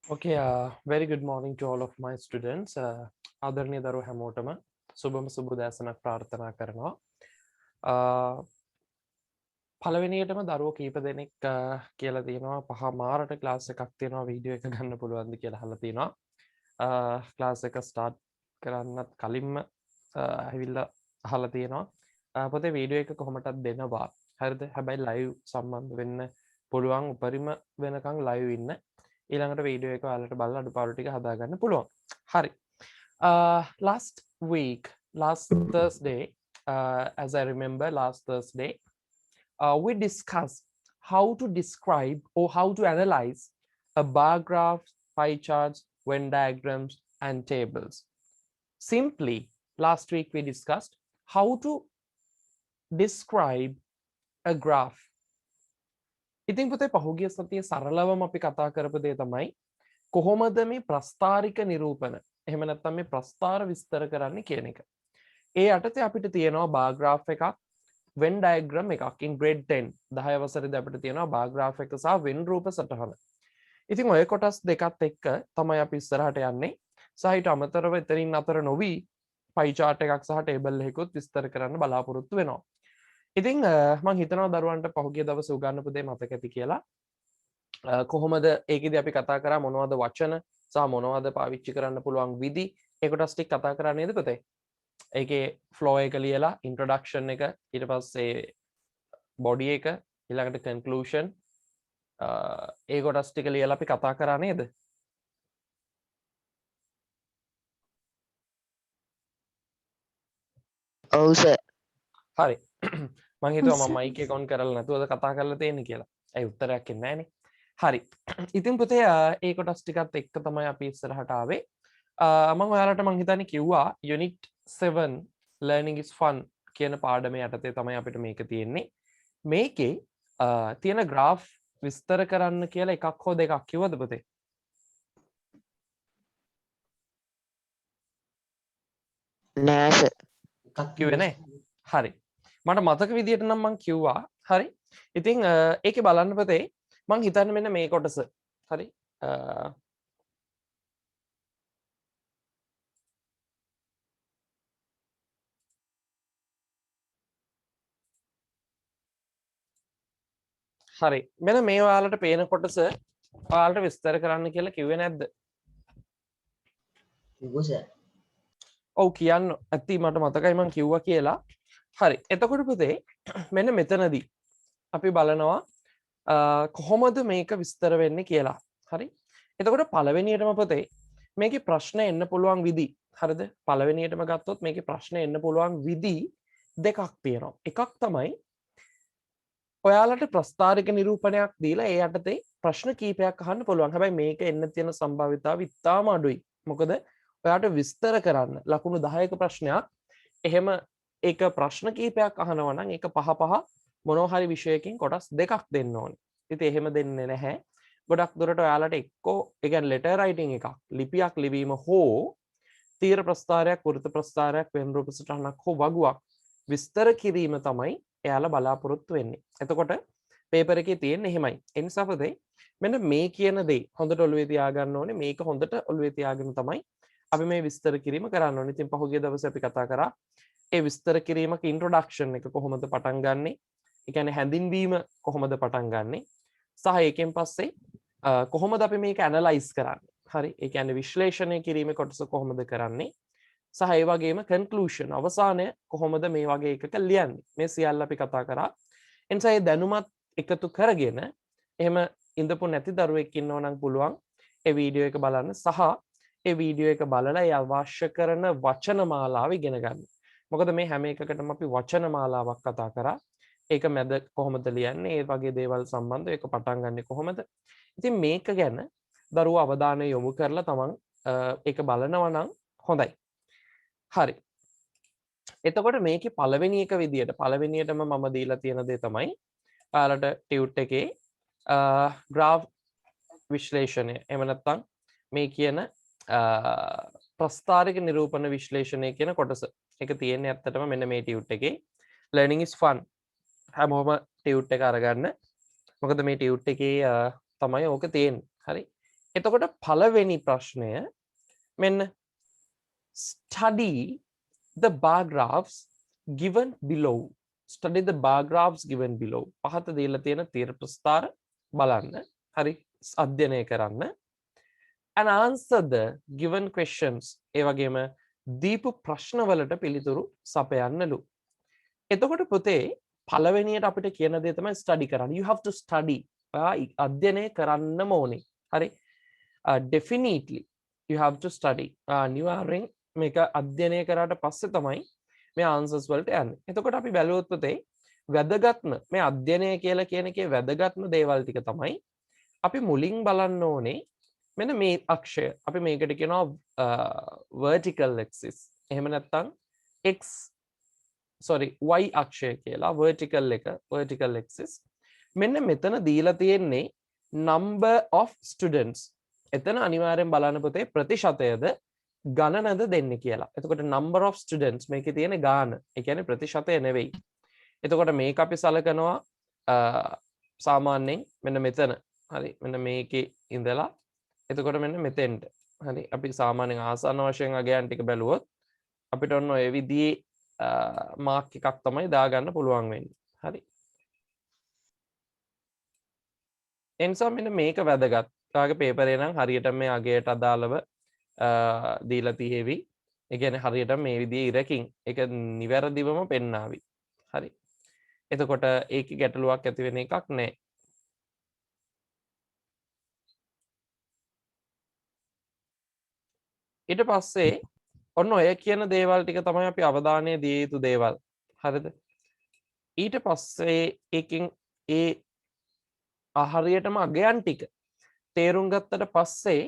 Okay, very good morning to all of my students. ආදරණීය දරුවෝ හැමෝටම සුබම සුබ උදෑසනක් ප්‍රාර්ථනා කරනවා. පළවෙනියටම දරුවෝ කීප දෙනෙක් කියලා තියෙනවා පහ මාරට ක්ලාස් එකක් තියෙනවා වීඩියෝ එක ගන්න පුළුවන්ද කියලා අහලා තියෙනවා. ක්ලාස් එක ස්ටාර්ට් කරන්නත් කලින්ම ඇවිල්ලා අහලා තියෙනවා. පොතේ වීඩියෝ එක කොහොමටත් දෙනවා. හරිද? හැබැයි ලයිව් සම්බන්ධ වෙන්න පුළුවන් උපරිම වෙනකන් ලයිව් ඉන්න. ඊළඟට වීඩියෝ එක ඔයාලට බලලා අඩුපාඩු ටික හදාගන්න පුළුවන්. හරි. Last Thursday, as I remember, last Thursday, we discussed how to describe or how to analyze a bar graph, pie charts, Venn diagrams, and tables. Simply, last week we discussed how to describe a graph. ඉතින් පුතේ පහුගිය සතියේ සරලවම අපි කතා කරපු දේ තමයි කොහොමද මේ ප්‍රස්ථාරික නිරූපණ එහෙම නැත්නම් මේ ප්‍රස්ථාර විස්තර කරන්නේ කියන එක. ඒ යටතේ අපිට තියෙනවා බාර් ග්‍රාෆ් එකක්, වෙන් ඩයග්‍රෑම් එකක් in grade 10 10 වසරේදී අපිට තියෙනවා බාර් ග්‍රාෆ් එක සහ වෙන් රූප සටහන. ඉතින් ඔය කොටස් දෙකත් එක්ක තමයි අපි ඉස්සරහට යන්නේ. සහ ඊට අමතරව එතනින් අතර නොවි පයි chart එකක් සහ ටේබල් එකකුත් විස්තර කරන්න බලාපොරොත්තු වෙනවා. ඉතින් මම හිතනවා දරුවන්ට පහුගිය දවසේ උගන්වපු දේ මතක ඇති කියලා. කොහොමද ඒකෙදි අපි කතා කරා මොනවද වචන සහ මොනවද පාවිච්චි කරන්න පුළුවන් විදි ඒ කොටස් ටික කතා කරා නේද පුතේ? ඒකේ ෆ්ලෝ එක ලියලා ඉන්ට්‍රොඩක්ෂන් එක ඊට පස්සේ බොඩි එක ඊළඟට කන්ක්ලූෂන් ඒ කොටස් ටික ලියලා අපි කතා කරා නේද? ඔව් සර්. හරි. මං හිතුවා මම මයික් එක ඔන් කරලා නැතුවද කතා කරලා තියෙන්නේ කියලා. ඒ උත්තරයක් එන්නේ නැහනේ. හරි. ඉතින් පුතේ ඒ කොටස් ටිකත් එක්ක තමයි අපි ඉස්සරහට ආවේ. මම ඔයාලට මං හිතන්නේ කිව්වා unit 7 learning is fun කියන පාඩමේ යටතේ තමයි අපිට මේක තියෙන්නේ. මේකේ තියෙන graph විස්තර කරන්න කියලා එකක් හෝ දෙකක් කිව්වද පුතේ? නෑ සර්. කිව්වේ නෑ. හරි. මට මතක විදියට නම් මං කිව්වා. හරි. ඉතින් ඒකේ බලන්න පුතේ මං හිතන්නේ මෙන්න මේ කොටස. හරි. හරි. මෙන්න මේ ඔයාලට පේන කොටස ඔයාලට විස්තර කරන්න කියලා කිව්වේ නැද්ද? කිව්වා සර්. ඔව් කියන්න ඇති මට මතකයි මං කිව්වා කියලා. හරි. එතකොට පුතේ මෙන්න මෙතනදී අපි බලනවා කොහොමද මේක විස්තර වෙන්නේ කියලා. හරි. එතකොට පළවෙනියටම පුතේ මේකේ ප්‍රශ්න එන්න පුළුවන් විදි. හරිද? පළවෙනියටම ගත්තොත් මේකේ ප්‍රශ්න එන්න පුළුවන් විදි දෙකක් තියෙනවා. එකක් තමයි ඔයාලට ප්‍රස්ථාරික නිරූපණයක් දීලා ඒ යටතේ ප්‍රශ්න කීපයක් අහන්න පුළුවන්. හැබැයි මේක එන්න තියෙන සම්භාවිතාව ඉතාම අඩුයි. මොකද ඔයාට විස්තර කරන්න ලකුණු 10ක ප්‍රශ්නයක් එහෙම ඒක ප්‍රශ්න කීපයක් අහනවා නම් ඒක පහ පහ මොනවා හරි විෂයකින් කොටස් දෙකක් දෙන්න ඕනේ. ඉතින් එහෙම දෙන්නේ නැහැ. ගොඩක් දුරට ඔයාලට එක්කෝ ඒ කියන්නේ letter writing එකක් ලිපියක් ලිවීම හෝ තීර ප්‍රස්ථාරයක් වෘත්ත ප්‍රස්ථාරයක් වෙන් රූප සටහනක් හෝ වගුවක් විස්තර කිරීම තමයි එයාලා බලාපොරොත්තු වෙන්නේ. එතකොට පේපර් එකේ තියෙන්නේ එහෙමයි. ඒ නිසා පුතේ මෙන්න මේ කියන දේ හොඳට ඔළුවේ තියාගන්න ඕනේ. මේක හොඳට ඔළුවේ තියාගෙන තමයි අපි මේ විස්තර කිරීම කරන්න ඕනේ. ඉතින් පහුගිය දවසේ අපි කතා කරා ඒ විස්තර කිරීමක ඉන්ට්‍රොඩක්ෂන් එක කොහොමද පටන් ගන්නෙ? ඒ කියන්නේ හැඳින්වීම කොහොමද පටන් ගන්නෙ? සහ ඒකෙන් පස්සේ කොහොමද අපි මේක ඇනලයිස් කරන්නේ? හරි. ඒ කියන්නේ විශ්ලේෂණය කිරීමේ කොටස කොහොමද කරන්නේ? සහ ඒ වගේම කන්ක්ලූෂන් අවසානය කොහොමද මේ වගේ එකක ලියන්නේ? මේ සියල්ල අපි කතා කරා. එනිසා ඒ දැනුමත් එකතු කරගෙන එහෙම ඉඳපු නැති දරුවෙක් ඉන්නව නම් පුළුවන් ඒ වීඩියෝ එක බලන්න සහ ඒ වීඩියෝ එක බලලා ඒ අවශ්‍ය කරන වචන මාලාව ඉගෙන ගන්න. මොකද මේ හැම එකකටම අපි වචන මාලාවක් කතා කරා. ඒක මැද කොහොමද ලියන්නේ? ඒ වගේ දේවල් සම්බන්ධව ඒක පටන් ගන්නෙ කොහොමද? ඉතින් මේක ගැන දරුවෝ අවධානය යොමු කරලා තමන් ඒක බලනවා නම් හොඳයි. හරි. එතකොට මේකේ පළවෙනි එක විදියට පළවෙනියටම මම දීලා තියෙන දේ තමයි ඔයාලට ටියුට් එකේ ග්‍රාෆ් විශ්ලේෂණය එහෙම නැත්නම් මේ කියන ප්‍රස්ථාරික නිරූපණ විශ්ලේෂණය කියන කොටස. ඒක තියෙන්නේ ඇත්තටම මෙන්න මේ ටියුට් එකේ learning is fun. හැමෝම ටියුට් එක අරගන්න. මොකද මේ ටියුට් එකේ තමයි ඕක තියෙන්නේ. හරි. එතකොට පළවෙනි ප්‍රශ්නය මෙන්න study the bar graphs given below. Study the bar graphs given below. පහත දීලා තියෙන තීර ප්‍රස්ථාර බලන්න. හරි අධ්‍යයනය කරන්න. And answer the given questions. ඒ වගේම දීපු ප්‍රශ්නවලට පිළිතුරු සපයන්නලු. එතකොට පුතේ පළවෙනියට අපිට කියන දේ තමයි study කරන්න. You have to study. අධ්‍යයනය කරන්නම ඕනේ. හරි. Definitely you have to study. අනිවාර්යෙන් මේක අධ්‍යයනය කරාට පස්සේ තමයි මේ answers වලට යන්නේ. එතකොට අපි බැලුවොත් පුතේ වැදගත්ම මේ අධ්‍යයනය කියලා කියන එකේ වැදගත්ම දේවල් ටික තමයි අපි මුලින් බලන්න ඕනේ මෙන්න මේ අක්ෂය. අපි මේකට කියනවා vertical axis. එහෙම නැත්නම් y අක්ෂය කියලා vertical axis. මෙන්න මෙතන දීලා තියෙන්නේ number of students. එතන අනිවාර්යෙන් බලන්න පුතේ ප්‍රතිශතයද ගණනද දෙන්නේ කියලා. එතකොට number of students මේකේ තියෙන ගාන. ඒ කියන්නේ ප්‍රතිශතය නෙවෙයි. එතකොට මේක අපි සලකනවා සාමාන්‍යයෙන් මෙන්න මෙතන. හරි. මෙන්න මේකේ ඉඳලා එතකොට මෙන්න මෙතෙන්ට. හරි. අපි සාමාන්‍යයෙන් ආසන්න වශයෙන් අගයන් ටික බැලුවොත් අපිට ඔන්න ඔය විදිහේ මාක් එකක් තමයි දාගන්න පුළුවන් වෙන්නේ. හරි. එනිසා මෙන්න මේක වැදගත්. ඔයාගේ පේපරේ නම් හරියට මේ අගයට අදාළව දීලා තියෙවි. ඒ කියන්නේ හරියට මේ විදිහේ ඉරකින් ඒක නිවැරදිවම පෙන්නාවි. හරි. එතකොට ඒකේ ගැටලුවක් ඇති වෙන එකක් නැහැ. ඊට පස්සේ ඔන්න ඔය කියන දේවල් ටික තමයි අපි අවධානය දිය යුතු දේවල්. හරිද? ඊට පස්සේ ඒකෙන් ඒ හරියටම අගයන් ටික තේරුම් ගත්තට පස්සේ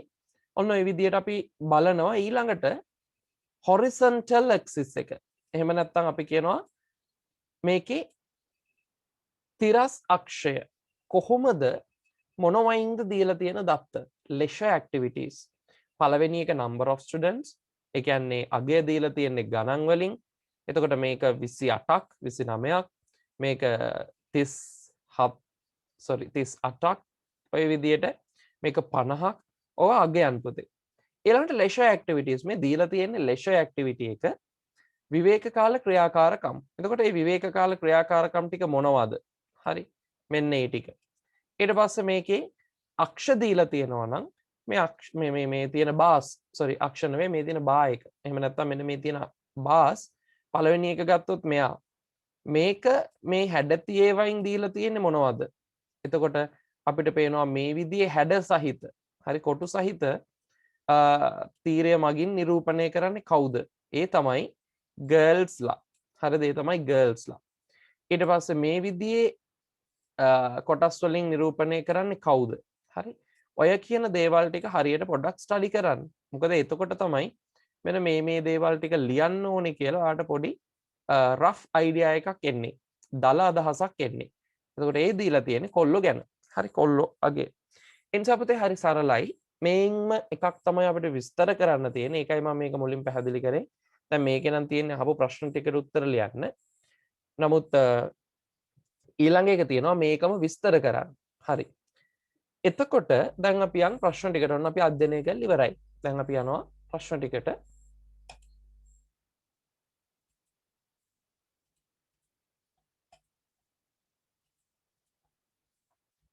ඔන්න ඔය විදිහට අපි බලනවා ඊළඟට horizontal axis එක. එහෙම නැත්නම් අපි කියනවා මේකේ තිරස් අක්ෂය කොහොමද මොන වයින්ද දීලා තියෙන දත්ත leisure activities. පළවෙනි එක number of students. ඒ කියන්නේ අගය දීලා තියෙන්නේ ගණන් වලින්. එතකොට මේක 28ක් 29ක් මේක 38ක් ඔය විදිහට මේක 50ක් ඔය අගයන් පුතේ. ඊළඟට leisure activities මේ දීලා තියෙන්නේ leisure activity එක විවේක කාල ක්‍රියාකාරකම්. එතකොට මේ විවේක කාල ක්‍රියාකාරකම් ටික මොනවද? හරි. මෙන්න ඒ ටික. ඊට පස්සේ මේකේ අක්ෂ දීලා තියෙනවා නම් මේ තියෙන බාස් අක්ෂ නෙවෙයි මේ තියෙන බා එක. එහෙම නැත්නම් මෙන්න මේ තියෙන බාස් පළවෙනි එක ගත්තොත් මෙයා. මේක මේ හැඩතියේ වයින් දීලා තියෙන්නේ මොනවද? එතකොට අපිට පේනවා මේ විදිහේ හැඩ සහිත හරි කොටු සහිත තීරය මගින් නිරූපණය කරන්නේ කවුද? ඒ තමයි ගර්ල්ස්ලා. හරිද? ඒ තමයි ගර්ල්ස්ලා. ඊට පස්සේ මේ විදිහේ කොටස් වලින් නිරූපණය කරන්නේ කවුද? හරි. ඔය කියන දේවල් ටික හරියට පොඩ්ඩක් ස්ටඩි කරන්න. මොකද එතකොට තමයි මෙන්න මේ දේවල් ටික ලියන්න ඕනේ කියලා ඔයාලට පොඩි රෆ් අයිඩියා එකක් එන්නේ. දල අදහසක් එන්නේ. එතකොට ඒ දීලා තියෙන්නේ කොල්ලෝ ගැන. හරි කොල්ලෝ අගේ. එනිසා පුතේ හරි සරලයි. මේන්ම එකක් තමයි අපිට විස්තර කරන්න තියෙන්නේ. ඒකයි මම මේක මුලින් පැහැදිලි කරේ. දැන් මේකේ නම් තියෙන්නේ අහපු ප්‍රශ්න ටිකට උත්තර ලියන්න. නමුත් ඊළඟ එක තියෙනවා මේකම විස්තර කරන්න. හරි. එතකොට දැන් අපි යන් ප්‍රශ්න ටිකට ඔන්න අපි අධ්‍යයනය කරලා ඉවරයි. දැන් අපි යනවා ප්‍රශ්න ටිකට.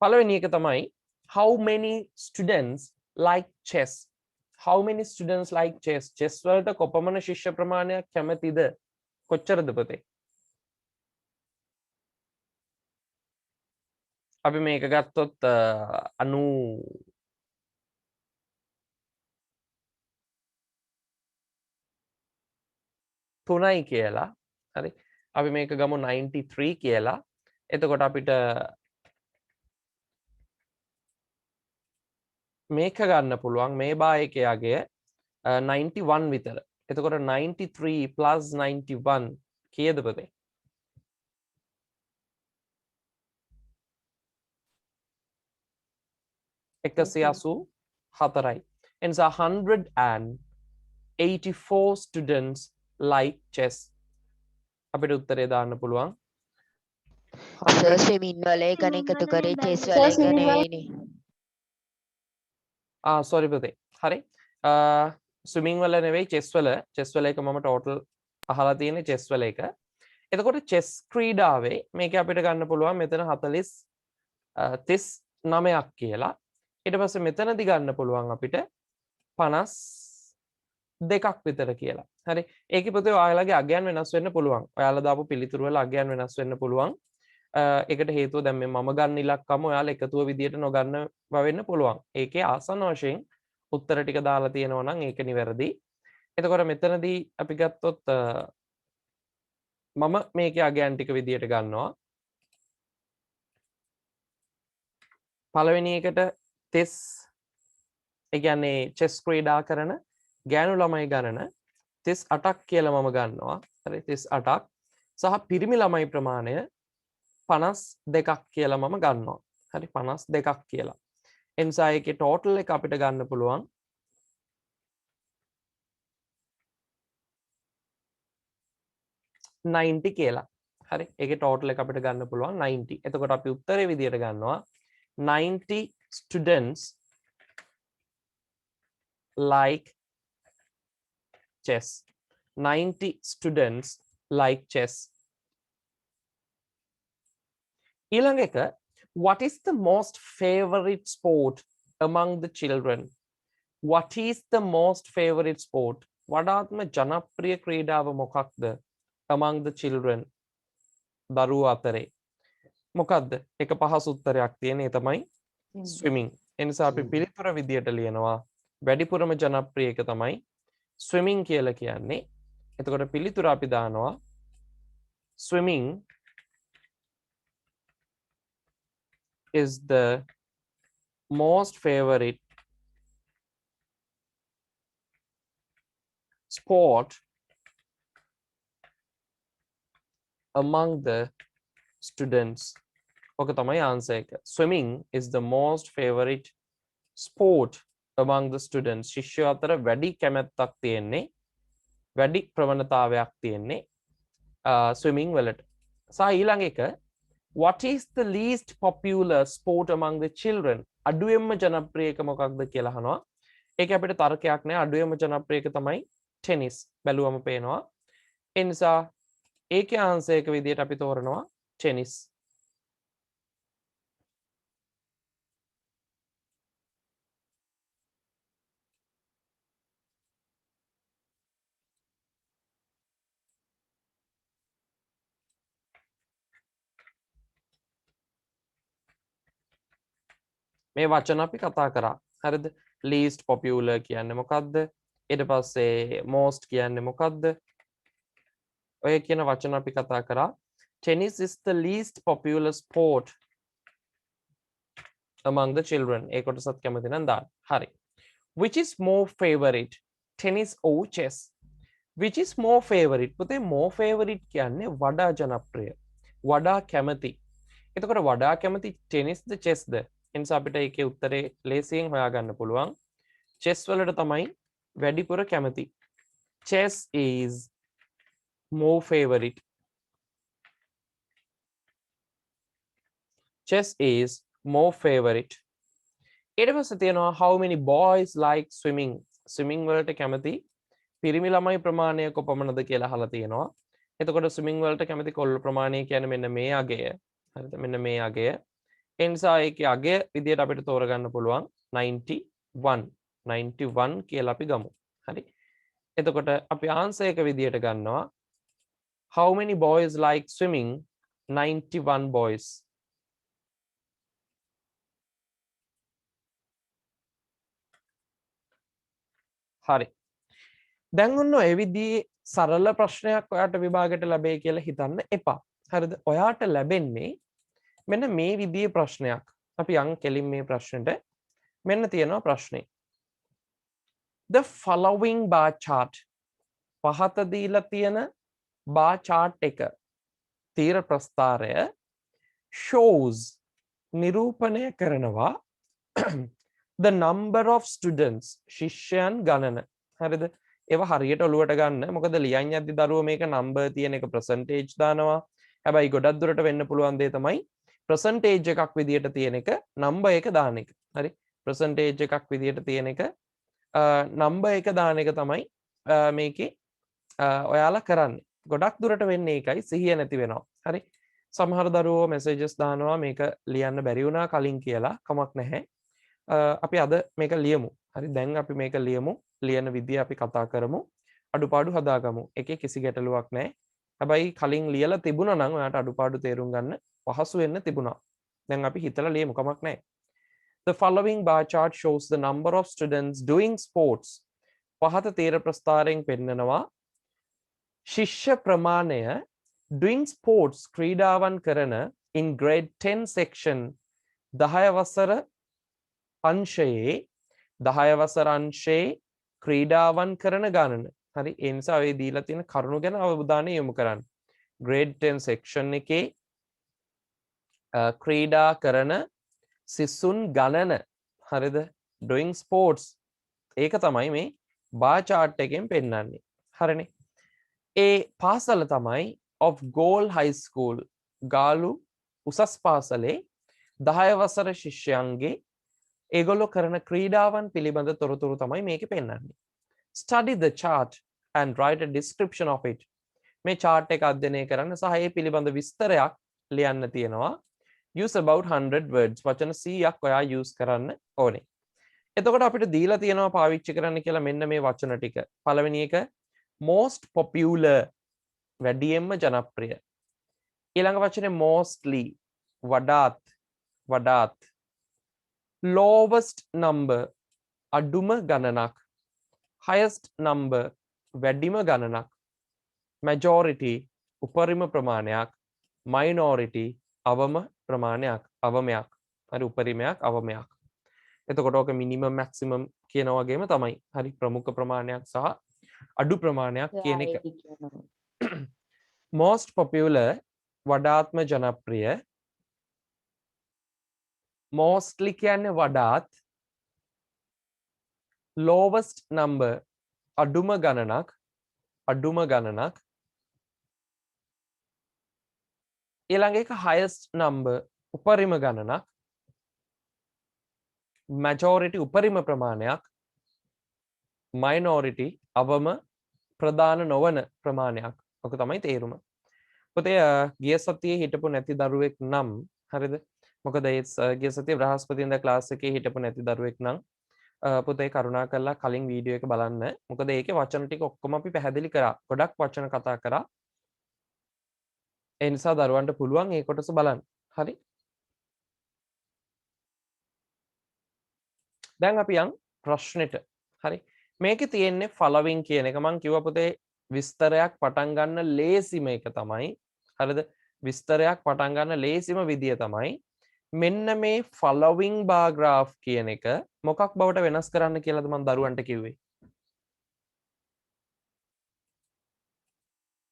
පළවෙනි එක තමයි how many students like chess? How many students like chess? chess වලට කොපමණ ශිෂ්‍ය ප්‍රමාණයක් කැමතිද? කොච්චරද පුතේ? අපි මේක ගත්තොත් 93යි කියලා. හරි. අපි මේක ගමු 93 කියලා. එතකොට අපිට මේක ගන්න පුළුවන් මේ බායකයාගේ 91 විතර. එතකොට 93 plus 91 කීයද පුතේ? 184යි. එනිසා 184 students like chess. අපිට උත්තරේ දාන්න පුළුවන්. සර් සෙමින් වල එක එකතු කරේ චෙස් වල එක නෙවෙයිනේ. සොරි පුතේ. හරි. ස්විමින් වල නෙවෙයි චෙස් වල එක මම ටෝටල් අහලා තියෙන්නේ චෙස් වල එක. එතකොට චෙස් ක්‍රීඩාවේ මේක අපිට ගන්න පුළුවන් මෙතන 39ක් කියලා. ඊට පස්සේ මෙතනදි ගන්න පුළුවන් අපිට 52ක් විතර කියලා. හරි. ඒකේ පුතේ ඔයාලගේ අගයන් වෙනස් වෙන්න පුළුවන්. ඔයාලා දාපු පිළිතුරු වල අගයන් වෙනස් වෙන්න පුළුවන්. ඒකට හේතුව දැන් මේ මම ගන්න ඉලක්කම ඔයාලා එකතුව විදියට නොගන්නව වෙන්න පුළුවන්. ඒකේ ආසන්න වශයෙන් උත්තර ටික දාලා තියෙනවා නම් ඒක නිවැරදි. එතකොට මෙතනදී අපි ගත්තොත් මම මේකේ අගයන් ටික විදියට ගන්නවා. පළවෙනි එකට තෙස් ඒ කියන්නේ චෙස් ක්‍රීඩා කරන ගෑනු ළමයි ගණන 38ක් කියලා මම ගන්නවා. හරි 38ක් සහ පිරිමි ළමයි ප්‍රමාණය 52ක් කියලා මම ගන්නවා. හරි 52ක් කියලා. එනිසා ඒකේ ටෝටල් එක අපිට ගන්න පුළුවන් 90 කියලා. හරි ඒකේ ටෝටල් එක අපිට ගන්න පුළුවන් 90. එතකොට අපි උත්තරේ විදියට ගන්නවා 90 students like chess. 90 students like chess. ඊළඟ එක what is the most favorite sport among the children? What is the most favorite sport? වඩාත්ම ජනප්‍රිය ක්‍රීඩාව මොකක්ද among the children? දරුවෝ අතරේ මොකක්ද? එක පහසු උත්තරයක් තියෙන ඒ තමයි swimming. එනිසා අපි පිළිතුර විදියට ලියනවා වැඩිපුරම ජනප්‍රිය එක තමයි swimming කියලා කියන්නේ. එතකොට පිළිතුර අපි දානවා swimming is the most favorite sport among the students. ඔක තමයි answer එක. Swimming is the most favorite sport among the students. ශිෂ්‍යයෝ අතර වැඩි කැමැත්තක් තියෙන්නේ වැඩි ප්‍රවණතාවයක් තියෙන්නේ swimming වලට. සහ ඊළඟ එක what is the least popular sport among the children? අඩුවෙන්ම ජනප්‍රිය එක මොකක්ද කියලා අහනවා. ඒක අපිට තර්කයක් නෑ. අඩුවෙන්ම ජනප්‍රිය එක තමයි ටෙනිස්. බැලුවම පේනවා. ඒ නිසා ඒකේ ආන්සර් එක විදියට අපි තෝරනවා ටෙනිස්. මේ වචන අපි කතා කරා. හරිද? least popular කියන්නේ මොකක්ද? ඊට පස්සේ most කියන්නේ මොකක්ද? ඔය කියන වචන අපි කතා කරා. Tennis is the least popular sport among the children. ඒ කොටසත් කැමති නම් දාන්න. හරි. Which is more favorite? Tennis or chess? Which is more favorite? පුතේ more favorite කියන්නේ වඩා ජනප්‍රිය. වඩා කැමති. එතකොට වඩා කැමති ටෙනිස්ද චෙස්ද? එනිසා අපිට ඒකේ උත්තරේ ලේසියෙන් හොයාගන්න පුළුවන්. chess වලට තමයි වැඩිපුර කැමති. chess is more favorite. chess is more favorite. ඊට පස්සේ තියෙනවා how many boys like swimming? swimming වලට කැමති පිරිමි ළමයි ප්‍රමාණය කොපමණද කියලා අහලා තියෙනවා. එතකොට swimming වලට කැමති කොල්ල ප්‍රමාණය කියන්නේ මෙන්න මේ අගය. හරිද? මෙන්න මේ අගය. ඒ නිසා ඒකේ අගය විදියට අපිට තෝරගන්න පුළුවන් 91. 91 කියලා අපි ගමු. හරි. එතකොට අපි ආන්සර් එක විදියට ගන්නවා how many boys like swimming? 91 boys. හරි. දැන් ඔන්න ඔය විදිහේ සරල ප්‍රශ්නයක් ඔයාට විභාගයට ලැබෙයි කියලා හිතන්න එපා. හරිද? ඔයාට ලැබෙන්නේ මෙන්න මේ විදිහේ ප්‍රශ්නයක්. අපි යන් කෙලින් මේ ප්‍රශ්නෙට මෙන්න තියෙනවා ප්‍රශ්නේ. The following bar chart. පහත දීලා තියෙන bar chart එක තීර ප්‍රස්ථාරය shows නිරූපණය කරනවා the number of students ශිෂ්‍යයන් ගණන. හරිද? ඒවා හරියට ඔලුවට ගන්න. මොකද ලියන් යද්දි දරුවෝ මේක number තියෙන එක percentage දානවා. හැබැයි ගොඩක් දුරට වෙන්න පුළුවන් දේ තමයි percentage එකක් විදියට තියෙන එක number එක දාන එක. හරි? percentage එකක් විදියට තියෙන එක number එක දාන එක තමයි මේකේ ඔයාලා කරන්නේ. ගොඩක් දුරට වෙන්නේ ඒකයි සිහිය නැති වෙනවා. හරි. සමහර දරුවෝ messages දානවා මේක ලියන්න බැරි වුණා කලින් කියලා කමක් නැහැ. අපි අද මේක ලියමු. හරි දැන් අපි මේක ලියමු. ලියන විදිය අපි කතා කරමු. අඩුපාඩු හදාගමු. එකේ කිසි ගැටලුවක් නැහැ. හැබැයි කලින් ලියලා තිබුණා නම් ඔයාලට අඩුපාඩු තේරුම් ගන්න පහසු වෙන්න තිබුණා. දැන් අපි හිතලා ලියමු කමක් නැහැ. The following bar chart shows the number of students doing sports. පහත තේර ප්‍රස්ථාරයෙන් පෙන්නනවා ශිෂ්‍ය ප්‍රමාණය doing sports ක්‍රීඩාවන් කරන in grade 10 section 10 වසර අංශයේ 10 වසර අංශයේ ක්‍රීඩාවන් කරන ගණන. හරි ඒ නිසා ඔය දීලා තියෙන කරුණු ගැන අවධානය යොමු කරන්න. grade 10 section එකේ ක්‍රීඩා කරන සිසුන් ගණන හරිද doing sports ඒක තමයි මේ bar chart එකෙන් පෙන්නන්නේ. හරිනේ. ඒ පාසල තමයි of Galle High School ගාලු උසස් පාසලේ 10 වසර ශිෂ්‍යයන්ගේ ඒගොල්ලෝ කරන ක්‍රීඩාවන් පිළිබඳ තොරතුරු තමයි මේකේ පෙන්නන්නේ. Study the chart and write a description of it. මේ chart එක අධ්‍යයනය කරන්න සහ ඒ පිළිබඳ විස්තරයක් ලියන්න තියෙනවා. Use about 100 words. වචන 100ක් ඔයා use කරන්න ඕනේ. එතකොට අපිට දීලා තියෙනවා පාවිච්චි කරන්න කියලා මෙන්න මේ වචන ටික. පළවෙනි එක most popular වැඩියෙන්ම ජනප්‍රිය. ඊළඟ වචනේ mostly වඩාත්. lowest number අඩුම ගණනක්. highest number වැඩිම ගණනක්. majority උපරිම ප්‍රමාණයක්. minority අවම ප්‍රමාණයක් අවමයක්. හරි උපරිමයක් අවමයක්. එතකොට ඔක මිනිමම් මැක්සිමම් කියන වගේම තමයි. හරි ප්‍රමුඛ ප්‍රමාණයක් සහ අඩු ප්‍රමාණයක් කියන එක. most popular වඩාත්ම ජනප්‍රිය. mostly කියන්නේ වඩාත්. lowest number අඩුම ගණනක්. ඊළඟ එක highest number උපරිම ගණනක්. majority උපරිම ප්‍රමාණයක්. minority අවම ප්‍රධාන නොවන ප්‍රමාණයක්. ඔක තමයි තේරුම. පුතේ ගිය සතියේ හිටපු නැති දරුවෙක් නම් හරිද? මොකද ඒ ගිය සතියේ බ්‍රහස්පතින්දා ක්ලාස් එකේ හිටපු නැති දරුවෙක් නම් පුතේ කරුණා කරලා කලින් වීඩියෝ එක බලන්න. මොකද ඒකේ වචන ටික ඔක්කොම අපි පැහැදිලි කරා. ගොඩක් වචන කතා කරා. ඒ නිසා දරුවන්ට පුළුවන් ඒ කොටස බලන්න. හරි? දැන් අපි යන් ප්‍රශ්නෙට. හරි? මේකේ තියෙන්නේ following කියන එක. මම කිව්වා පුතේ විස්තරයක් පටන් ගන්න ලේසිම එක තමයි. හරිද? විස්තරයක් පටන් ගන්න ලේසිම විදිය තමයි මෙන්න මේ following bar graph කියන එක මොකක් බවට වෙනස් කරන්න කියලාද මම දරුවන්ට කිව්වේ.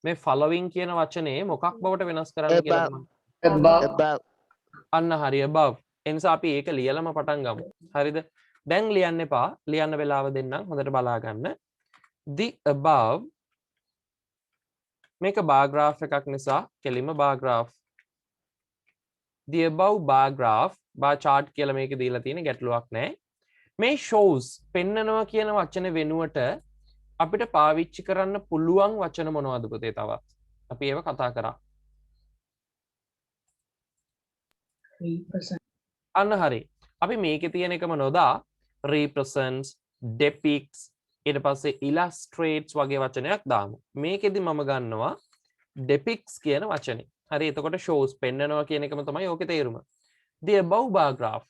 මේ following කියන වචනේ මොකක් බවට වෙනස් කරන්න කියලාද මම above අන්න හරි above. ඒ නිසා අපි ඒක ලියලම පටන් ගමු. හරිද? දැන් ලියන්න එපා. ලියන්න වෙලාව දෙන්නම්. හොඳට බලා ගන්න. The above මේක bar graph එකක් නිසා කෙලින්ම bar graph. The above bar graph bar chart කියලා මේක දීලා තියෙන ගැටලුවක් නැහැ. මේ shows පෙන්නනවා කියන වචනේ වෙනුවට අපිට පාවිච්චි කරන්න පුළුවන් වචන මොනවද පුතේ තවත්? අපි ඒව කතා කරා. අන්න හරි. අපි මේකේ තියෙන එකම නොදා represents, depicts ඊට පස්සේ illustrates වගේ වචනයක් දාමු. මේකෙදි මම ගන්නවා depicts කියන වචනේ. හරි එතකොට shows පෙන්නනවා කියන එකම තමයි ඕකේ තේරුම. The above bar graph.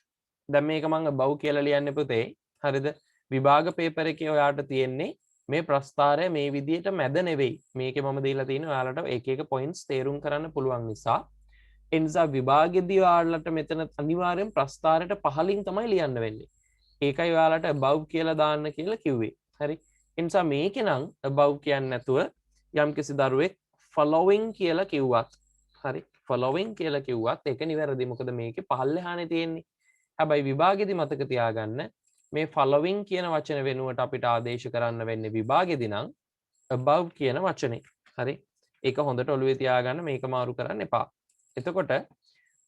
දැන් මේක මම above කියලා ලියන්නේ පුතේ. හරිද? විභාග පේපර් එකේ ඔයාට තියෙන්නේ මේ ප්‍රස්ථාරය මේ විදියට මැද නෙවෙයි. මේකේ මම දීලා තියෙන්නේ ඔයාලට එක එක points තේරුම් කරන්න පුළුවන් නිසා. ඒ නිසා විභාගෙදී ඔයාලට මෙතන අනිවාර්යෙන් ප්‍රස්ථාරයට පහලින් තමයි ලියන්න වෙන්නේ. ඒකයි ඔයාලට above කියලා දාන්න කියලා කිව්වේ. හරි? ඒ නිසා මේකේ නම් above කියන්නේ නැතුව යම්කිසි දරුවෙක් following කියලා කිව්වත් හරි following කියලා කිව්වත් ඒක නිවැරදි. මොකද මේකේ පහළෙහානේ තියෙන්නේ. හැබැයි විභාගෙදී මතක තියාගන්න මේ following කියන වචන වෙනුවට අපිට ආදේශ කරන්න වෙන්නේ විභාගෙදී නම් above කියන වචනේ. හරි? ඒක හොඳට ඔළුවේ තියාගන්න මේක මාරු කරන්න එපා. එතකොට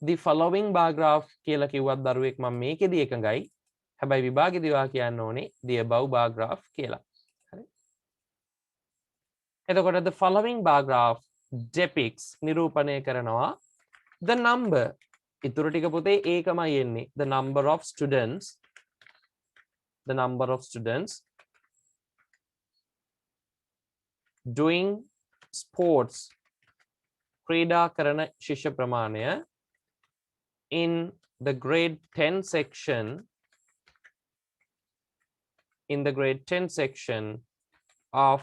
the following bar graph කියලා කිව්වත් දරුවෙක් මම මේකෙදී එකඟයි. හැබැයි විභාගෙදී ඔයා කියන්න ඕනේ the above bar graph කියලා. හරි. එතකොට the following bar graph depicts නිරූපණය කරනවා the number ඉතුරු ටික පුතේ ඒකමයි එන්නේ the number of students doing sports ක්‍රීඩා කරන ශිෂ්‍ය ප්‍රමාණය in the grade 10 section of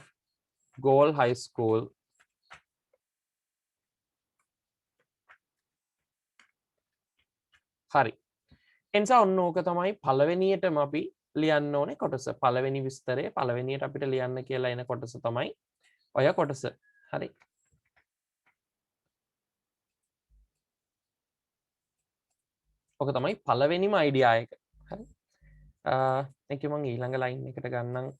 Galle High School හරි එනිසා ඔන්න ඕක තමයි පළවෙනියටම අපි ලියන්න ඕනේ කොටස පළවෙනි විස්තරය පළවෙනියට අපිට ලියන්න කියලා එන කොටස තමයි ඔය කොටස හරි ඔක තමයි පළවෙනිම අයිඩියා එක හරි ඒක මම ඊළඟ ලයින් එකට ගන්නම්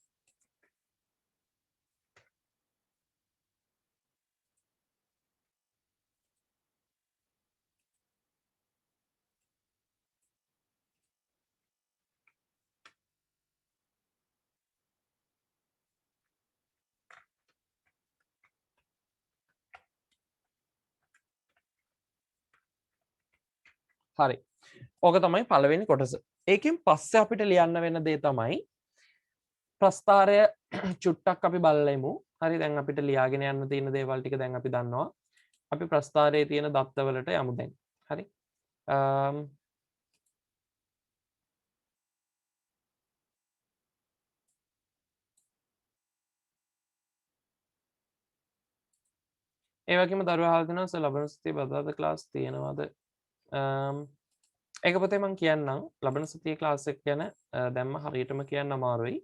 හරි ඕක තමයි පළවෙනි කොටස ඒකෙන් පස්සේ අපිට ලියන්න වෙන දේ තමයි ප්‍රස්ථාරය චුට්ටක් අපි බලලෙමු හරි දැන් අපිට ලියාගෙන යන්න තියෙන දේවල් ටික දැන් අපි දන්නවා අපි ප්‍රස්ථාරයේ තියෙන දත්තවලට යමු දැන් හරි ඒ වගේම දරුවා අහලා තිනවා සර් ලබන සතියේ බදාදා ක්ලාස් තියෙනවද ඒක පොතේ මම කියන්නම් ලබන සතියේ ක්ලාස් එක ගැන දැම්ම හරියටම කියන්න අමාරුයි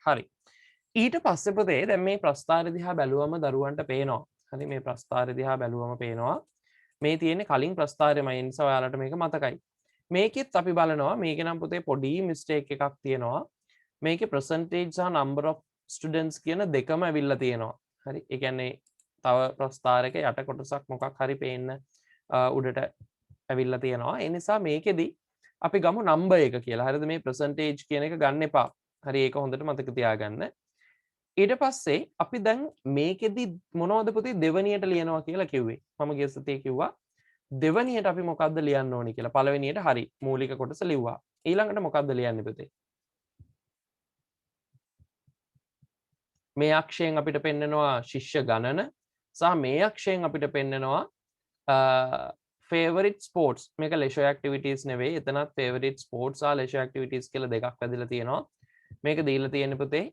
හරි ඊට පස්සේ පොතේ දැන් මේ ප්‍රස්ථාරය දිහා බැලුවම දරුවන්ට පේනවා හරි මේ ප්‍රස්ථාරය දිහා බැලුවම පේනවා මේ තියෙන්නේ කලින් ප්‍රස්ථාරයමයි ඒ නිසා ඔයාලට මේක මතකයි මේකෙත් අපි බලනවා මේක නම් පොතේ පොඩි මිස්ටේක් එකක් තියෙනවා මේකේ percentage සහ number of students කියන දෙකම ඇවිල්ලා තියෙනවා හරි ඒ කියන්නේ තව ප්‍රස්ථාරයක යට කොටසක් මොකක් හරි පේන්න උඩට ඇවිල්ලා තියෙනවා ඒ නිසා මේකෙදි අපි ගමු number එක කියලා හරිද මේ percentage කියන එක ගන්න එපා හරි ඒක හොඳට මතක තියාගන්න ඊට පස්සේ අපි දැන් මේකෙදි මොනවද පුතේ දෙවනියට ලියනවා කියලා කිව්වේ මම ගිය සතියේ කිව්වා දෙවනියට අපි මොකද්ද ලියන්න ඕනි කියලා පළවෙනියට හරි මූලික කොටස ලිව්වා ඊළඟට මොකද්ද ලියන්නේ පුතේ මේ අක්ෂයෙන් අපිට පෙන්නනවා ශිෂ්‍ය ගණන සහ මේ අක්ෂයෙන් අපිට පෙන්නනවා favorite sports මේක leisure activities නෙවෙයි එතනත් favorite sports සහ leisure activities කියලා දෙකක් වැදලා තියෙනවා මේක දීලා තියෙන්නේ පුතේ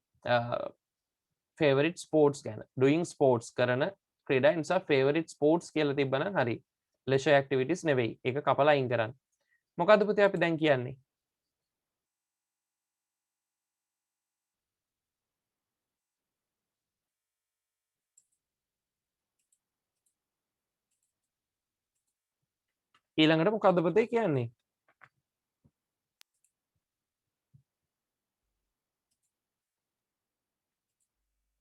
favorite sports ගැන doing sports කරන ක්‍රීඩා නිසා favorite sports කියලා තිබ්බනම් හරි leisure activities නෙවෙයි ඒක කපලා අයින් කරන්න මොකද්ද පුතේ අපි දැන් කියන්නේ ඊළඟට මොකද්ද පුතේ කියන්නේ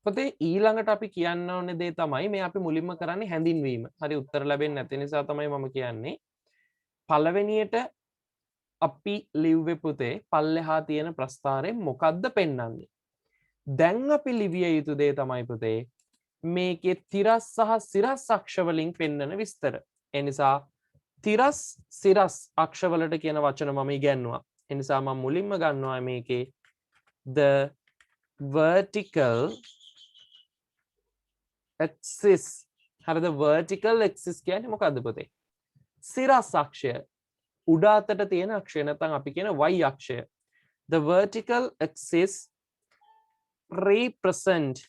පුතේ ඊළඟට අපි කියන්න ඕනේ දේ තමයි මේ අපි මුලින්ම කරන්නේ හැඳින්වීම. හරි උත්තර ලැබෙන්නේ නැති නිසා තමයි මම කියන්නේ. පළවෙනියට අපි ලිව්වේ පුතේ පල්ලෙහා තියෙන ප්‍රස්ථාරයෙන් මොකද්ද පෙන්වන්නේ? දැන් අපි ලිවිය යුතු දේ තමයි පුතේ මේකේ තිරස් සහ සිරස් අක්ෂ වලින් පෙන්වන විස්තර. ඒ නිසා තිරස් සිරස් අක්ෂ වලට කියන වචන මම ඉගෙනුවා. ඒ නිසා මම මුලින්ම ගන්නවා මේකේ the vertical axis හරිද vertical axis කියන්නේ මොකද්ද පුතේ? සිරස් අක්ෂය උඩ අතට තියෙන අක්ෂය නැත්නම් අපි කියන y අක්ෂය. The vertical axis represent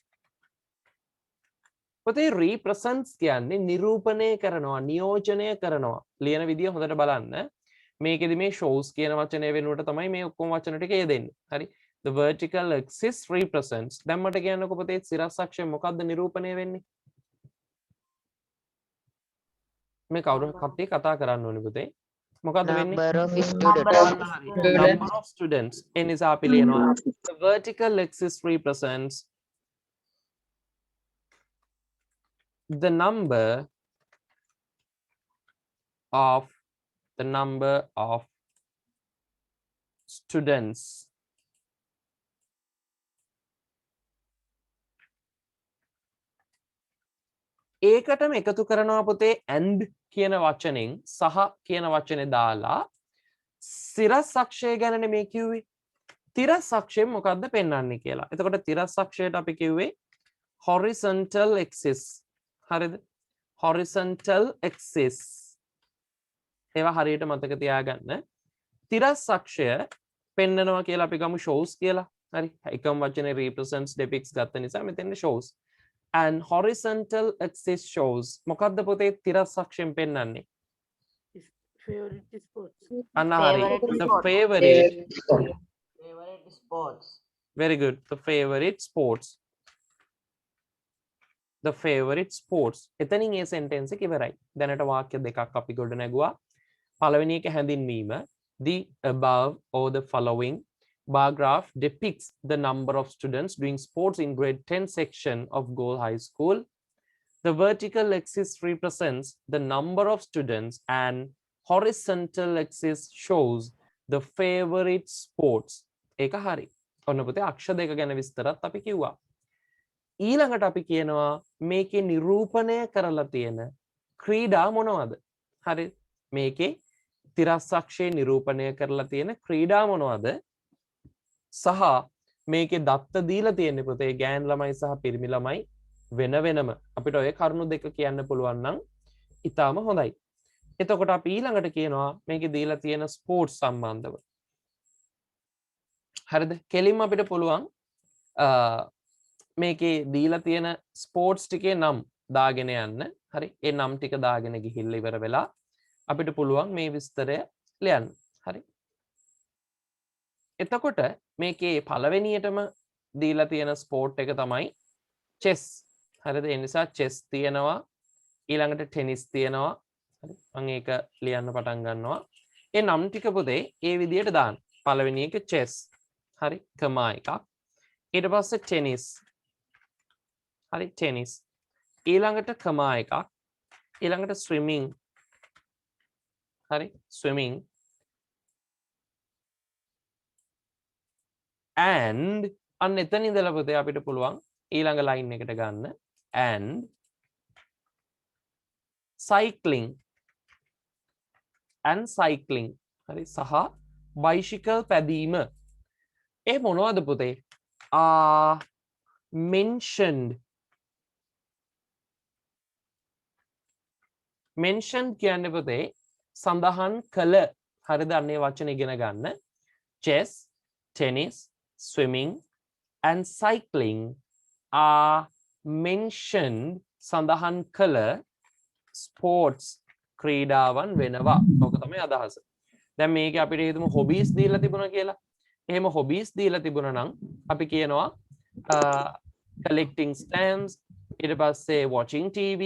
පුතේ represents කියන්නේ නිරූපණය කරනවා නියෝජනය කරනවා. ලියන විදිය හොඳට බලන්න. මේකෙදි මේ shows කියන වචනය වෙනුවට තමයි මේ ඔක්කොම වචන ටික යෙදෙන්නේ. හරි. The vertical axis represents. දැන් මට කියන්නකෝ පුතේ සිරස් අක්ෂය මොකද්ද නිරූපණය වෙන්නේ? මේ කවුරු කට්ටිය කතා කරන්න ඕනේ පුතේ. මොකද්ද වෙන්නේ? Number of Number students. of අන්න හරි. students. Number of students. ඒ නිසා අපි ලියනවා the vertical axis represents the number of students ඒකටම එකතු කරනවා පුතේ and කියන වචනෙන් සහ කියන වචනේ දාලා සිරස් අක්ෂය ගැනනේ මේ කිව්වේ. තිරස් අක්ෂයෙන් මොකද්ද පෙන්වන්නේ කියලා. එතකොට තිරස් අක්ෂයට අපි කිව්වේ horizontal axis. හරිද? horizontal axis. ඒවා හරියට මතක තියාගන්න. තිරස් අක්ෂය පෙන්නනවා කියලා අපි ගමු shows කියලා. හරි. එකම වචනේ represents depicts ගත්ත නිසා මෙතෙන් shows. And horizontal axis shows මොකද්ද පුතේ තිරස් අක්ෂයෙන් පෙන්වන්නේ? Favorite sports. අන්න හරි. The Favorite sports. very good. The favorite sports. The favorite sports. එතනින් ඒ sentence එක ඉවරයි. දැනට වාක්‍ය දෙකක් අපි ගොඩ නැගුවා. පළවෙනි එක හැඳින්වීම the above or the following bar graph depicts the number of students doing sports in grade 10 section of Goal High School. The vertical axis represents the number of students and horizontal axis shows the favorite sports. ඒක හරි. ඔන්න පුතේ අක්ෂ දෙක ගැන විස්තරත් අපි කිව්වා. ඊළඟට අපි කියනවා මේකේ නිරූපණය කරලා තියෙන ක්‍රීඩා මොනවද? හරි. මේකේ තිරස් අක්ෂයේ නිරූපණය කරලා තියෙන ක්‍රීඩා මොනවද? සහ මේකේ දත්ත දීලා තියෙන්නේ පුතේ ගෑන් ළමයි සහ පිරිමි ළමයි වෙන වෙනම. අපිට ඔය කරුණු දෙක කියන්න පුළුවන් නම් ඊටාම හොඳයි. එතකොට අපි ඊළඟට කියනවා මේකේ දීලා තියෙන ස්පෝර්ට්ස් සම්බන්ධව. හරිද? කෙලින්ම අපිට පුළුවන් මේකේ දීලා තියෙන ස්පෝර්ට්ස් ටිකේ නම් දාගෙන යන්න. හරි. ඒ නම් ටික දාගෙන ගිහිල්ලා ඉවර වෙලා අපිට පුළුවන් මේ විස්තරය ලියන්න. හරි. එතකොට මේකේ පළවෙනියටම දීලා තියෙන ස්පෝර්ට් එක තමයි chess. හරිද? ඒ නිසා chess තියෙනවා. ඊළඟට ටෙනිස් තියෙනවා. හරි. මම ඒක ලියන්න පටන් ගන්නවා. ඒ නම් ටික පුතේ ඒ විදිහට දාන්න. පළවෙනි එක chess. හරි. කමා එකක්. ඊට පස්සේ ටෙනිස්. හරි ටෙනිස්. ඊළඟට කමා එකක්. ඊළඟට swimming. හරි swimming. and අන්න එතන ඉඳලා පුතේ අපිට පුළුවන් ඊළඟ line එකට ගන්න and cycling හරි සහ bicycle පැදීම. ඒ මොනවද පුතේ? mentioned කියන්නේ පුතේ සඳහන් කළ. හරිද? අන්නේ වචන ඉගෙන ගන්න. chess, tennis, swimming and cycling are mentioned සඳහන් කළ sports ක්‍රීඩාවන් වෙනවා. ඔක තමයි අදහස. දැන් මේක අපිට හිතමු hobbies දීලා තිබුණා කියලා. එහෙම hobbies දීලා තිබුණා නම් අපි කියනවා collecting stamps, ඊට පස්සේ watching TV,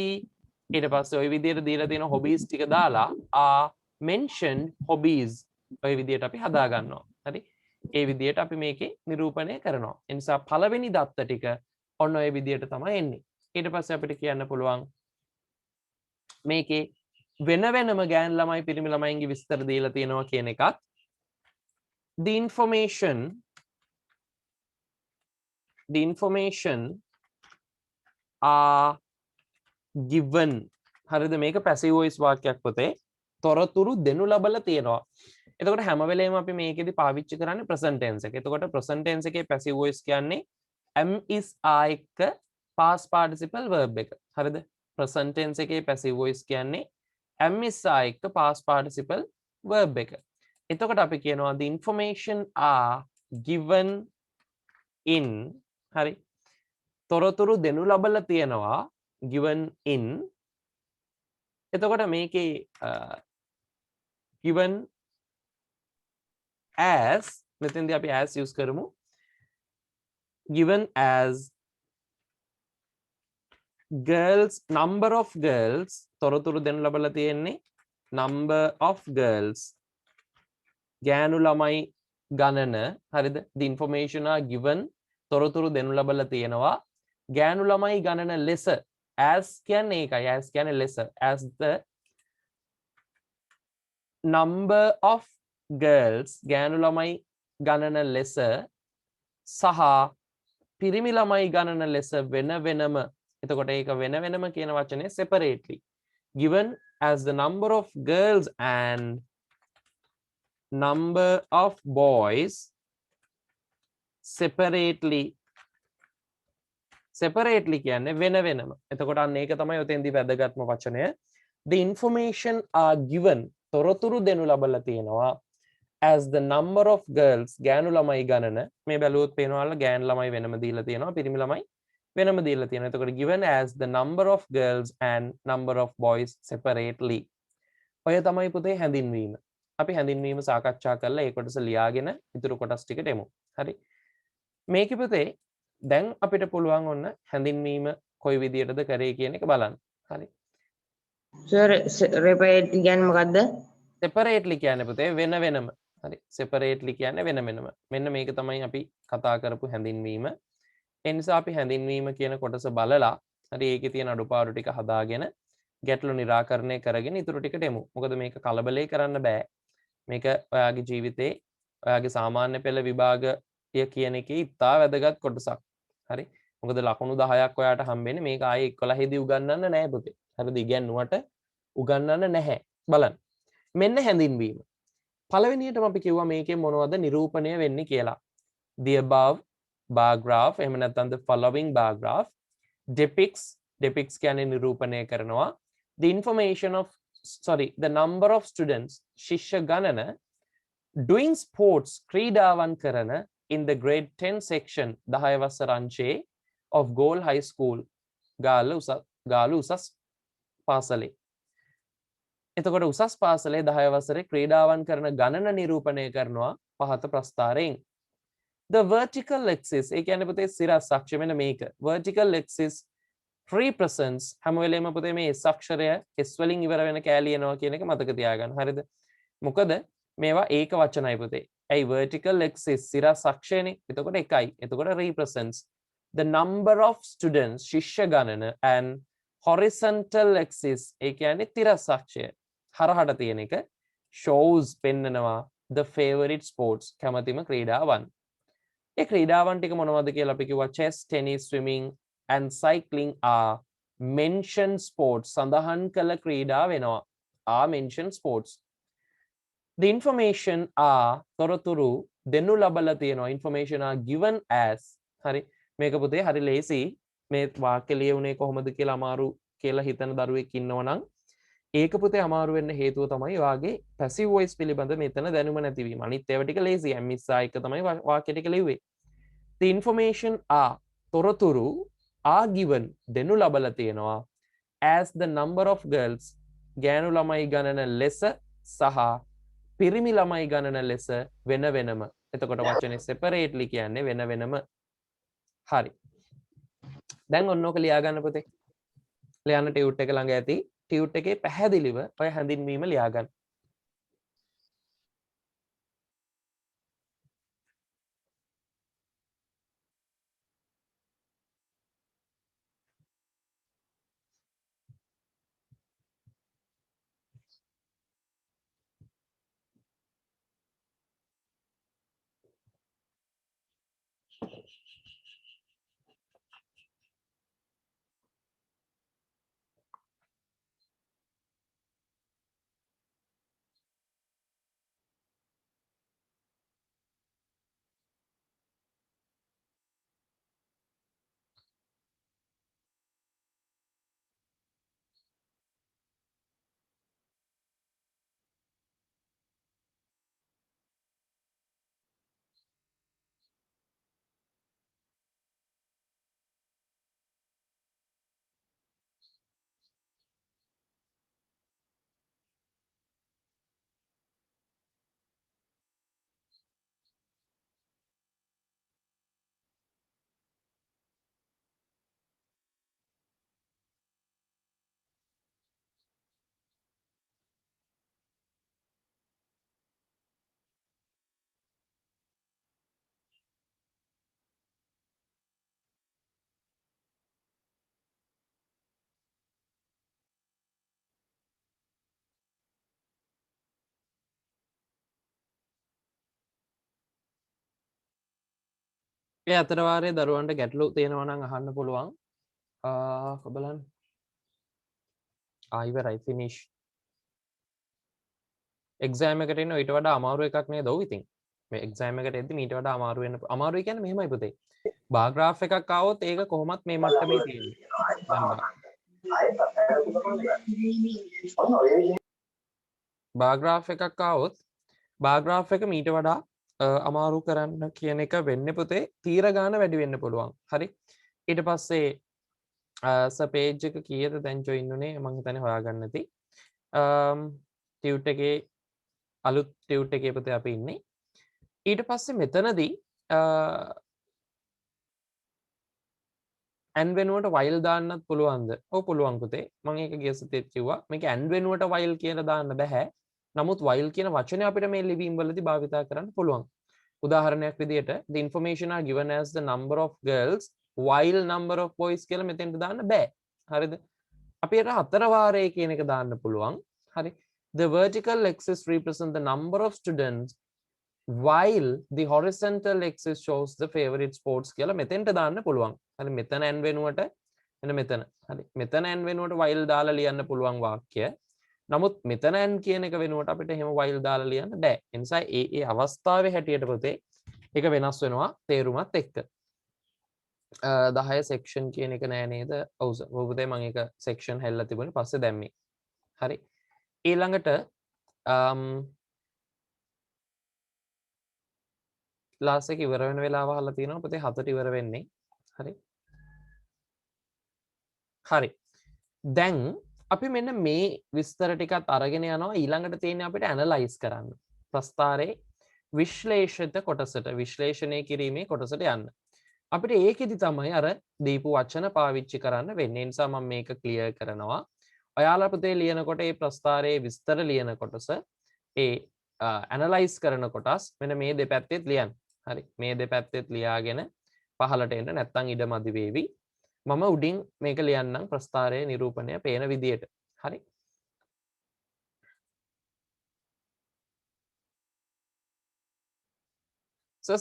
ඊට පස්සේ ওই විදිහට දීලා තියෙන hobbies ටික දාලා are mentioned hobbies ඔය විදිහට අපි හදා ගන්නවා. හරි? ඒ විදිහට අපි මේකේ නිරූපණය කරනවා. ඒ නිසා පළවෙනි දත්ත ටික ඔන්න ඔය විදිහට තමයි එන්නේ. ඊට පස්සේ අපිට කියන්න පුළුවන් මේකේ වෙන වෙනම ගෑන් ළමයි පිරිමි ළමයින්ගේ විස්තර දීලා තියෙනවා කියන එකත් the information are given. හරිද? මේක passive voice වාක්‍යයක් පුතේ. තොරතුරු දෙනු ලබලා තියෙනවා. එතකොට හැම වෙලේම අපි මේකෙදි පාවිච්චි කරන්නේ present tense එක. එතකොට present tense එකේ passive voice කියන්නේ am is are එක්ක past participle verb එක. හරිද? present tense එකේ passive voice කියන්නේ am is are එක්ක past participle verb එක. එතකොට අපි කියනවා the information are given in. හරි. තොරතුරු දෙනු ලබලා තියෙනවා given in. එතකොට මේකේ given as මෙතෙන්දී අපි as use කරමු. given as girls, number of girls තොරතුරු දෙනු ලබලා තියෙන්නේ number of girls ගෑනු ළමයි ගණන හරිද the information are given තොරතුරු දෙනු ලබලා තියෙනවා ගෑනු ළමයි ගණන ලෙස as කියන්නේ ඒකයි as කියන්නේ ලෙස as the number of girls ගෑනු ළමයි ගණන ලෙස සහ පිරිමි ළමයි ගණන ලෙස වෙන වෙනම එතකොට ඒක වෙන වෙනම කියන වචනේ separately given as the number of girls and number of boys separately කියන්නේ වෙන වෙනම එතකොට අන්න ඒක තමයි ඔතෙන්දී වැදගත්ම වචනය the information are given තොරතුරු දෙනු ලබලා තියෙනවා as the number of girls ගෑනු ළමයි ගණන මේ බැලුවොත් පේනවල ගෑනු ළමයි වෙනම දීලා තියෙනවා පිරිමි ළමයි වෙනම දීලා තියෙනවා එතකොට given as the number of girls and number of boys separately ඔය තමයි පුතේ හැඳින්වීම අපි හැඳින්වීම සාකච්ඡා කරලා ඒ කොටස ලියාගෙන ඉතුරු කොටස් ටිකට එමු හරි මේකේ පුතේ දැන් අපිට පුළුවන් ඔන්න හැඳින්වීම කොයි විදියටද කරේ කියන එක බලන්න හරි සර් රෙපීට් කියන්නේ මොකද්ද separately කියන්නේ පුතේ වෙන වෙනම හරි separately කියන්නේ වෙන වෙනම මෙන්න මේක තමයි අපි කතා කරපු හැඳින්වීම ඒ නිසා අපි හැඳින්වීම කියන කොටස බලලා හරි ඒකේ තියෙන අඩුපාඩු ටික හදාගෙන ගැටලු निराකරණය කරගෙන ඉතුරු ටිකට එමු මොකද මේක කලබලේ කරන්න බෑ මේක ඔයාගේ ජීවිතේ ඔයාගේ සාමාන්‍ය පෙළ විභාගය කියන එකේ ඉතා වැදගත් කොටසක් හරි මොකද ලකුණු 10ක් ඔයාට හම්බෙන්නේ මේක ආයේ 11 දී උගන්වන්න නැහැ පුතේ හරිද ඉගෙනුවට උගන්වන්න නැහැ බලන්න මෙන්න හැඳින්වීම පළවෙනියටම අපි කිව්වා මේකේ මොනවද නිරූපණය වෙන්නේ කියලා the above bar graph එහෙම නැත්නම් the following bar graph depicts කියන්නේ නිරූපණය කරනවා the information of the number of students ශිෂ්‍ය ගණන doing sports ක්‍රීඩාවන් කරන in the grade 10 section 10 වසර අංශයේ of Galle High School Galle උසස් පාසලේ එතකොට උසස් පාසලේ 10 වසරේ ක්‍රීඩාවන් කරන ගණන නිරූපණය කරනවා පහත ප්‍රස්ථාරයෙන් the vertical axis ඒ කියන්නේ පුතේ සිරස් අක්ෂය මෙන්න මේක vertical axis represents හැම වෙලේම පුතේ මේ S අක්ෂරය S වලින් ඉවර වෙන කෑලි එනවා කියන එක මතක තියාගන්න හරිද මොකද මේවා ඒක වචනයි පුතේ ඇයි vertical axis සිරස් අක්ෂයනේ එතකොට එකයි එතකොට represents the number of students ශිෂ්‍ය ගණන and horizontal axis ඒ කියන්නේ තිරස් අක්ෂය හරහට තියෙන එක shows පෙන්නනවා the favorite sports කැමතිම ක්‍රීඩාවන් ඒ ක්‍රීඩාවන් ටික මොනවද කියලා අපි කිව්වා chess tennis swimming and cycling are mentioned sports සඳහන් කළ ක්‍රීඩා වෙනවා are mentioned sports the information are තොරතුරු දෙනු ලබලා තියෙනවා information are given as හරි මේක පුතේ හරි ලේසි මේ වාක්‍ය ලියුනේ කොහොමද කියලා අමාරු කියලා හිතන දරුවෙක් ඉන්නවනම් ඒක පුතේ අමාරු වෙන්න හේතුව තමයි ඔයාගේ passive voice පිළිබඳ මෙතන දැනුම නැතිවීම අනිත් ඒවා ටික ලේසි MSI එක තමයි වාක්‍ය ටික ලිව්වේ the information are තොරතුරු are given දෙනු ලබලා තියෙනවා as the number of girls ගෑනු ළමයි ගණන ලෙස සහ පිරිමි ළමයි ගණන ලෙස වෙන වෙනම එතකොට වචනේ separately කියන්නේ වෙන වෙනම හරි දැන් ඔන්නෝක ලියා ගන්න පුතේ ලියන්න ටියුට් එක ළඟ ඇති ටියුට් එකේ පැහැදිලිව ඔය හැඳින්වීම ලියා ගන්න ඒ අතර වාරේ දරුවන්ට ගැටලු තියෙනවා නම් අහන්න පුළුවන්. බලන්න. ඉවරයි ෆිනිෂ්. එක්සෑම් එකට එන්න ඊට වඩා අමාරු එකක් නේද ඔව් ඉතින්. මේ එක්සෑම් එකට එද්දි ඊට වඩා අමාරු වෙන අමාරුයි කියන්නේ මෙහෙමයි පුතේ. බාර් ග්‍රාෆ් එකක් ආවොත් ඒක කොහොමත් මේ මට්ටමේ තියෙන්නේ. බාර් ග්‍රාෆ් එකක් ආවොත් බාර් ග්‍රාෆ් එක මීට වඩා අමාරු කරන්න කියන එක වෙන්නේ පුතේ තීර ගාන වැඩි වෙන්න පුළුවන්. හරි. ඊට පස්සේ පේජ් එක කීයද දැන් ජොයින් උනේ මම හිතන්නේ හොයාගන්න ඇති. ටියුට් එකේ අලුත් ටියුට් එකේ පුතේ අපි ඉන්නේ. ඊට පස්සේ මෙතනදී ඇන් වෙනුවට වයිල් දාන්නත් පුළුවන්ද? ඔව් පුළුවන් පුතේ. මම ඒක ගිය සතියේත් කිව්වා. මේක ඇන් වෙනුවට වයිල් කියලා දාන්න බෑ. නමුත් වයිල් කියන වචනේ අපිට මේ ලිවීම් වලදී භාවිතා කරන්න පුළුවන්. උදාහරණයක් විදිහට the information are given as the number of girls while number of boys කියලා මෙතෙන්ට දාන්න බෑ. හරිද? අපිට හතර වාරයේ කියන එක දාන්න පුළුවන්. හරි. The vertical axis represent the number of students while the horizontal axis shows the favorite sports කියලා මෙතෙන්ට දාන්න පුළුවන්. හරි මෙතන n වෙනුවට එන්න මෙතන. හරි. මෙතන n වෙනුවට while දාලා ලියන්න පුළුවන් වාක්‍ය. නමුත් මෙතන n කියන එක වෙනුවට අපිට එහෙම while දාලා ලියන්න බෑ. ඒ නිසා ඒ අවස්ථාවේ හැටියට පුතේ ඒක වෙනස් වෙනවා තේරුමත් එක්ක. 10 section කියන එක නෑ නේද? ඔව් පුතේ මම ඒක section හැල්ලා තිබුණේ පස්සේ දැම්මේ. හරි. ඊළඟට ලාස් එක ඉවර වෙන වෙලාව අහලා තියෙනවා පුතේ 7ට ඉවර වෙන්නේ. හරි. හරි. දැන් අපි මෙන්න මේ විස්තර ටිකත් අරගෙන යනවා ඊළඟට තියෙන්නේ අපිට ඇනලයිස් කරන්න. ප්‍රස්ථාරේ විශ්ලේෂිත කොටසට විශ්ලේෂණය කිරීමේ කොටසට යන්න. අපිට ඒකෙදි තමයි අර දීපු වචන පාවිච්චි කරන්න වෙන්නේ. ඒ නිසා මම මේක ක්ලියර් කරනවා. ඔයාලා පුතේ ලියනකොට මේ ප්‍රස්ථාරයේ විස්තර ලියන කොටස ඒ ඇනලයිස් කරන කොටස් මෙන්න මේ දෙපැත්තෙත් ලියන්න. හරි. මේ දෙපැත්තෙත් ලියාගෙන පහලට එන්න නැත්නම් ඉඩ මදි වේවි. මම උඩින් මේක ලියන්නම් ප්‍රස්ථාරයේ නිරූපණය පේන විදියට. හරි.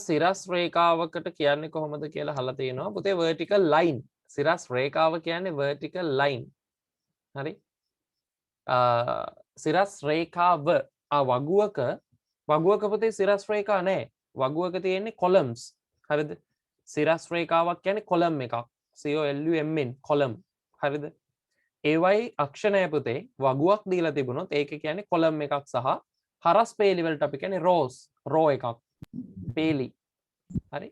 සිරස් රේඛාවකට කියන්නේ කොහොමද කියලා අහලා තියෙනවා. පුතේ vertical line. සිරස් රේඛාව කියන්නේ vertical line. හරි. සිරස් රේඛාව වගුවක පුතේ සිරස් රේඛා නැහැ. වගුවක තියෙන්නේ columns. හරිද? සිරස් රේඛාවක් කියන්නේ column එකක්. COLUMN column. හරිද? ඒවයි අක්ෂර නැහැ පුතේ. වගුවක් දීලා තිබුණොත් ඒක කියන්නේ column එකක් සහ හරස් පේලි වලට අපි කියන්නේ rows. row එකක්. පේලි. හරි.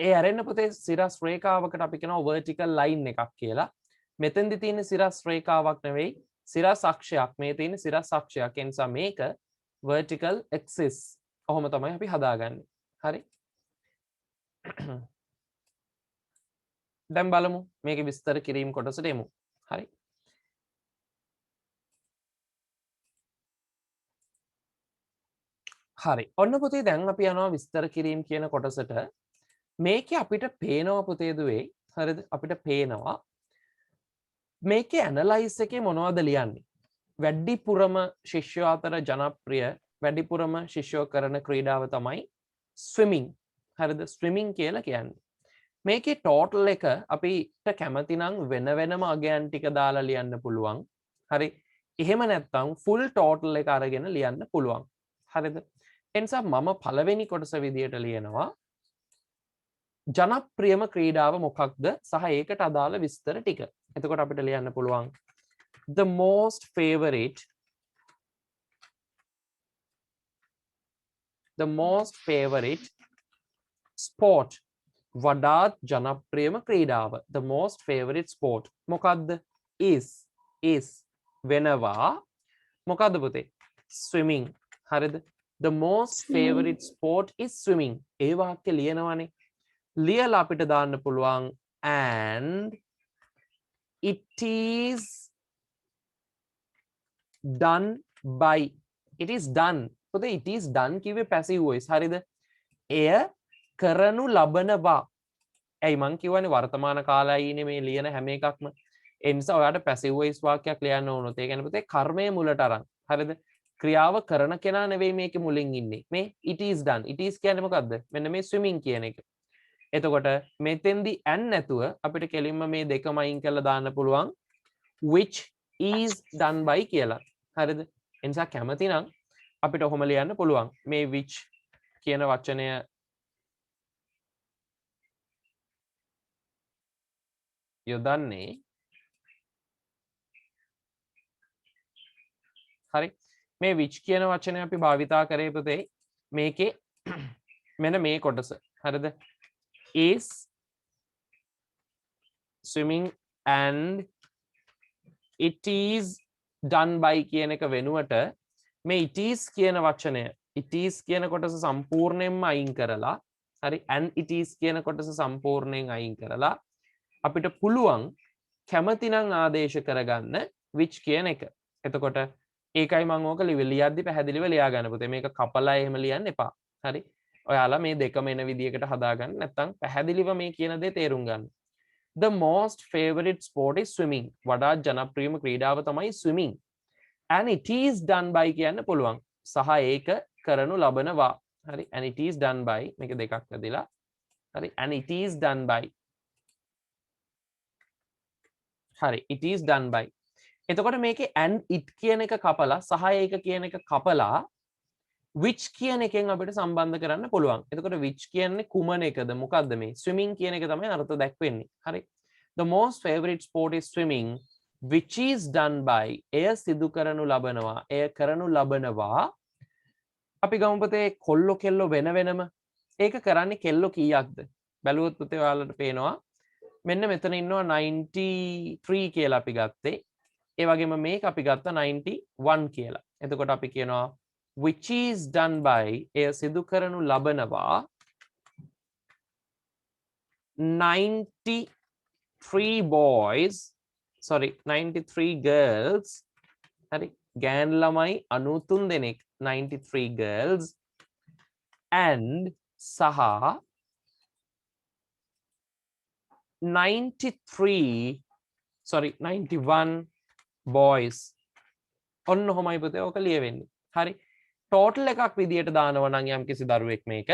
ඒ ඇරෙන්න පුතේ සිරස් රේඛාවකට අපි කියනවා vertical line එකක් කියලා. මෙතෙන්දි තියෙන සිරස් රේඛාවක් නෙවෙයි සිරස් අක්ෂයක්. මේ තියෙන සිරස් අක්ෂයක්. ඒ නිසා මේක vertical axis. කොහොම තමයි අපි හදාගන්නේ. හරි. දැන් බලමු මේක විස්තර කිරීම කොටසට එමු. හරි. හරි. ඔන්න පුතේ දැන් අපි යනවා විස්තර කිරීම කියන කොටසට. මේකේ අපිට පේනවා පුතේ දුවේ. හරිද? අපිට පේනවා මේකේ ඇනලයිස් එකේ මොනවද ලියන්නේ? වැඩිපුරම ශිෂ්‍යයෝ අතර ජනප්‍රිය වැඩිපුරම ශිෂ්‍යයෝ කරන ක්‍රීඩාව තමයි ස්විමින්. හරිද? ස්විමින් කියලා කියන්නේ. මේකේ ටෝටල් එක අපිට කැමති නම් වෙන වෙනම අගයන් ටික දාලා ලියන්න පුළුවන්. හරි. එහෙම නැත්නම් ෆුල් ටෝටල් එක අරගෙන ලියන්න පුළුවන්. හරිද? ඒ නිසා මම පළවෙනි කොටස විදියට ලියනවා ජනප්‍රියම ක්‍රීඩාව මොකක්ද සහ ඒකට අදාළ විස්තර ටික. එතකොට අපිට ලියන්න පුළුවන් the most favorite sport වඩාත් ජනප්‍රියම ක්‍රීඩාව the most favorite sport මොකක්ද is වෙනවා මොකක්ද පුතේ swimming. හරිද? the most favorite sport is swimming. ඒ වාක්‍ය ලියනවානේ. ලියලා අපිට දාන්න පුළුවන් and it is done by. it is done. පුතේ it is done කිව්වේ passive voice. හරිද? එය කරනු ලබනවා. ඇයි මං කියවනේ වර්තමාන කාලයයිනේ මේ ලියන හැම එකක්ම. ඒ නිසා ඔයාලට passive voice වාක්‍යයක් ලියන්න ඕනොත් ඒ කියන්නේ පුතේ කර්මය මුලට අරන්. හරිද? ක්‍රියාව කරන කෙනා නෙවෙයි මේකේ මුලින් ඉන්නේ. මේ it is done. it is කියන්නේ මොකද්ද? මෙන්න මේ swimming කියන එක. එතකොට මෙතෙන්දි and නැතුව අපිට කෙලින්ම මේ දෙකම අයින් කරලා දාන්න පුළුවන් which is done by කියලා. හරිද? ඒ නිසා කැමති නම් අපිට ඔහොම ලියන්න පුළුවන්. මේ which කියන වචනය යොදන්නේ හරි මේ which කියන වචනය අපි භාවිතා කරේ පුතේ මේකේ මෙන්න මේ කොටස හරිද is swimming and it is done by කියන එක වෙනුවට මේ it is කියන වචනය it is කියන කොටස සම්පූර්ණයෙන්ම අයින් කරලා හරි and it is කියන කොටස සම්පූර්ණයෙන් අයින් කරලා අපිට පුළුවන් කැමතිනම් ආදේශ කරගන්න which කියන එක. එතකොට ඒකයි මම ඕක ලියද්දි පැහැදිලිව ලියා ගන්න පුතේ. මේක කපලා එහෙම ලියන්න එපා. හරි. ඔයාලා මේ දෙකම එන විදියකට හදාගන්න නැත්නම් පැහැදිලිව මේ කියන දේ තේරුම් ගන්න. The most favorite sport is swimming. වඩාත් ජනප්‍රියම ක්‍රීඩාව තමයි swimming. And it is done by කියන්න පුළුවන්. සහ ඒක කරනු ලබනවා. හරි. And it is done by මේක දෙකක් ඇදලා. හරි. And it is done by. හරි. It is done by. එතකොට මේකේ and it කියන එක කපලා සහ ඒක කියන එක කපලා which කියන එකෙන් අපිට සම්බන්ධ කරන්න පුළුවන්. එතකොට which කියන්නේ කුමන එකද මොකද්ද මේ swimming කියන එක තමයි අර්ථ දක්වන්නේ. හරි. The most favorite sport is swimming which is done by එය සිදු කරනු ලබනවා. එය කරනු ලබනවා. අපි ගමු පුතේ කොල්ලෝ කෙල්ලෝ වෙන වෙනම ඒක කරන්නේ කෙල්ලෝ කීයක්ද? බැලුවොත් පුතේ ඔයාලට පේනවා මෙන්න මෙතන ඉන්නවා 93 කියලා අපි ගත්තේ. ඒ වගේම මේක අපි ගත්තා 91 කියලා. එතකොට අපි කියනවා which is done by එය සිදු කරනු ලබනවා 93 boys 93 girls හරි ගෑන් ළමයි 93 දෙනෙක් 93 girls and සහ 91 boys ඔන්න ඔහොමයි පුතේ ඕක ලියවෙන්නේ. හරි. ටෝටල් එකක් විදියට දානවා නම් යම්කිසි දරුවෙක් මේක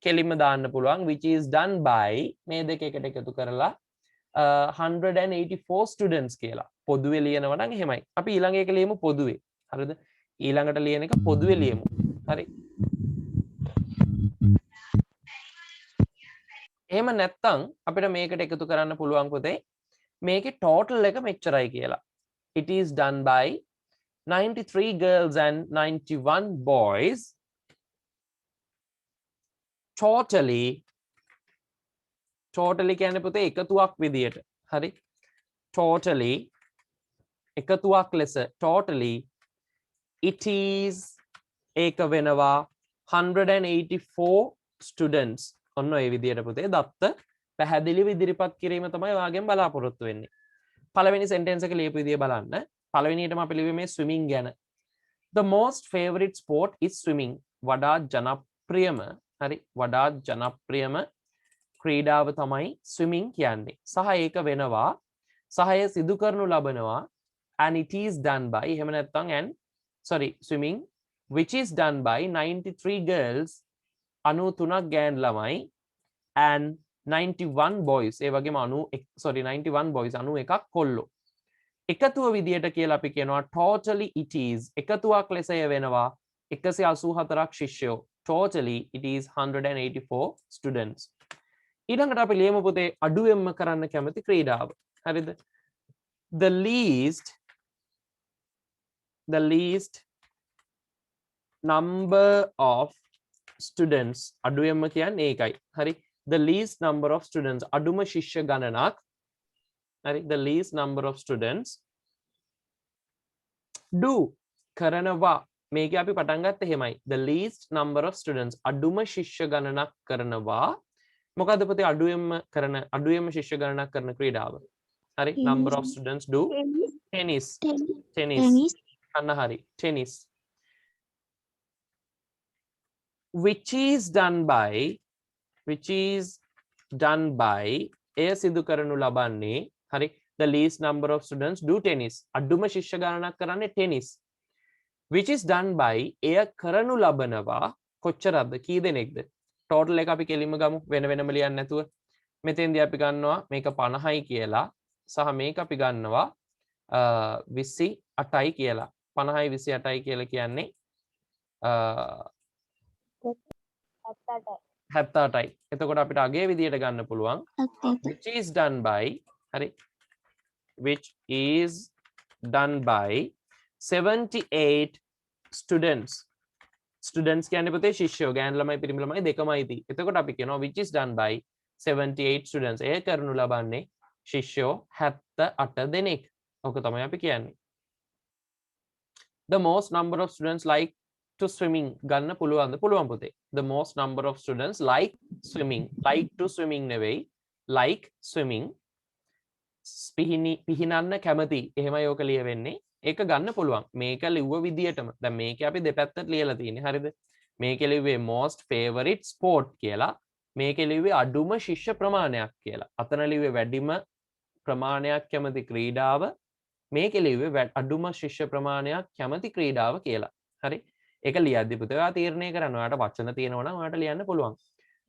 කෙලින්ම දාන්න පුළුවන් which is done by මේ දෙක එකට එකතු කරලා 184 students කියලා. පොදුවේ ලියනවා නම් එහෙමයි. අපි ඊළඟ එක ලියමු පොදුවේ. හරිද? ඊළඟට ලියන එක පොදුවේ ලියමු. හරි. එහෙම නැත්නම් අපිට මේකට එකතු කරන්න පුළුවන් පුතේ මේකේ ටෝටල් එක මෙච්චරයි කියලා. It is done by 93 girls and 91 boys totally කියන්නේ පුතේ එකතුවක් විදියට. හරි. totally එකතුවක් ලෙස totally it is ඒක වෙනවා 184 students ඔන්න ඒ විදියට පුතේ දත්ත පැහැදිලිව ඉදිරිපත් කිරීම තමයි ඔයාගෙන් බලාපොරොත්තු වෙන්නේ. පළවෙනි sentence එක ලියපු විදිය බලන්න. පළවෙනියටම අපි ලිව්වේ මේ swimming ගැන. The most favorite sport is swimming. වඩාත් ජනප්‍රියම හරි වඩාත් ජනප්‍රියම ක්‍රීඩාව තමයි swimming කියන්නේ. සහ ඒක වෙනවා සහ එය සිදු කරනු ලබනවා and it is done by එහෙම නැත්නම් swimming which is done by 93 girls 93ක් ගෑන් ළමයි and 91 boys ඒ වගේම 91 boys 91ක් කොල්ලෝ එකතුව විදියට කියලා අපි කියනවා totally it is එකතුවක් ලෙස එය වෙනවා 184ක් ශිෂ්‍යයෝ totally it is 184 students ඊළඟට අපි ලියමු පුතේ අඩුවෙන්ම කරන්න කැමති ක්‍රීඩාව හරිද the least number of students අඩුවෙන්ම කියන්නේ ඒකයි හරි the least number of students අඩුම ශිෂ්‍ය ගණනක් හරි the least number of students do කරනවා මේක අපි පටන් ගත්ත එහෙමයි the least number of students අඩුම ශිෂ්‍ය ගණනක් කරනවා මොකද්ද පුතේ අඩුවෙන්ම ශිෂ්‍ය ගණනක් කරන ක්‍රීඩාව හරි number of students do tennis අන්න හරි tennis which is done by එය සිදු කරනු ලබන්නේ හරි the least number of students do tennis අඩුම ශිෂ්‍ය ගණනක් කරන්නේ tennis which is done by එය කරනු ලබනවා කොච්චරක්ද කී දෙනෙක්ද total එක අපි කෙලින්ම ගමු වෙන වෙනම ලියන්න නැතුව මෙතෙන්දී අපි ගන්නවා මේක 50යි කියලා සහ මේක අපි ගන්නවා 28යි කියලා 50යි 28යි කියලා කියන්නේ 78යි එතකොට අපිට අගේ විදියට ගන්න පුළුවන් which is done by හරි which is done by 78 students කියන්නේ පුතේ ශිෂ්‍යයෝ ගෑනු ළමයි පිරිමි ළමයි දෙකමයි දී. එතකොට අපි කියනවා which is done by 78 students. එය කරනු ලබන්නේ ශිෂ්‍යයෝ 78 දෙනෙක්. ඔක තමයි අපි කියන්නේ. The most number of students like to swimming ගන්න පුළුවන්ද? පුළුවන් පුතේ. The most number of students like swimming. Like to swimming නෙවෙයි. Like swimming. පිහිනන්න කැමති. එහෙමයි ඕක ලියවෙන්නේ. ඒක ගන්න පුළුවන් මේක ලිව්ව විදියටම දැන් මේක අපි දෙපැත්තට ලියලා තියෙන්නේ හරිද මේක ලිව්වේ most favorite sport කියලා මේක ලිව්වේ අඩුම ශිෂ්‍ය ප්‍රමාණයක් කියලා අතන ලිව්වේ වැඩිම ප්‍රමාණයක් කැමති ක්‍රීඩාව මේක ලිව්වේ අඩුම ශිෂ්‍ය ප්‍රමාණයක් කැමති ක්‍රීඩාව කියලා හරි ඒක ලියද්දි පුතේ ඔයා තීරණය කරන්න ඔයාට වචන තියෙනවා නම් ඔයාට ලියන්න පුළුවන්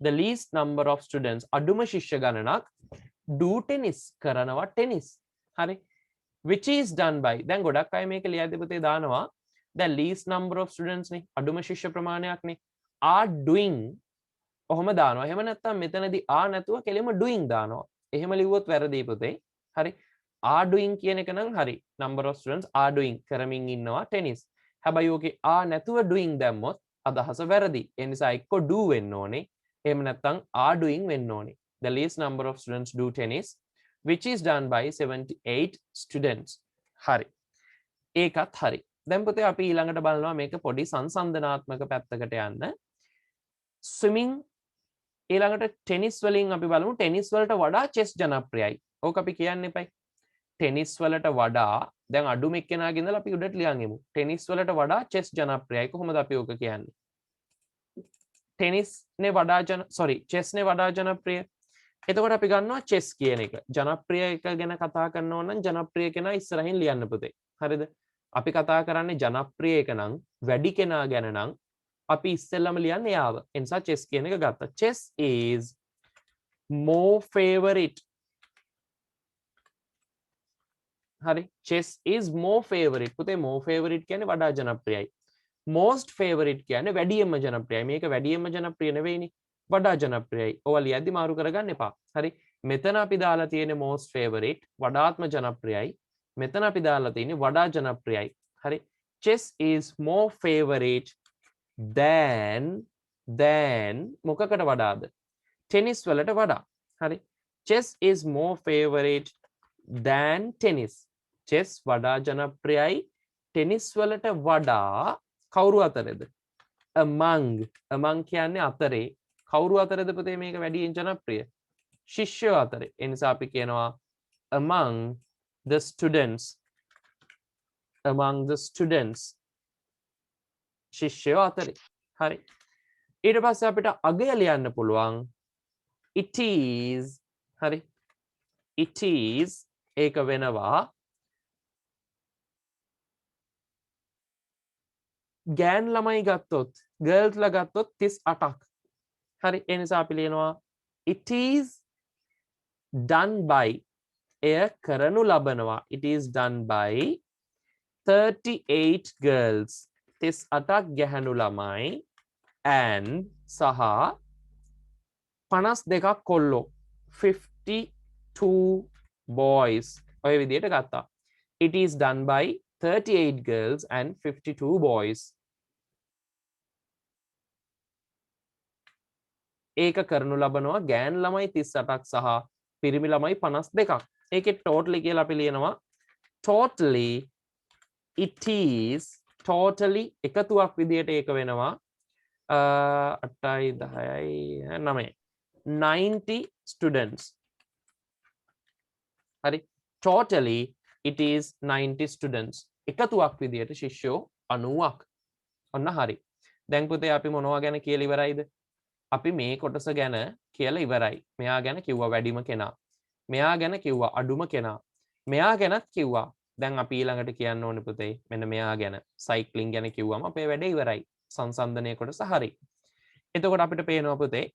the least number of students අඩුම ශිෂ්‍ය ගණනක් do tennis කරනවා ටෙනිස් හරි which is done by දැන් ගොඩක් අය මේක ලියද්දි පුතේ දානවා the least number of students නේ අඩුම ශිෂ්‍ය ප්‍රමාණයක් නේ are doing ඔහොම දානවා එහෙම නැත්නම් මෙතනදී are නැතුව කෙලින්ම doing දානවා එහෙම ලිව්වොත් වැරදි පුතේ හරි are doing කියන එක නම් හරි number of students are doing කරමින් ඉන්නවා tennis හැබැයි ඕකේ are නැතුව doing දැම්මොත් අදහස වැරදි ඒ නිසා එක්ක do වෙන්න ඕනේ එහෙම නැත්නම් are doing වෙන්න ඕනේ the least number of students do tennis which is done by 78 students hari ඒකත් හරි දැන් පුතේ අපි ඊළඟට බලනවා මේක පොඩි සංසන්දනාත්මක පැත්තකට යන්න swimming ඊළඟට ටෙනිස් වලින් අපි බලමු ටෙනිස් වලට වඩා chess ජනප්‍රියයි ඕක අපි කියන්න එපයි ටෙනිස් වලට වඩා දැන් අඩුම එක්කෙනාගේ ඉඳලා අපි උඩට ලියන් එමු ටෙනිස් වලට වඩා chess ජනප්‍රියයි කොහොමද අපි ඕක කියන්නේ ටෙනිස් නේ වඩා chess නේ වඩා ජනප්‍රිය එතකොට අපි ගන්නවා chess කියන එක. ජනප්‍රිය එක ගැන කතා කරනවා නම් ජනප්‍රිය කෙනා ඉස්සරහින් ලියන්න පුතේ. හරිද? අපි කතා කරන්නේ ජනප්‍රිය එක නම් වැඩි කෙනා ගැන නම් අපි ඉස්සෙල්ලම ලියන්නේ යාව. ඒ නිසා chess කියන එක ගත්තා. Chess is more favorite. හරි. Chess is more favorite. පුතේ more favorite කියන්නේ වඩා ජනප්‍රියයි. Most favorite කියන්නේ වැඩියෙන්ම ජනප්‍රියයි. මේක වැඩියෙන්ම ජනප්‍රිය නෙවෙයිනේ. වඩා ජනප්‍රියයි. ඔයාලා ලියද්දි මාරු කරගන්න එපා. හරි. මෙතන අපි දාලා තියෙන්නේ most favorite වඩාත්ම ජනප්‍රියයි. මෙතන අපි දාලා තියෙන්නේ වඩා ජනප්‍රියයි. හරි. Chess is more favorite than මොකකට වඩාද? tennis වලට වඩා. හරි. Chess is more favorite than tennis. chess වඩා ජනප්‍රියයි tennis වලට වඩා කවුරු අතරේද? among කියන්නේ අතරේ කවුරු අතරද පුතේ මේක වැඩියෙන් ජනප්‍රිය ශිෂ්‍යයෝ අතරේ ඒ නිසා අපි කියනවා among the students ශිෂ්‍යයෝ අතරේ හරි ඊට පස්සේ අපිට අගය ලියන්න පුළුවන් it is හරි it is ඒක වෙනවා ගෑන් ළමයි ගත්තොත් girls ලා ගත්තොත් 38ක් හරි ඒ නිසා අපි ලියනවා it is done by එය කරනු ලබනවා it is done by 38 girls 38ක් ගැහැණු ළමයි and සහ 52ක් කොල්ලෝ 52 boys ඔය විදිහට ගත්තා it is done by 38 girls and 52 boys ඒක කරනු ලබනවා ගෑන් ළමයි 38ක් සහ පිරිමි ළමයි 52ක්. ඒකේ totally කියලා අපි ලියනවා totally it is totally එකතුවක් විදියට ඒක වෙනවා 8යි 10යි 9යි 90 students. හරි totally it is 90 students. එකතුවක් විදියට ශිෂ්‍යෝ 90ක්. ඔන්න හරි. දැන් පුතේ අපි මොනවා ගැන කියලා ඉවරයිද? අපි මේ කොටස ගැන කියලා ඉවරයි. මෙයා ගැන කිව්වා වැඩිම කෙනා. මෙයා ගැන කිව්වා අඩුම කෙනා. මෙයා ගැනත් කිව්වා දැන් අපි ඊළඟට කියන්න ඕනේ පුතේ මෙන්න මෙයා ගැන සයික්ලින් ගැන කිව්වම අපේ වැඩේ ඉවරයි සංසන්දනය කොටස හරි එතකොට අපිට පේනවා පුතේ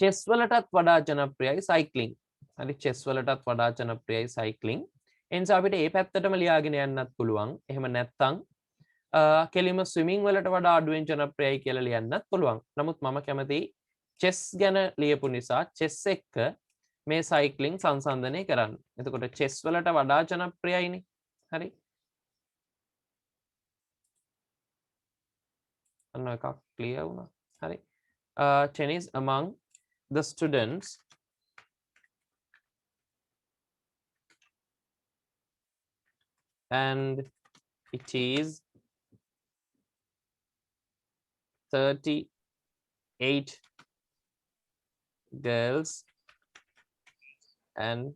චෙස් වලටත් වඩා ජනප්‍රියයි සයික්ලින් හරි චෙස් වලටත් වඩා ජනප්‍රියයි සයික්ලින් එනිසා අපිට ඒ පැත්තටම ලියාගෙන යන්නත් පුළුවන් එහෙම නැත්නම් කෙලිම ස්විමින් වලට වඩා අඩුවෙන් ජනප්‍රියයි කියලා ලියන්නත් පුළුවන් නමුත් මම කැමති චෙස් ගැන ලියපු නිසා චෙස් එක්ක මේ සයික්ලින් සංසන්දනය කරන්න එතකොට චෙස් වලට වඩා ජනප්‍රියයිනේ හරි අන්න එකක් ක්ලියර් වුණා හරි tennis among the students and it is 38 girls and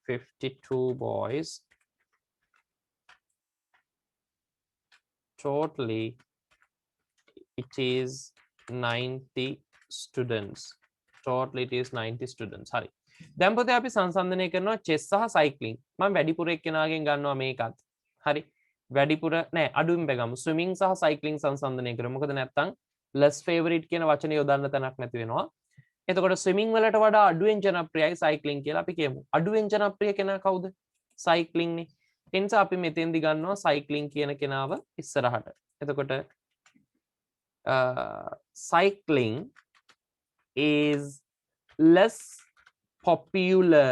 52 boys totally it is 90 students totally it is 90 students හරි දැන් පොතේ අපි සංසන්දනය කරනවා chess සහ cycling මම වැඩිපුර එක්කෙනාගෙන් ගන්නවා මේකත් හරි වැඩිපුර නෑ අඩුවෙන් බෙගමු swimming සහ cycling සංසන්දනය කරමු මොකද නැත්තම් less favorite කියන වචනේ යොදන්න තැනක් නැති වෙනවා එතකොට swimming වලට වඩා අඩුවෙන් ජනප්‍රියයි cycling කියලා අපි කියමු අඩුවෙන් ජනප්‍රිය කෙනා කවුද cycling නේ ඒ නිසා අපි මෙතෙන්දි ගන්නවා cycling කියන කෙනාව ඉස්සරහට එතකොට cycling is less popular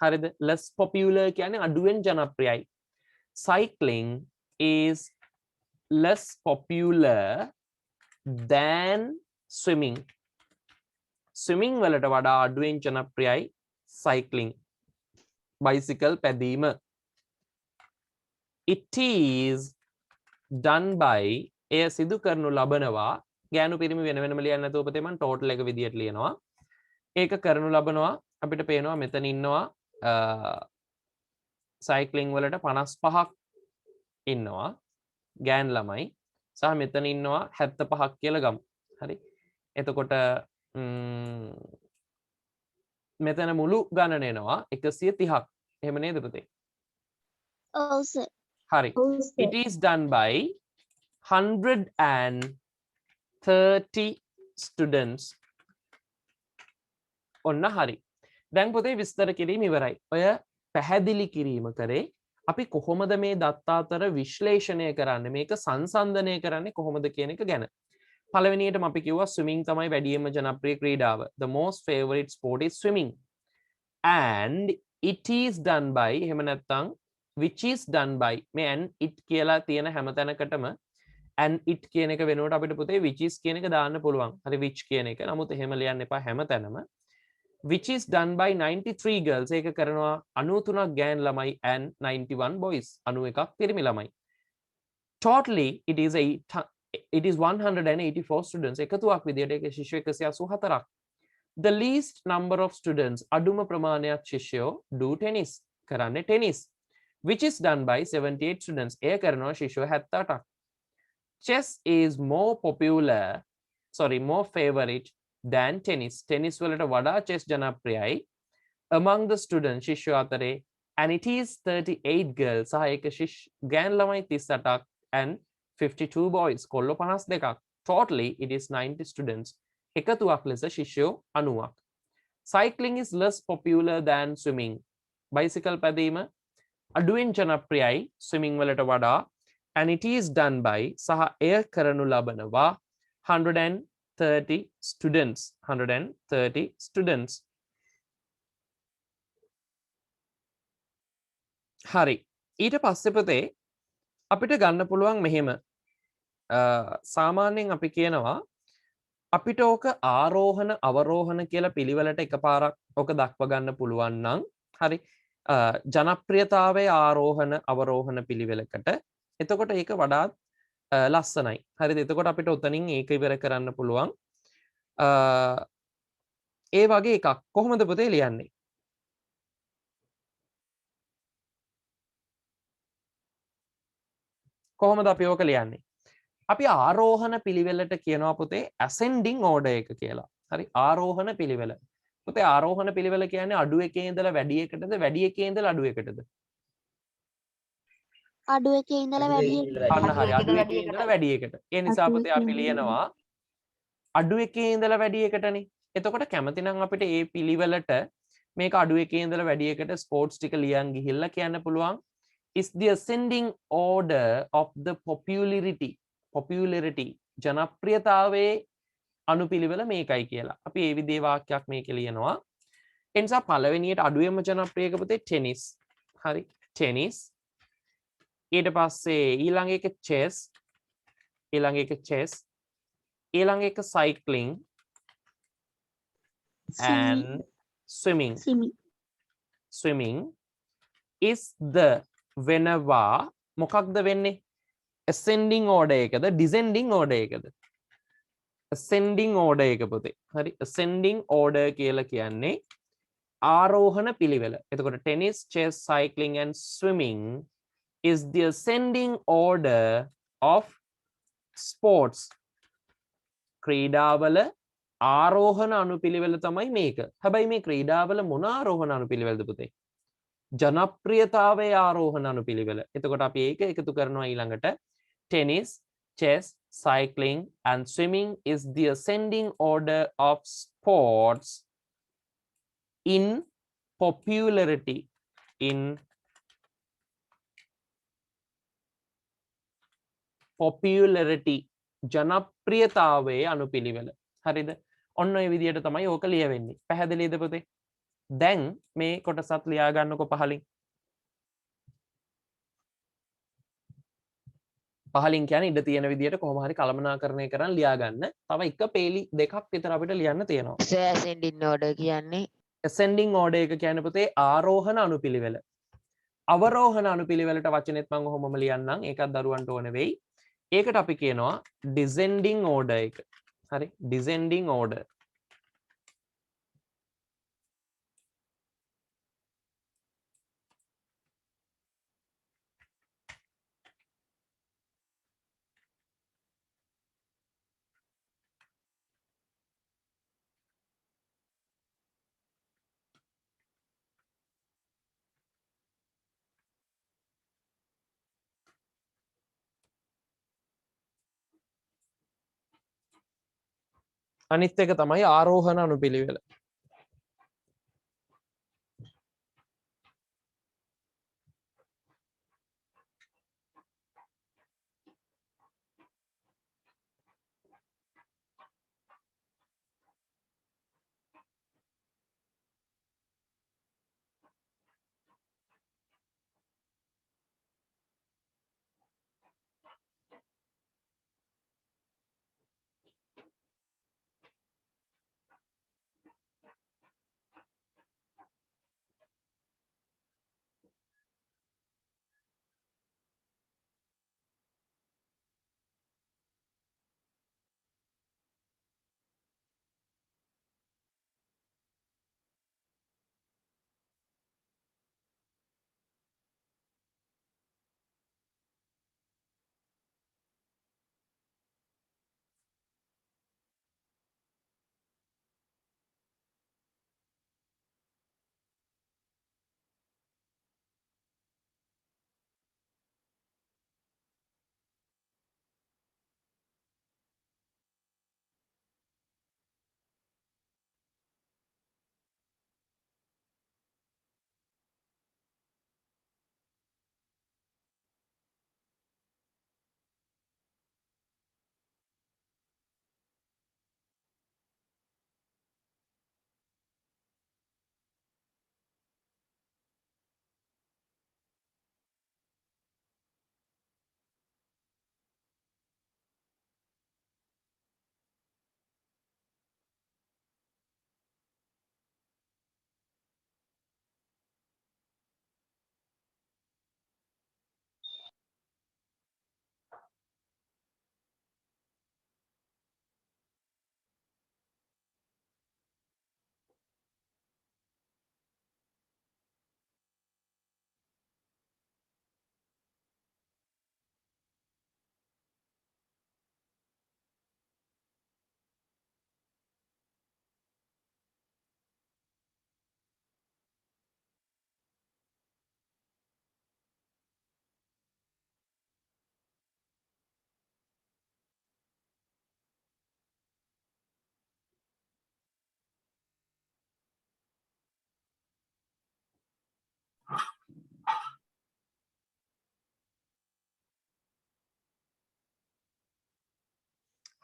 හරිද less popular කියන්නේ අඩුවෙන් ජනප්‍රියයි cycling is less popular than swimming swimming වලට වඩා අඩුවෙන් ජනප්‍රියයි cycling bicycle පැදීම it is done by එය සිදු කරනු ලබනවා ගෑනු පිරිමි වෙන වෙනම ලියන්න නැතුව පුතේ මම ටෝටල් එක විදියට ලියනවා ඒක කරනු ලබනවා අපිට පේනවා මෙතන ඉන්නවා සයික්ලින් වලට 55ක් ඉන්නවා ගෑන් ළමයි සහ මෙතන ඉන්නවා 75ක් කියලා ගමු හරි එතකොට මෙතන මුළු ගණන එනවා 130ක් එහෙම නේද පුතේ ඔව් සර් හරි it is done by 130 students ඔන්න හරි දැන් පොතේ විස්තර කිරීම ඉවරයි ඔය පැහැදිලි කිරීම කරේ අපි කොහොමද මේ දත්ත අතර විශ්ලේෂණය කරන්නේ මේක සංසන්දනය කරන්නේ කොහොමද කියන එක ගැන පළවෙනියටම අපි කිව්වා swimming තමයි වැඩියෙන්ම ජනප්‍රිය ක්‍රීඩාව the most favorite sport is swimming and it is done by එහෙම නැත්නම් which is done by මේ and it කියලා තියෙන හැම තැනකටම and it කියන එක වෙනුවට අපිට පුතේ which is කියන එක දාන්න පුළුවන් හරි which කියන එක නමුත් එහෙම ලියන්න එපා හැම තැනම which is done by 93 girls ඒක කරනවා 93ක් ගෑන් ළමයි and 91 boys 91ක් පිරිමි ළමයි totally it is 184 students එකතුවක් විදියට ඒක ශිෂ්‍ය 184ක් the least number of students අඩුම ප්‍රමාණයක් ශිෂ්‍යෝ do tennis කරන්නේ tennis which is done by 78 students එය කරනවා ශිෂ්‍යෝ 78ක් chess is more favorite than tennis tennis වලට වඩා chess ජනප්‍රියයි among the students ශිෂ්‍යෝ අතරේ and it is 38 girls සහ ඒක ගෑන් ළමයි 38ක් and 52 boys කොල්ලෝ 52ක් totally it is 90 students එකතුවක් ලෙස ශිෂ්‍යෝ 90ක් cycling is less popular than swimming bicycle පැදීම අඩුවෙන් ජනප්‍රියයි swimming වලට වඩා and it is done by සහ එය කරනු ලබනවා 130 students හරි ඊට පස්සේ පුතේ අපිට ගන්න පුළුවන් මෙහෙම සාමාන්‍යයෙන් අපි කියනවා අපිට ඕක ආරෝහණ අවරෝහණ කියලා පිළිවෙලට එකපාරක් ඕක දක්ව ගන්න පුළුවන් නම් හරි ජනප්‍රියතාවයේ ආරෝහණ අවරෝහණ පිළිවෙලකට එතකොට ඒක වඩාත් ලස්සනයි හරිද එතකොට අපිට උතනින් ඒක ඉවර කරන්න පුළුවන් ඒ වගේ එකක් කොහොමද පුතේ ලියන්නේ කොහොමද අපි ඕක ලියන්නේ අපි ආරෝහණ පිළිවෙලට කියනවා පුතේ ascending order එක කියලා හරි ආරෝහණ පිළිවෙල පුතේ ආරෝහණ පිළිවෙල කියන්නේ අඩු එකේ ඉඳලා වැඩි එකටද වැඩි එකේ ඉඳලා අඩු එකටද? අඩු එකේ ඉඳලා වැඩි අන්න හරි අඩු එකේ ඉඳලා වැඩි එකට. ඒ නිසා පුතේ අපි ලියනවා අඩු එකේ ඉඳලා වැඩි එකටනේ. එතකොට කැමති නම් අපිට මේ පිළිවෙලට මේක අඩු එකේ ඉඳලා වැඩි එකට ස්පෝර්ට්ස් ටික ලියන් ගිහිල්ලා කියන්න පුළුවන් is the ascending order of the popularity ජනප්‍රියතාවයේ අනුපිළිවෙල මේකයි කියලා. අපි මේ විදිහේ වාක්‍යයක් මේකේ ලියනවා. ඒ නිසා පළවෙනියට අඩුවෙන්ම ජනප්‍රියක පුතේ ටෙනිස්. හරි. ටෙනිස්. ඊට පස්සේ ඊළඟ එක chess. ඊළඟ එක chess. ඊළඟ එක cycling and swimming. Swimming is the whenever මොකක්ද වෙන්නේ? ascending order එකද descending order එකද? ascending order එක පුතේ. හරි. ascending order කියලා කියන්නේ ආරෝහණ පිළිවෙල. එතකොට tennis, chess, cycling and swimming is the ascending order of sports. ක්‍රීඩාවල ආරෝහණ අනුපිළිවෙල තමයි මේක. හැබැයි මේ ක්‍රීඩාවල මොන ආරෝහණ අනුපිළිවෙලද පුතේ? ජනප්‍රියතාවයේ ආරෝහණ අනුපිළිවෙල. එතකොට අපි ඒක එකතු කරනවා ඊළඟට. tennis, chess, cycling and swimming is the ascending order of sports in popularity. In popularity ජනප්‍රියතාවයේ අනුපිළිවෙල. හරිද? ඔන්න ඔය විදිහට තමයි ඕක ලියවෙන්නේ. පැහැදිලිද පුතේ? දැන් මේ කොටසත් ලියා ගන්නකො පහලින්. පහලින් කියන්නේ ඉඳ තියෙන විදිහට කොහොම හරි කළමනාකරණය කරන් ලියා ගන්න. තව එක පේලි දෙකක් විතර අපිට ලියන්න තියෙනවා. ascending order කියන්නේ ascending order එක කියන්නේ පුතේ ආරෝහණ අනුපිළිවෙල. අවරෝහණ අනුපිළිවෙලට වචනෙත් මම ඔහොමම ලියන්නම්. ඒකත් දරුවන්ට ඕන වෙයි. ඒකට අපි කියනවා descending order එක. හරි? descending order. අනිත් එක තමයි ආරෝහණ අනුපිළිවෙල.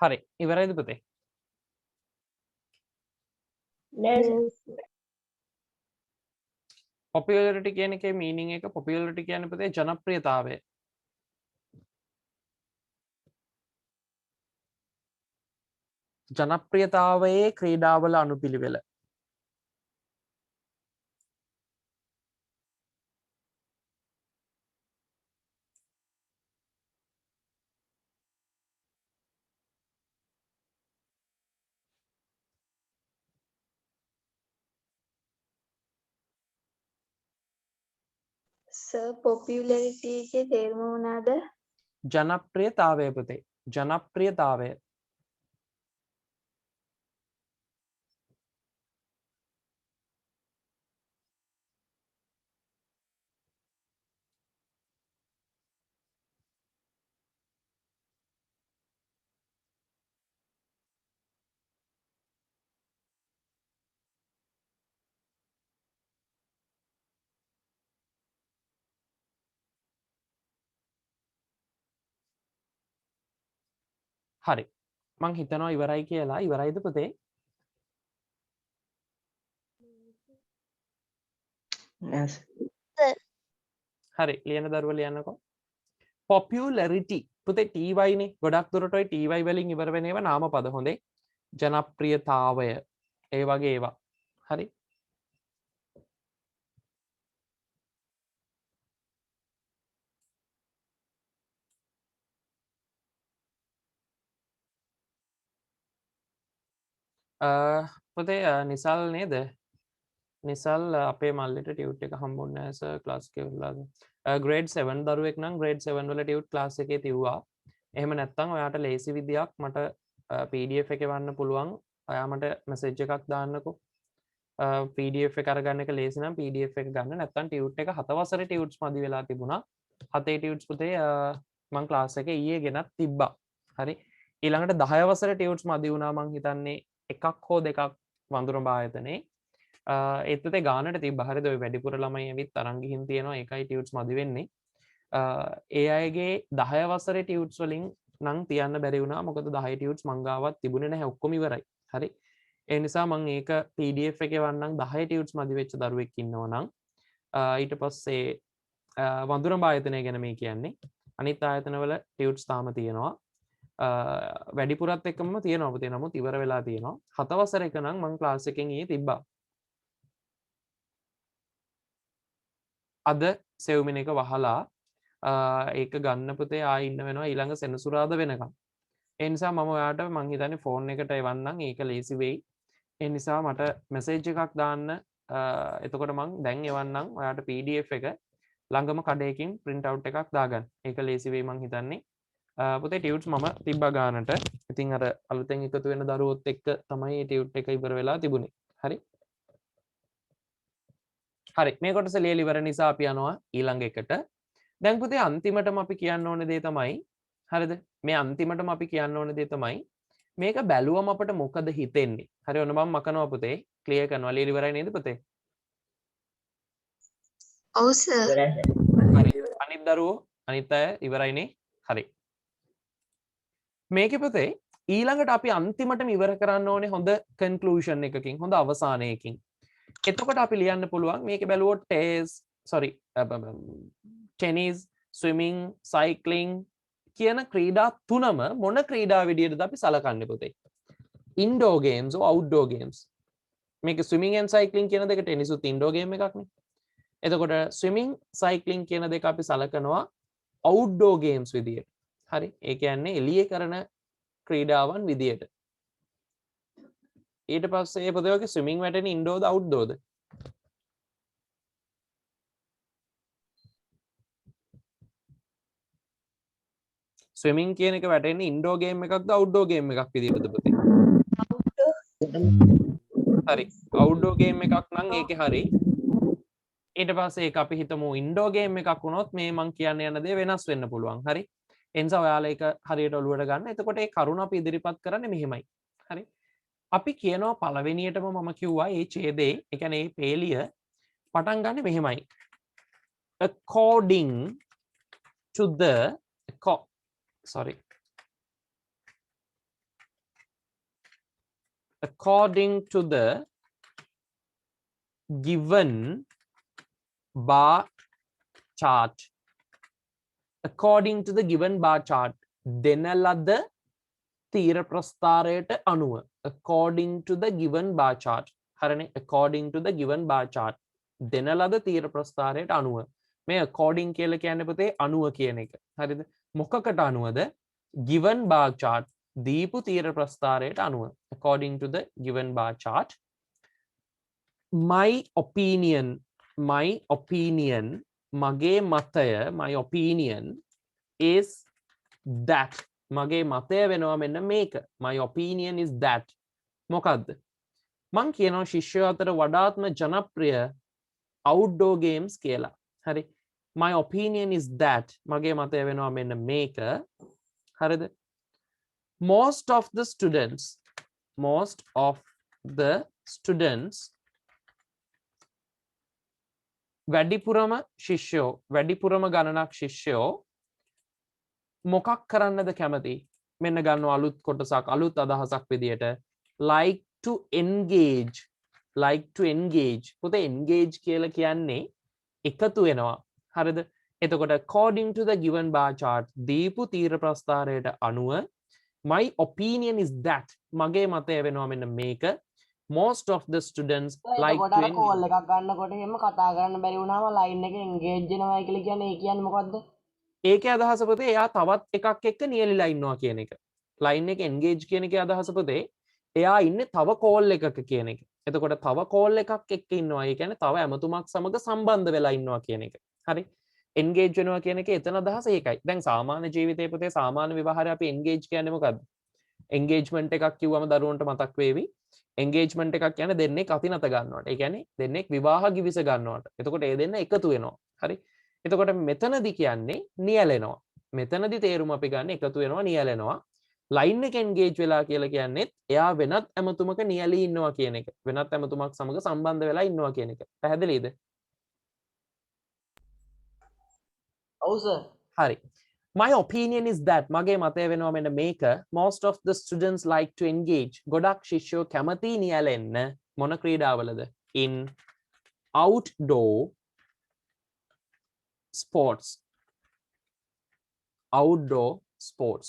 හරි ඉවරයිද පුතේ? popularity කියන එකේ meaning එක popularity කියන්නේ පුතේ ජනප්‍රියතාවය. ජනප්‍රියතාවයේ ක්‍රීඩාවල අනුපිළිවෙල. Sir, popularity එකේ තේරුම මොනවාද? ජනප්‍රියතාවය පුතේ. ජනප්‍රියතාවය. හරි මං හිතනවා ඉවරයි කියලා. ඉවරයිද පුතේ? Yes. හරි ලියන දරුව ලියන්නකෝ. popularity පුතේ ty නේ. ගොඩක් දුරට ඔය ty වලින් ඉවර වෙන ඒවා නාමපද හොඳේ. ජනප්‍රියතාවය ඒ වගේ ඒවා. හරි පුතේ නිසල් නේද? නිසල් අපේ මල්ලට ටියුට් එක හම්බුන්නේ නැහැ සර් ක්ලාස් එකේ වෙලාද? grade 7 දරුවෙක් නම් grade 7 වල ටියුට් ක්ලාස් එකේ තියුවා. එහෙම නැත්නම් ඔයාට ලේසි විදියක් මට PDF එක එවන්න පුළුවන්. ඔයා මට මැසේජ් එකක් දාන්නකෝ. PDF එක අරගන්න එක ලේසි නම් PDF එක ගන්න. නැත්නම් ටියුට් එක 7 වසරේ ටියුට්ස් මදි වෙලා තිබුණා. 7 ටියුට්ස් පුතේ මම ක්ලාස් එකේ ඊයේ ගෙනත් තිබ්බා. හරි. ඊළඟට 10 වසරේ ටියුට්ස් මදි වුණා මං හිතන්නේ එකක් හෝ දෙකක් වඳුරඹ ආයතනේ. ඒත් ඒ ගානට තිබ්බ. හරිද? ඔය වැඩිපුර ළමයි ඇවිත් අරන් ගිහින් තියෙනවා. ඒකයි ටියුට්ස් මදි වෙන්නේ. ඒ අයගේ 10 වසරේ ටියුට්ස් වලින් නම් තියන්න බැරි වුණා. මොකද 10 ටියුට්ස් මං ගාවත් තිබුණේ නැහැ. ඔක්කොම ඉවරයි. හරි. ඒ නිසා මං ඒක PDF එකේ වන්නම් 10 ටියුට්ස් මදි වෙච්ච දරුවෙක් ඉන්නවා නම් ඊට පස්සේ වඳුරඹ ආයතනය ගැන මේ කියන්නේ. අනිත් ආයතනවල ටියුට්ස් තාම තියෙනවා. වැඩිපුරත් එක්කම තියෙනවා පුතේ. නමුත් ඉවර වෙලා තියෙනවා. 7 වසරේක නම් මං ක්ලාස් එකෙන් ඊයේ තිබ්බා. අද සෙව්මින එක වහලා ඒක ගන්න පුතේ ආයෙ ඉන්න වෙනවා ඊළඟ සෙනසුරාදා වෙනකම්. ඒ නිසා මම ඔයාට මං හිතන්නේ ෆෝන් එකට එවන්නම්. ඒක ලේසි වෙයි. ඒ නිසා මට මැසේජ් එකක් දාන්න. එතකොට මං දැන් එවන්නම් ඔයාට PDF එක ළඟම කඩේකින් print out එකක් දාගන්න. ඒක ලේසි වෙයි මං හිතන්නේ. පුතේ ටියුට්ස් මම තිබ්බා ගානට. ඉතින් අර අලුතෙන් එකතු වෙන දරුවොත් එක්ක තමයි මේ ටියුට් එක ඉවර වෙලා තිබුණේ. හරි. හරි මේ කොටස ලියලා ඉවර නිසා අපි යනවා ඊළඟ එකට. දැන් පුතේ අන්තිමටම අපි කියන්න ඕන දේ තමයි හරිද? මේ අන්තිමටම අපි කියන්න ඕන දේ තමයි මේක බැලුවම අපට මොකද හිතෙන්නේ? හරි ඔන්න මම මකනවා පුතේ. ක්ලියර් කරනවා. ලියලා ඉවරයි නේද පුතේ? ඔව් සර්. හරි. අනිත් දරුවෝ අනිත් අය ඉවරයිනේ? හරි. මේකේ පුතේ ඊළඟට අපි අන්තිමටම ඉවර කරන්න ඕනේ හොඳ කන්ක්ලූෂන් එකකින්, හොඳ අවසානයකින්. එතකොට අපි ලියන්න පුළුවන් මේක බැලුවොත් ටෙනිස්, ස්විමිං, සයික්ලිං කියන ක්‍රීඩා තුනම මොන ක්‍රීඩා විදියටද අපි සලකන්නේ පුතේ? ඉන්ඩෝර් ගේම්ස් or අවුට්ඩෝර් ගේම්ස්. මේක ස්විමිං and සයික්ලිං කියන දෙක ටෙනිස් උත් ඉන්ඩෝර් ගේම් එකක් නේ. එතකොට ස්විමිං, සයික්ලිං කියන දෙක අපි සලකනවා අවුට්ඩෝර් ගේම්ස් විදියට. හරි. ඒ කියන්නේ එළියේ කරන ක්‍රීඩාවන් විදියට. ඊට පස්සේ පුතේ ඔයගේ ස්විමිං වැටෙන්නේ ඉන්ඩෝර්ද අවුට්ඩෝර්ද? ස්විමිං කියන එක වැටෙන්නේ ඉන්ඩෝර් ගේම් එකක්ද අවුට්ඩෝර් ගේම් එකක් විදියටද පුතේ? හරි. අවුට්ඩෝර් ගේම් එකක් නම් ඒකේ හරි. ඊට පස්සේ ඒක අපි හිතමු ඉන්ඩෝර් ගේම් එකක් වුණොත් මේ මං කියන්න යන දේ වෙනස් වෙන්න පුළුවන්. හරි. ඒ නිසා ඔයාලා ඒක හරියට ඔලුවට ගන්න. එතකොට ඒ කරුණ අපි ඉදිරිපත් කරන්නේ මෙහෙමයි. හරි. අපි කියනවා පළවෙනියටම මම කිව්වා මේ ඡේදේ, ඒ කියන්නේ මේ පේලිය පටන් ගන්න මෙහෙමයි. according to the according to the given bar chart. According to the given bar chart. දෙන ලද තීර ප්‍රස්ථාරයට අනුව. According to the given bar chart. හරිනේ. According to the given bar chart. දෙන ලද තීර ප්‍රස්ථාරයට අනුව. මේ according කියලා කියන්නේ පුතේ අනුව කියන එක. හරිද? මොකකට අනුවද? Given bar chart. දීපු තීර ප්‍රස්ථාරයට අනුව. According to the given bar chart. My opinion. මගේ මතය. My opinion is that. මගේ මතය වෙනවා මෙන්න මේක. My opinion is that. මොකද්ද? මං කියනවා ශිෂ්‍යයෝ අතර වඩාත්ම ජනප්‍රිය outdoor games කියලා. හරි. My opinion is that. මගේ මතය වෙනවා මෙන්න මේක. හරිද? Most of the students වැඩිපුරම ගණනක් ශිෂ්‍යයෝ මොකක් කරන්නද කැමති? මෙන්න ගන්නවා අලුත් කොටසක් අලුත් අදහසක් විදියට like to engage. පුතේ engage කියලා කියන්නේ එකතු වෙනවා. හරිද? එතකොට according to the given bar chart දීපු තීර ප්‍රස්ථාරයට අනුව my opinion is that. මගේ මතය වෙනවා මෙන්න මේක. Most of the students like to engage. Call එකක් ගන්නකොට එහෙම කතා කරන්න බැරි වුණාම ලයින් එකේ එන්ගේජ් වෙනවා කියලා කියන්නේ ඒ කියන්නේ මොකද්ද? ඒකේ අදහස පුතේ එයා තවත් එකක් එක්ක නියැලිලා ඉන්නවා කියන එක. ලයින් එකේ එන්ගේජ් කියන එකේ අදහස පුතේ එයා ඉන්නේ තව කෝල් එකක කියන එක. එතකොට තව කෝල් එකක් එක්ක ඉන්නවා. ඒ කියන්නේ තව ඇමතුමක් සමග සම්බන්ධ වෙලා ඉන්නවා කියන එක. හරි. එන්ගේජ් වෙනවා කියන එකේ එතන අදහස ඒකයි. දැන් සාමාන්‍ය ජීවිතයේ පුතේ සාමාන්‍ය විවාහරේ අපි එන්ගේජ් කියන්නේ මොකද්ද? එන්ගේජ්මන්ට් එකක් කිව්වම දරුවන්ට මතක් වේවි. එන්ගේජ්මන්ට් එකක් කියන්නේ දෙන්නෙක් අතිනත ගන්නවට. ඒ කියන්නේ දෙන්නෙක් විවාහ ගිවිස ගන්නවට. එතකොට ඒ දෙන්න එකතු වෙනවා. හරි. එතකොට මෙතනදි කියන්නේ නියැලෙනවා. මෙතනදි තේරුම අපි ගන්න එකතු වෙනවා නියැලෙනවා. ලයින් එක එන්ගේජ් වෙලා කියලා කියන්නේ එයා වෙනත් ඇමතුමක නියැලී ඉන්නවා කියන එක. වෙනත් ඇමතුමක් සමග සම්බන්ධ වෙලා ඉන්නවා කියන එක. පැහැදිලිද? ඔව් සර්. හරි. My opinion is that. මගේ මතය වෙනවා මෙන්න මේක. Most of the students like to engage. ගොඩක් ශිෂ්‍යයෝ කැමති නියැලෙන්න මොන ක්‍රීඩාවලද? In outdoor sports. outdoor sports.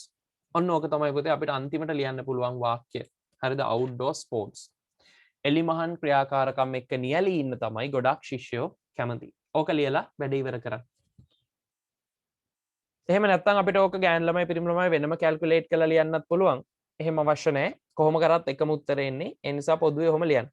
ඔන්න ඕක තමයි පුතේ අපිට අන්තිමට ලියන්න පුළුවන් වාක්‍ය. හරිද? outdoor sports. එලිමහන් ක්‍රියාකාරකම් එක්ක නියැලී ඉන්න තමයි ගොඩක් ශිෂ්‍යයෝ කැමති. ඕක ලියලා වැඩ ඉවර කරන්න. එහෙම නැත්නම් අපිට ඕක ගෑන් ළමයි පිරිමි ළමයි වෙනම කැල්කියුලේට් කරලා ලියන්නත් පුළුවන්. එහෙම අවශ්‍ය නැහැ. කොහොම කරත් එකම උත්තරේ එන්නේ. ඒ නිසා පොදුවේ ඔහොම ලියන්න.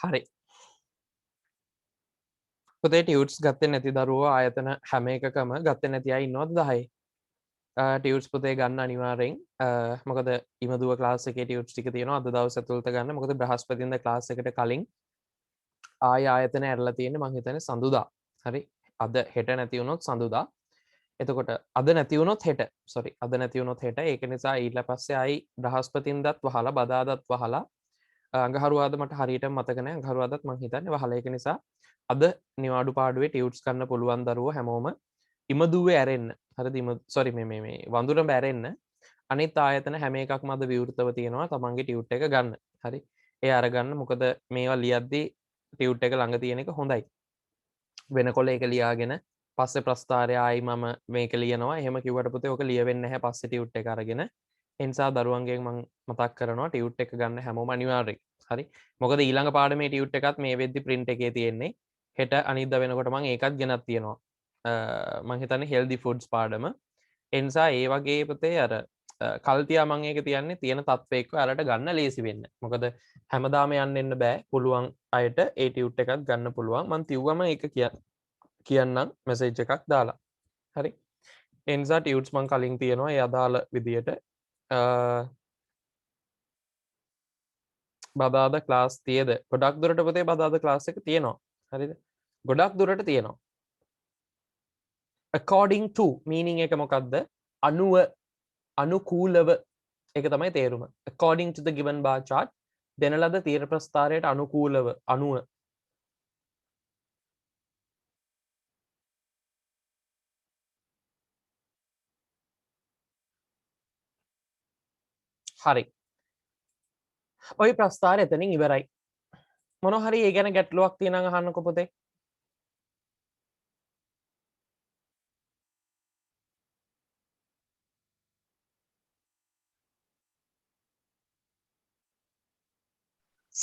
හරි. පුතේ ටියුට්ස් ගත්තේ නැති දරුවෝ ආයතන හැම එකකම ගත්තේ නැති අය ඉන්නවද 10යි? ටියුට්ස් පුතේ ගන්න අනිවාර්යෙන්. මොකද ඉමදුව ක්ලාස් එකේ ටියුට්ස් ටික තියෙනවා අද දවස් ඇතුළත ගන්න. මොකද බ්‍රහස්පතින්දා ක්ලාස් එකට කලින් ආයතන ඇරලා තියෙන්නේ මං හිතන්නේ සඳුදා. හරි. අද හෙට නැති වුණොත් සඳුදා. එතකොට අද නැති වුණොත් හෙට. sorry. අද නැති වුණොත් හෙට. ඒක නිසා ඊට පස්සේ ආයි බ්‍රහස්පතින්දාත් වහලා බදාදාත් වහලා අඟහරුවාද මට හරියට මතක නැහැ. අඟහරුවාදත් මං හිතන්නේ වහලා ඒක නිසා අද නිවාඩු පාඩුවේ ටියුට්ස් ගන්න පුළුවන් දරුවෝ හැමෝම ඉමදුවේ ඇරෙන්න. හරිද? sorry මේ වඳුරඹ ඇරෙන්න. අනිත් ආයතන හැම එකක්ම අද විවෘතව තියෙනවා තමන්ගේ ටියුට් එක ගන්න. හරි. ඒ අරගන්න. මොකද මේවා ලියද්දී ටියුට් එක ළඟ තියෙන එක හොඳයි. වෙනකොල ඒක ලියාගෙන පස්සේ ප්‍රස්ථාරය ආයි මම මේක ලියනවා. එහෙම කිව්වට පුතේ ඔක ලියවෙන්නේ නැහැ පස්සේ ටියුට් එක අරගෙන. ඒ නිසා දරුවන්ගෙන් මම මතක් කරනවා ටියුට් එක ගන්න හැමෝම අනිවාර්යයි. හරි. මොකද ඊළඟ පාඩමේ ටියුට් එකත් මේ වෙද්දි print එකේ තියෙන්නේ. හෙට අනිද්දා වෙනකොට මම ඒකත් ගෙනත් තියෙනවා. මං හිතන්නේ healthy foods පාඩම. ඒ නිසා ඒ වගේ පුතේ අර කල්තියා මං ඒක තියන්නේ තියෙන තත්ත්වයක ඔයාලට ගන්න ලේසි වෙන්න. මොකද හැමදාම යන්න එන්න බෑ. පුළුවන් අයට ඒ ටියුට් එකත් ගන්න පුළුවන්. මං තියුවම ඒක කියන්නම් මැසේජ් එකක් දාලා. හරි. ඒ නිසා ටියුට්ස් මං කලින් තියෙනවා ඒ අදාළ විදියට බදාද ක්ලාස් තියද ගොඩක් දුරට පුතේ බදාද ක්ලාස් එක තියෙනවා. හරිද? ගොඩක් දුරට තියෙනවා. according to meaning එක මොකක්ද? අනුව අනුකූලව ඒක තමයි තේරුම. according to the given bar chart දෙන ලද තීර ප්‍රස්ථාරයට අනුකූලව අනුව හරි. ඔය ප්‍රස්ථාරය එතනින් ඉවරයි. මොන හරි ඒ ගැන ගැටලුවක් තියෙනවා නම් අහන්නකෝ පුතේ.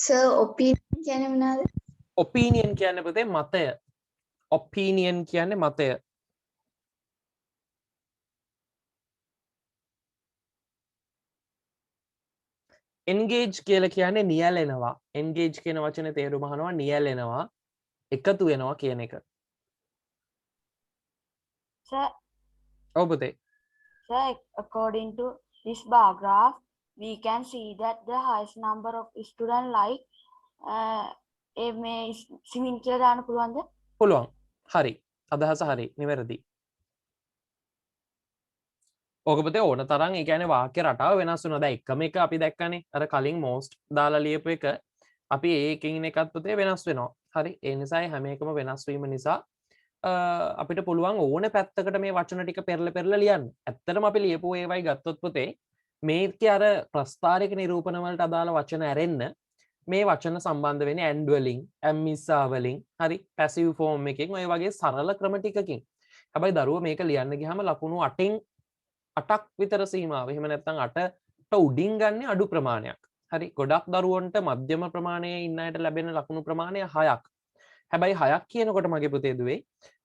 සර් ඔපිනියන් කියන්නේ මොනවාද? ඔපීනියන් කියන්නේ පුතේ මතය. ඔපීනියන් කියන්නේ මතය. engage කියලා කියන්නේ නියැලෙනවා. engage කියන වචනේ තේරුම අහනවා නියැලෙනවා, එකතු වෙනවා කියන එක. Sir, ඔව් පුතේ. sir, according to this bar graph, we can see that the highest number of students like මේ swimming කියලා දාන්න පුළුවන්ද? පුළුවන්. හරි. අදහස හරි. නිවැරදි. ඕක පුතේ ඕන තරම් ඒ කියන්නේ වාක්‍ය රටාව වෙනස් වෙනවා. දැන් එකම එක අපි දැක්කනේ. අර කලින් most දාලා ලියපු එක අපි ඒකකින් එකත් පුතේ වෙනස් වෙනවා. හරි. ඒ නිසා හැම එකම වෙනස් වීම නිසා අපිට පුළුවන් ඕන පැත්තකට මේ වචන ටික පෙරලා ලියන්න. ඇත්තටම අපි ලියපු ඒවයි ගත්තොත් පුතේ මේකේ අර ප්‍රස්ථාරික නිරූපණ වලට අදාළ වචන ඇරෙන්න මේ වචන සම්බන්ධ වෙන්නේ and වලින්, amissa වලින්, හරි passive form එකකින් ඔය වගේ සරල ක්‍රම ටිකකින්. හැබැයි දරුවෝ මේක ලියන්න ගියාම ලකුණු 8ක් විතර සීමාව. එහෙම නැත්නම් 8ට උඩින් ගන්න අඩු ප්‍රමාණයක්. හරි. ගොඩක් දරුවන්ට මධ්‍යම ප්‍රමාණයේ ඉන්න අයට ලැබෙන ලකුණු ප්‍රමාණය 6ක්. හැබැයි 6ක් කියනකොට මගේ පුතේ දුවේ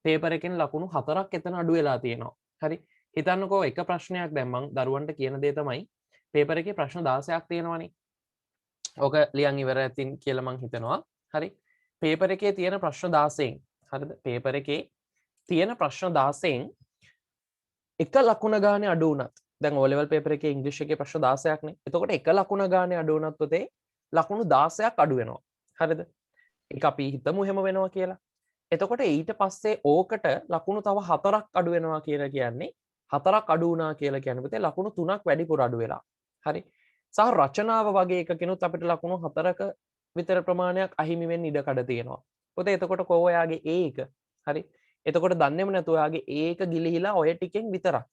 පේපර් එකෙන් ලකුණු 4ක් එතන අඩු වෙලා තියෙනවා. හරි. හිතන්නකෝ එක ප්‍රශ්නයක් දැන් මම දරුවන්ට කියන දේ තමයි පේපර් එකේ ප්‍රශ්න 16ක් තියෙනවානේ. ඕක ලියන් ඉවර ඇතින් කියලා මං හිතනවා. හරි. පේපර් එකේ තියෙන ප්‍රශ්න 16න් හරිද? පේපර් එකේ තියෙන ප්‍රශ්න 16න් එක ලකුණ ගානේ අඩු වුණත් දැන් O level paper එකේ ඉංග්‍රීසි එකේ ප්‍රශ්න 16ක් නේ. එතකොට එක ලකුණ ගානේ අඩු වුණත් පුතේ ලකුණු 16ක් අඩු වෙනවා. හරිද? ඒක අපි හිතමු එහෙම වෙනවා කියලා. එතකොට ඊට පස්සේ ඕකට ලකුණු තව 4ක් අඩු වෙනවා කියලා කියන්නේ 4ක් අඩු වුණා කියලා කියන්නේ පුතේ ලකුණු 3ක් වැඩිපුර අඩු වෙලා. හරි. සහ රචනාව වගේ එකකිනුත් අපිට ලකුණු 4ක විතර ප්‍රමාණයක් අහිමි වෙන්න ඉඩ කඩ තියෙනවා. පුතේ එතකොට කො ඔයාගේ A එක. හරි. එතකොට දන්නේම නැතුව ඔයාගේ A එක ගිලිහිලා ඔය ටිකෙන් විතරක්.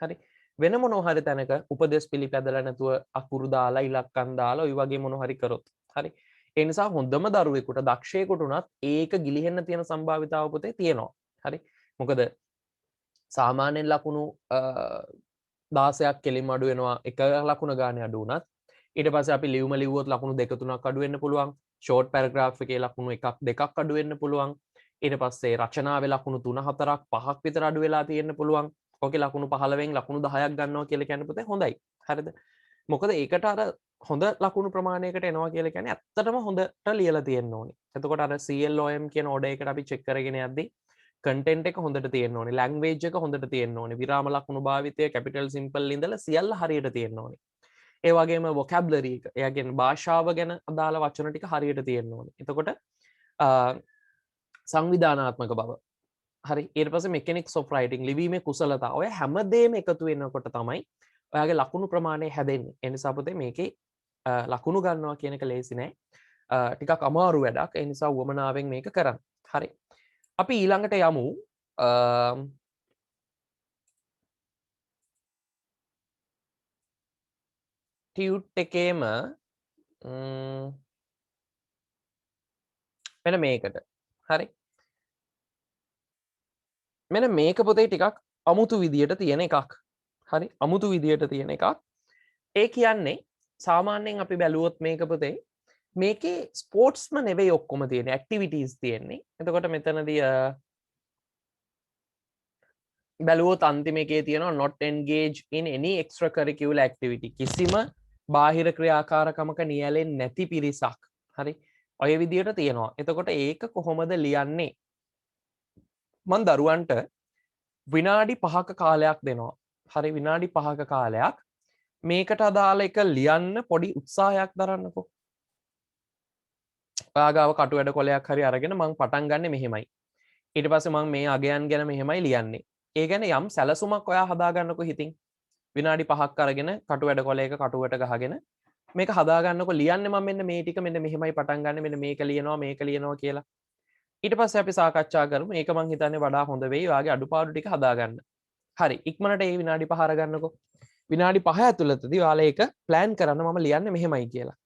හරි. වෙන මොනවා හරි තැනක උපදේශ පිළිපැදලා නැතුව අකුරු දාලා ඉලක්කම් දාලා ඔය වගේ මොනවා හරි කරොත්. හරි. ඒ නිසා හොඳම දරුවෙකුට දක්ෂයෙකුට උනත් ඒක ගිලිහෙන්න තියෙන සම්භාවිතාව පුතේ තියෙනවා. හරි. මොකද සාමාන්‍යයෙන් ලකුණු 16ක් කෙලින්ම අඩු වෙනවා එක ලකුණ ගානේ අඩු වුණත්. ඊට පස්සේ අපි ලියුම ලිව්වොත් ලකුණු 2-3ක් අඩු වෙන්න පුළුවන්. ෂෝට් පැරග්‍රාෆ් එකේ ලකුණු 1-2ක් අඩු වෙන්න පුළුවන්. ඊට පස්සේ රචනාවේ ලකුණු 3-4ක් 5ක් විතර අඩු වෙලා තියෙන්න පුළුවන්. ඕකේ ලකුණු 15න් ලකුණු 10ක් ගන්නවා කියලා කියන්නේ පුතේ හොඳයි. හරිද? මොකද ඒකට අර හොඳ ලකුණු ප්‍රමාණයකට එනවා කියලා කියන්නේ ඇත්තටම හොඳට ලියලා තියෙන්න ඕනේ. එතකොට අර CLOM කියන ඕඩර් එකට අපි චෙක් කරගෙන යද්දී කන්ටෙන්ට් එක හොඳට තියෙන්න ඕනේ. ලැන්ග්වේජ් එක හොඳට තියෙන්න ඕනේ. විරාම ලකුණු භාවිතය කැපිටල් සිම්පල් ඉඳලා සියල්ල හරියට තියෙන්න ඕනේ. ඒ වගේම vocabulary එක, එයා කියන්නේ භාෂාව ගැන අදාළ වචන ටික හරියට තියෙන්න ඕනේ. එතකොට සංවිධානාත්මක බව. හරි. ඊට පස්සේ mechanics of writing ලිවීමේ කුසලතාව. ඔය හැමදේම එකතු වෙනකොට තමයි ඔයාගේ ලකුණු ප්‍රමාණය හැදෙන්නේ. ඒ නිසා පුතේ මේකේ ලකුණු ගන්නවා කියන එක ලේසි නෑ. ටිකක් අමාරු වැඩක්. ඒ නිසා වමනාවෙන් මේක කරන්න. හරි. අපි ඊළඟට යමු ටියුට් එකේම මෙන්න මේකට. හරි. මෙන්න මේක පොතේ ටිකක් අමුතු විදියට තියෙන එකක්. හරි. අමුතු විදියට තියෙන එකක්. ඒ කියන්නේ සාමාන්‍යයෙන් අපි බැලුවොත් මේක පොතේ මේකේ ස්පෝර්ට්ස්ම නෙවෙයි ඔක්කොම තියෙන්නේ ඇක්ටිවිටීස් තියෙන්නේ. එතකොට මෙතනදී බැලුවොත් අන්තිම එකේ තියෙනවා not engage in any extracurricular activity. කිසිම බාහිර ක්‍රියාකාරකමක නියැලෙන්නේ නැති පිරිසක්. හරි. ඔය විදියට තියෙනවා. එතකොට ඒක කොහොමද ලියන්නේ? මම දරුවන්ට විනාඩි 5ක කාලයක් දෙනවා. හරි විනාඩි 5ක කාලයක් මේකට අදාළ එක ලියන්න පොඩි උත්සාහයක් දරන්නකෝ. ඔයාගාව කටු වැඩ කොලයක් හරි අරගෙන මම පටන් ගන්නෙ මෙහෙමයි. ඊට පස්සේ මම මේ අගයන් ගැන මෙහෙමයි ලියන්නේ. ඒ ගැන යම් සැලසුමක් ඔයා හදා ගන්නකෝ හිතින්. විනාඩි 5ක් අරගෙන කටු වැඩ කොලයක කටුවට ගහගෙන මේක හදා ගන්නකෝ ලියන්නේ මම මෙන්න මේ ටික මෙන්න මෙහෙමයි පටන් ගන්නෙ මෙන්න මේක ලියනවා කියලා. ඊට පස්සේ අපි සාකච්ඡා කරමු. මේක මං හිතන්නේ වඩා හොඳ වෙයි. ඔයාගේ අඩුපාඩු ටික හදා ගන්න. හරි. ඉක්මනට මේ විනාඩි 5 අරගන්නකෝ. විනාඩි 5 ඇතුළතදී ඔයාලා ඒක ප්ලෑන් කරන්න මම ලියන්නේ මෙහෙමයි කියලා.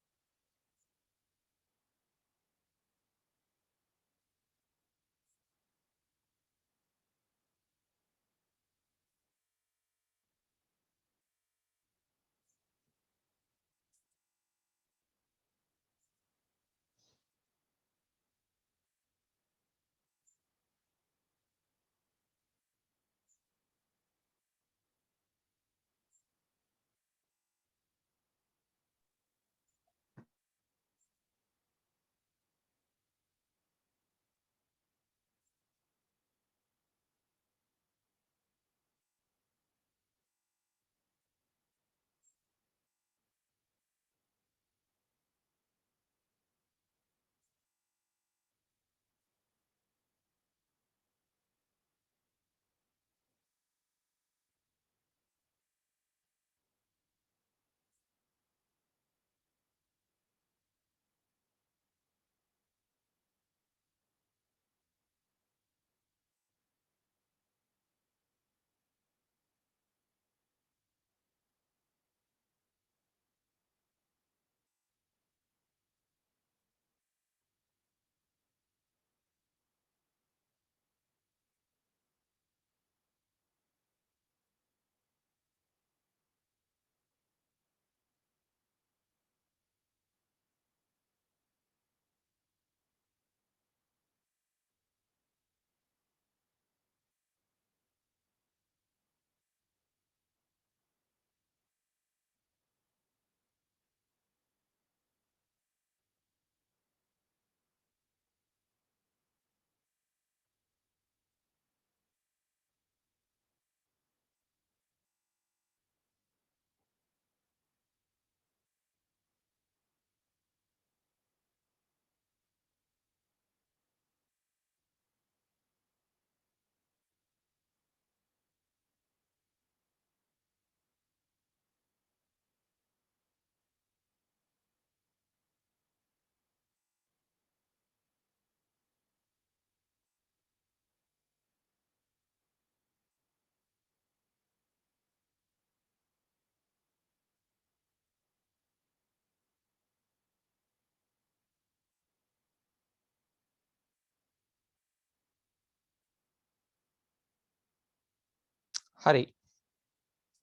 හරි.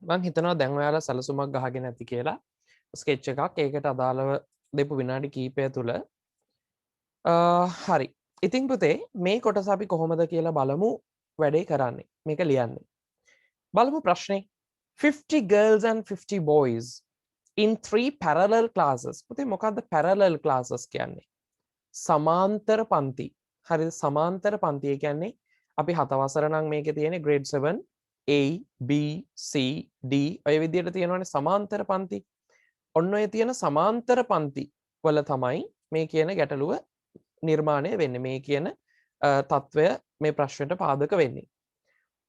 මං හිතනවා දැන් ඔයාලා සැලසුමක් ගහගෙන ඇති කියලා. ස්කෙච් එකක් ඒකට අදාළව දෙපු විනාඩි කිහිපය තුල හරි. ඉතින් පුතේ මේ කොටස අපි කොහොමද කියලා බලමු වැඩේ කරන්නේ. මේක ලියන්නේ. බලමු ප්‍රශ්නේ. 50 girls and 50 boys in 3 parallel classes. පුතේ මොකද්ද parallel classes කියන්නේ? සමාන්තර පන්ති. හරිද? සමාන්තර පන්ති කියන්නේ අපි 7 වසර නම් මේකේ තියෙන්නේ grade 7 A B C D ඔය විදිහට තියෙනවානේ සමාන්තර පන්ති. ඔන්න ඔය තියෙන සමාන්තර පන්ති වල තමයි මේ කියන ගැටලුව නිර්මාණය වෙන්නේ. මේ කියන තත්වය මේ ප්‍රශ්නෙට පාදක වෙන්නේ.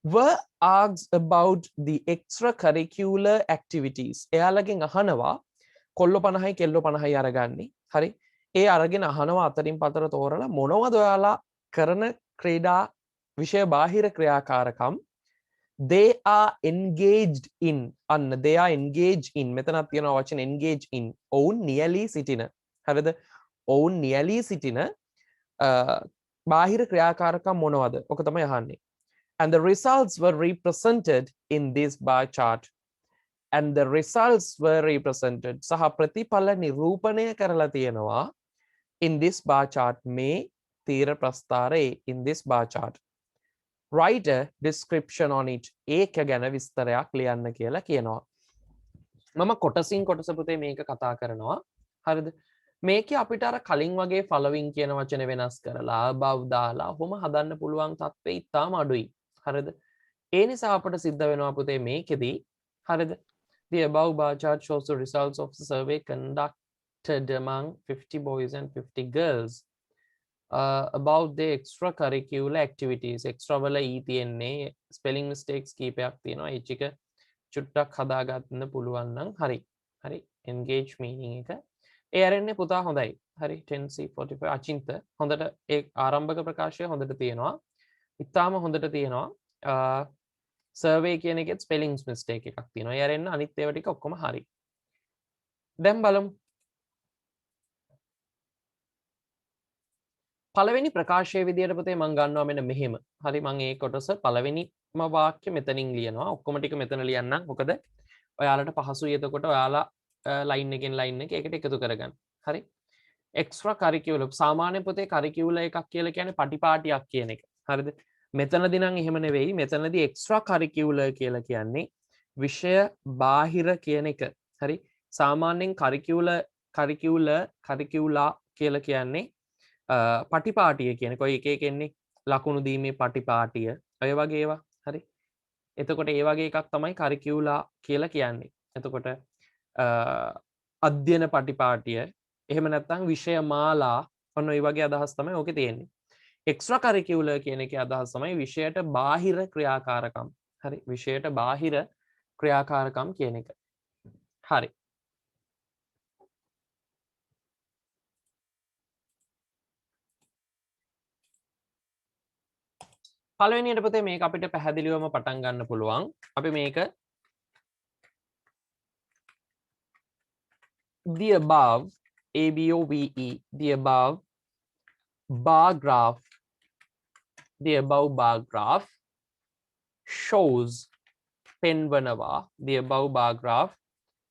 Were asked about the extracurricular activities. එයාලගෙන් අහනවා කොල්ලෝ 50යි කෙල්ලෝ 50යි අරගන්නේ. හරි. ඒ අරගෙන අහනවා අතරින් පතර තෝරලා මොනවද ඔයාලා කරන ක්‍රීඩා විෂය බාහිර ක්‍රියාකාරකම් they are engaged in අන්න they are engaged in මෙතනක් තියෙනවා වචන engage in ඔවුන් නියැලී සිටින හරිද ඔවුන් නියැලී සිටින බාහිර ක්‍රියාකාරකම් මොනවද ඔක තමයි අහන්නේ and the results were represented in this bar chart and the results were represented සහ ප්‍රතිඵල නිරූපණය කරලා තියෙනවා in this bar chart මේ තීර ප්‍රස්ථාරයේ in this bar chart write a description on it ඒක ගැන විස්තරයක් ලියන්න කියලා කියනවා මම කොටසින් කොටස පුතේ මේක කතා කරනවා හරිද මේකේ අපිට අර කලින් වගේ following කියන වචනේ වෙනස් කරලා above දාලා ඔහොම හදන්න පුළුවන් තත්ත්වෙ ඉතාම අඩුයි. හරිද? ඒ නිසා අපිට සිද්ධ වෙනවා පුතේ මේකෙදී හරිද? The above bar chart shows the results of the survey conducted among 50 boys and 50 girls about the extracurricular activities. extra වල e තියෙන්නේ spelling mistakes කීපයක් තියෙනවා. ඒ ටික චුට්ටක් හදාගන්න පුළුවන් නම් හරි. හරි. engage meaning එක. ඒ අරන්නේ පුතා හොඳයි. හරි 10C45 අචින්ත හොඳට ඒ ආරම්භක ප්‍රකාශය හොඳට තියෙනවා. ඉතාලම හොඳට තියෙනවා. survey කියන එකේ spelling mistake එකක් තියෙනවා. ඒ අරන්න අනිත් ඒවා ටික ඔක්කොම හරි. දැන් බලමු. පළවෙනි ප්‍රකාශයේ විදියට පුතේ මම ගන්නවා මෙන්න මෙහෙම. හරි මම ඒ කොටස පළවෙනිම වාක්‍ය මෙතනින් ලියනවා. ඔක්කොම ටික මෙතන ලියන්නම්. මොකද ඔයාලට පහසුයි එතකොට ඔයාලා line එකෙන් line එක ඒකට එකතු කරගන්න. හරි. extra curricular සාමාන්‍ය පුතේ curricular එකක් කියලා කියන්නේ පටිපාටියක් කියන එක. හරිද? මෙතනදී නම් එහෙම නෙවෙයි. මෙතනදී extra curricular කියලා කියන්නේ විෂය බාහිර කියන එක. හරි. සාමාන්‍යයෙන් curricular කියලා කියන්නේ පටිපාටිය කියන කොයි එක එන්නේ ලකුණු දීමේ පටිපාටිය ඔය වගේ ඒවා. හරි. එතකොට ඒ වගේ එකක් තමයි curricular කියලා කියන්නේ. එතකොට අධ්‍යයන පටිපාටිය එහෙම නැත්නම් විෂය මාලා ඔන්න ඔය වගේ අදහස් තමයි ඕකේ තියෙන්නේ. extra curricular කියන එකේ අදහස් තමයි විෂයට බාහිර ක්‍රියාකාරකම්. හරි. විෂයට බාහිර ක්‍රියාකාරකම් කියන එක. හරි. පළවෙනියට පුතේ මේක අපිට පැහැදිලිවම පටන් ගන්න පුළුවන්. අපි මේක the above above the above bar graph shows පෙන්වනවා the above bar graph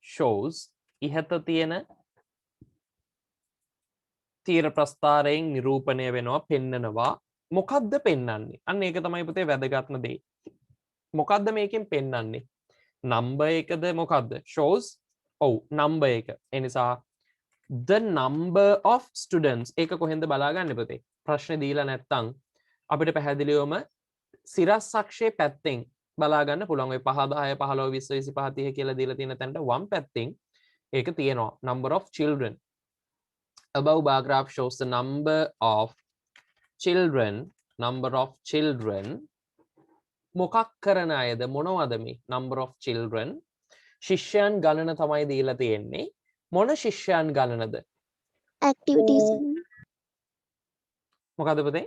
shows ඉහත තියෙන තීර ප්‍රස්ථාරයෙන් නිරූපණය වෙනවා පෙන්නනවා මොකද්ද පෙන්වන්නේ අන්න ඒක තමයි පුතේ වැදගත්ම දේ මොකද්ද මේකෙන් පෙන්වන්නේ number එකද මොකද්ද shows ඔව් number එක ඒ නිසා the number of students ඒක කොහෙන්ද බලාගන්නේ පුතේ ප්‍රශ්නේ දීලා නැත්තම් අපිට පැහැදිලිවම සිරස්සක්ෂයේ පැත්තෙන් බලා ගන්න පුළුවන් ඔය 5 10 15 20 25 30 කියලා දීලා තියෙන තැනට වම් පැත්තෙන් ඒක තියෙනවා number of children above bar graph shows the number of children මොකක් කරන අයද මොනවද මේ number of children ශිෂ්‍යයන් ගණන තමයි දීලා තියෙන්නේ මොන ශිෂ්‍යයන් ගණනද activities මොකද පුතේ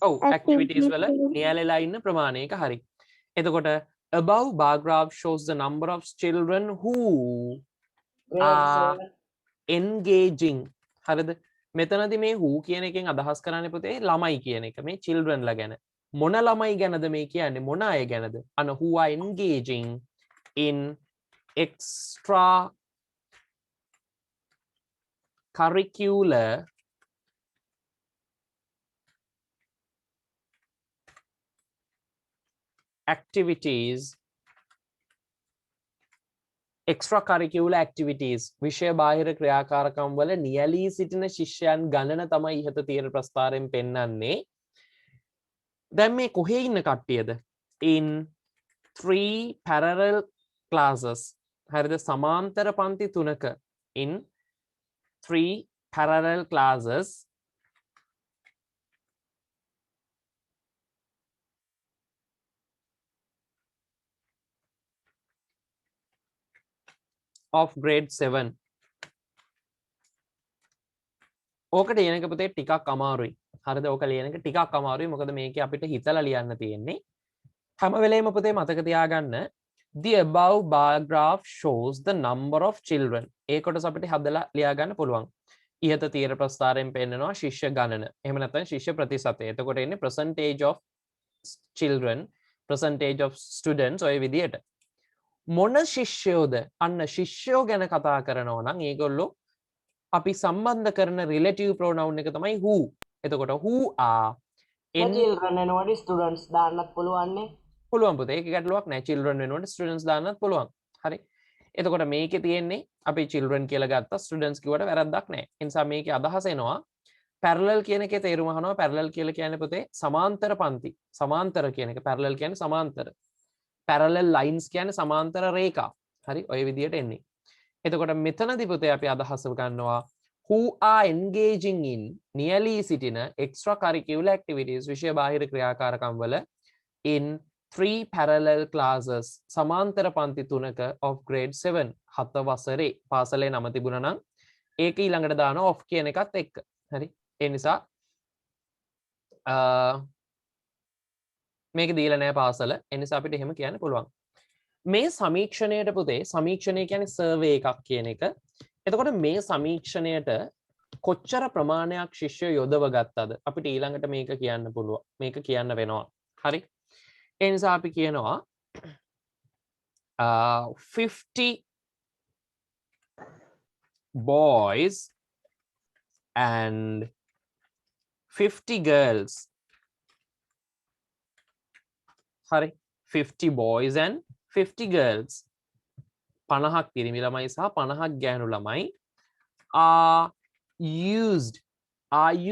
ඔව් activities වල නියැලලා ඉන්න ප්‍රමාණයක හරි එතකොට above bar graph shows the number of children who are engaging හරිද මෙතනදී මේ who කියන එකෙන් අදහස් කරන්නේ පුතේ ළමයි කියන එක මේ children ලා ගැන මොන ළමයි ගැනද මේ කියන්නේ මොන අය ගැනද අන who are engaging in extra curricular activities extracurricular activities විෂය බාහිර ක්‍රියාකාරකම් වල නියැලී සිටින ශිෂ්‍යයන් ගණන තමයි ඉහත තියෙන ප්‍රස්ථාරයෙන් පෙන්වන්නේ දැන් මේ කොහේ ඉන්න කට්ටියද in 3 parallel classes හරිද සමාන්තර පන්ති තුනක in 3 parallel classes of grade 7 ඕකට ලියන එක පුතේ ටිකක් අමාරුයි හරිද ඕක ලියන එක ටිකක් අමාරුයි මොකද මේකේ අපිට හිතලා ලියන්න තියෙන්නේ හැම වෙලේම පුතේ මතක තියාගන්න the above bar graph shows the number of children ඒ කොටස අපිට හදලා ලියා ගන්න පුළුවන් ඉහත තීර ප්‍රස්ථාරයෙන් පෙන්නනවා ශිෂ්‍ය ගණන එහෙම නැත්නම් ශිෂ්‍ය ප්‍රතිශතය එතකොට එන්නේ percentage of children percentage of students ඔය විදියට මොන ශිෂ්‍යයෝද අන්න ශිෂ්‍යයෝ ගැන කතා කරනවා නම් ඒගොල්ලෝ අපි සම්බන්ධ කරන relative pronoun එක තමයි who. එතකොට who are children වෙනකොට students දාන්නත් පුළුවන් නේ. පුළුවන් පුතේ ඒක ගැටලුවක් නෑ children වෙනකොට students දාන්නත් පුළුවන්. හරි. එතකොට මේකේ තියෙන්නේ අපි children කියලා ගත්තා students කිව්වට වැරද්දක් නැහැ. ඒ නිසා මේකේ අදහස එනවා parallel කියන එකේ තේරුම අහනවා parallel කියලා කියන්නේ පුතේ සමාන්තර පන්ති. සමාන්තර කියන එක parallel කියන්නේ සමාන්තර. parallel lines කියන්නේ සමාන්තර රේඛා. හරි ඔය විදිහට එන්නේ. එතකොට මෙතනදී පුතේ අපි අදහස ගන්නවා who are engaging in nearly සිටින extra curricular activities විෂය බාහිර ක්‍රියාකාරකම් වල in 3 parallel classes සමාන්තර පන්ති 3ක of grade 7 7 වසරේ පාසලේ නම තිබුණා නම් ඒක ඊළඟට දානවා of කියන එකත් එක්ක. හරි. ඒ නිසා මේක දීලා නැහැ පාසල. ඒ නිසා අපිට එහෙම කියන්න පුළුවන්. මේ සමීක්ෂණයට පුතේ සමීක්ෂණය කියන්නේ සර්වේ එකක් කියන එක. එතකොට මේ සමීක්ෂණයට කොච්චර ප්‍රමාණයක් ශිෂ්‍ය යොදව ගත්තද අපිට ඊළඟට මේක කියන්න පුළුවන්. මේක කියන්න වෙනවා. හරි. ඒ නිසා අපි කියනවා 50 boys and 50 girls. හරි 50 boys and 50 girls 50ක් පිරිමි ළමයි සහ 50ක් ගෑනු ළමයි are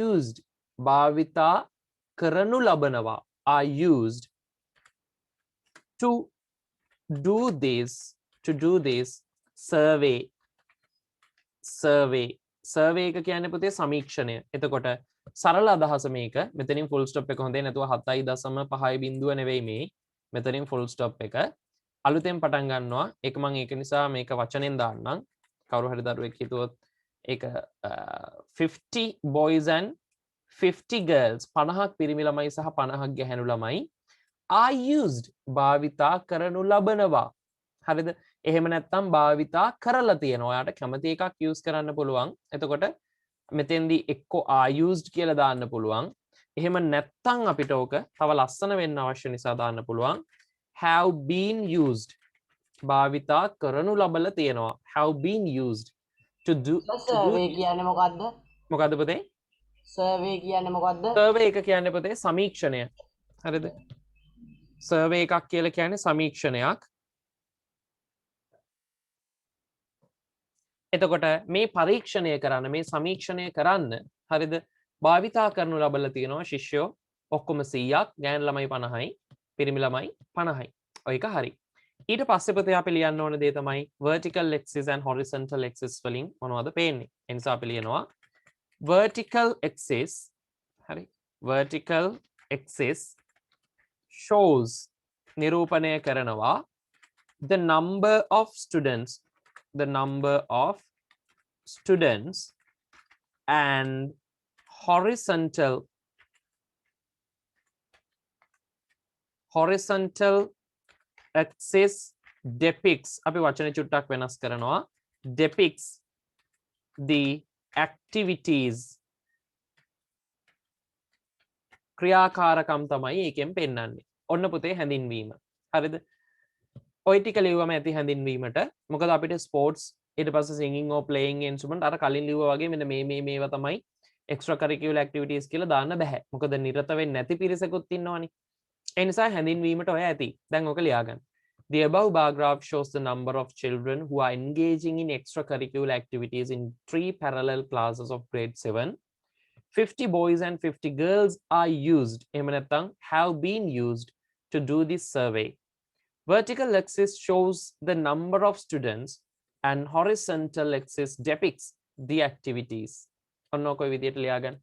used භාවිතා කරනු ලබනවා are used to do this survey එක කියන්නේ පුතේ සමීක්ෂණය. එතකොට සරල අදහස මේක මෙතනින් full stop එක හොඳේ නැතුව 7.5 බිඳුව නෙවෙයි මේ මෙතනින් full stop එක අලුතෙන් පටන් ගන්නවා. ඒක මම ඒක නිසා මේක වචනෙන් දාන්නම්. කවුරු හරි දරුවෙක් හිතුවොත් ඒක 50 boys and 50 girls 50ක් පිරිමි ළමයි සහ 50ක් ගැහැණු ළමයි are used භාවිතා කරනු ලබනවා. හරිද? එහෙම නැත්නම් භාවිතා කරලා තියෙනවා. ඔයාට කැමති එකක් use කරන්න පුළුවන්. එතකොට මෙතෙන්දී එක්ක are used කියලා දාන්න පුළුවන්. එහෙම නැත්නම් අපිට ඕක තව ලස්සන වෙන්න අවශ්‍ය නිසා දාන්න පුළුවන්. have been used භාවිතා කරනු ලබලා තියෙනවා. have been used to do survey කියන්නේ මොකද්ද? මොකද්ද පුතේ? සර්වේ කියන්නේ මොකද්ද? සර්වේ එක කියන්නේ පුතේ සමීක්ෂණය. හරිද? සර්වේ එකක් කියලා කියන්නේ සමීක්ෂණයක්. එතකොට මේ පරීක්ෂණය කරන්න මේ සමීක්ෂණය කරන්න හරිද භාවිතා කරනු ලබලා තියෙනවා ශිෂ්‍යෝ ඔක්කොම 100ක් ගෑනු ළමයි 50යි පිරිමි ළමයි 50යි. ඔය එක හරි. ඊට පස්සේ පුතේ අපි ලියන්න ඕන දේ තමයි vertical axis and horizontal axis වලින් මොනවද පේන්නේ. ඒ නිසා අපි ලියනවා vertical axis හරි vertical axis shows නිරූපණය කරනවා the number of students and horizontal axis depicts අපි වචනේ චුට්ටක් වෙනස් කරනවා depicts the activities ක්‍රියාකාරකම් තමයි ඒකෙන් පෙන්වන්නේ. ඔන්න පුතේ හැඳින්වීම. හරිද? ඔය ටික ලියුවම ඇති හැඳින්වීමට. මොකද අපිට ස්පෝර්ට්ස් ඊට පස්සේ singing or playing instrument අර කලින් ලියුවා වගේ මෙන්න මේවා තමයි extra curricular activities කියලා දාන්න බෑ. මොකද නිරත වෙන්නේ නැති පිරිසකුත් ඉන්නවනේ. ඒ නිසා හැඳින්වීමට ඔය ඇති. දැන් ඔක ලියාගන්න. The above bar graph shows the number of children who are engaging in extracurricular activities in 3 parallel classes of grade 7. 50 boys and 50 girls are used, have been used to do this survey. Vertical axis shows the number of students and horizontal axis depicts the activities. ඔන්න ඔක විදියට ලියාගන්න.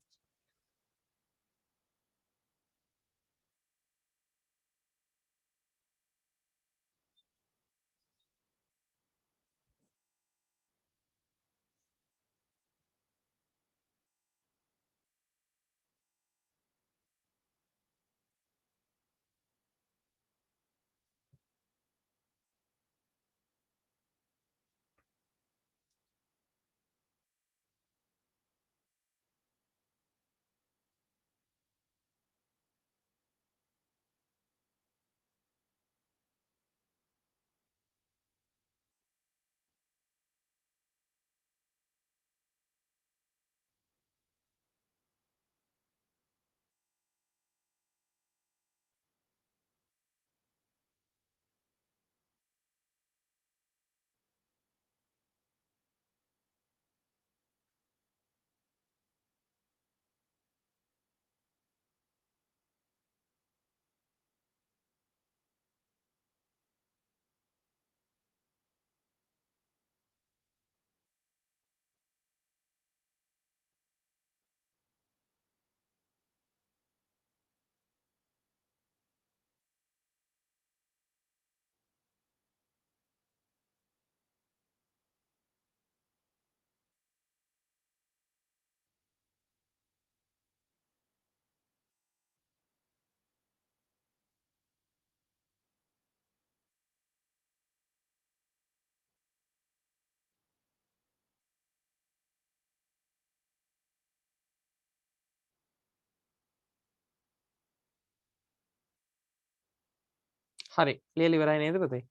හරි ලියලා ඉවරයි නේද පුතේ?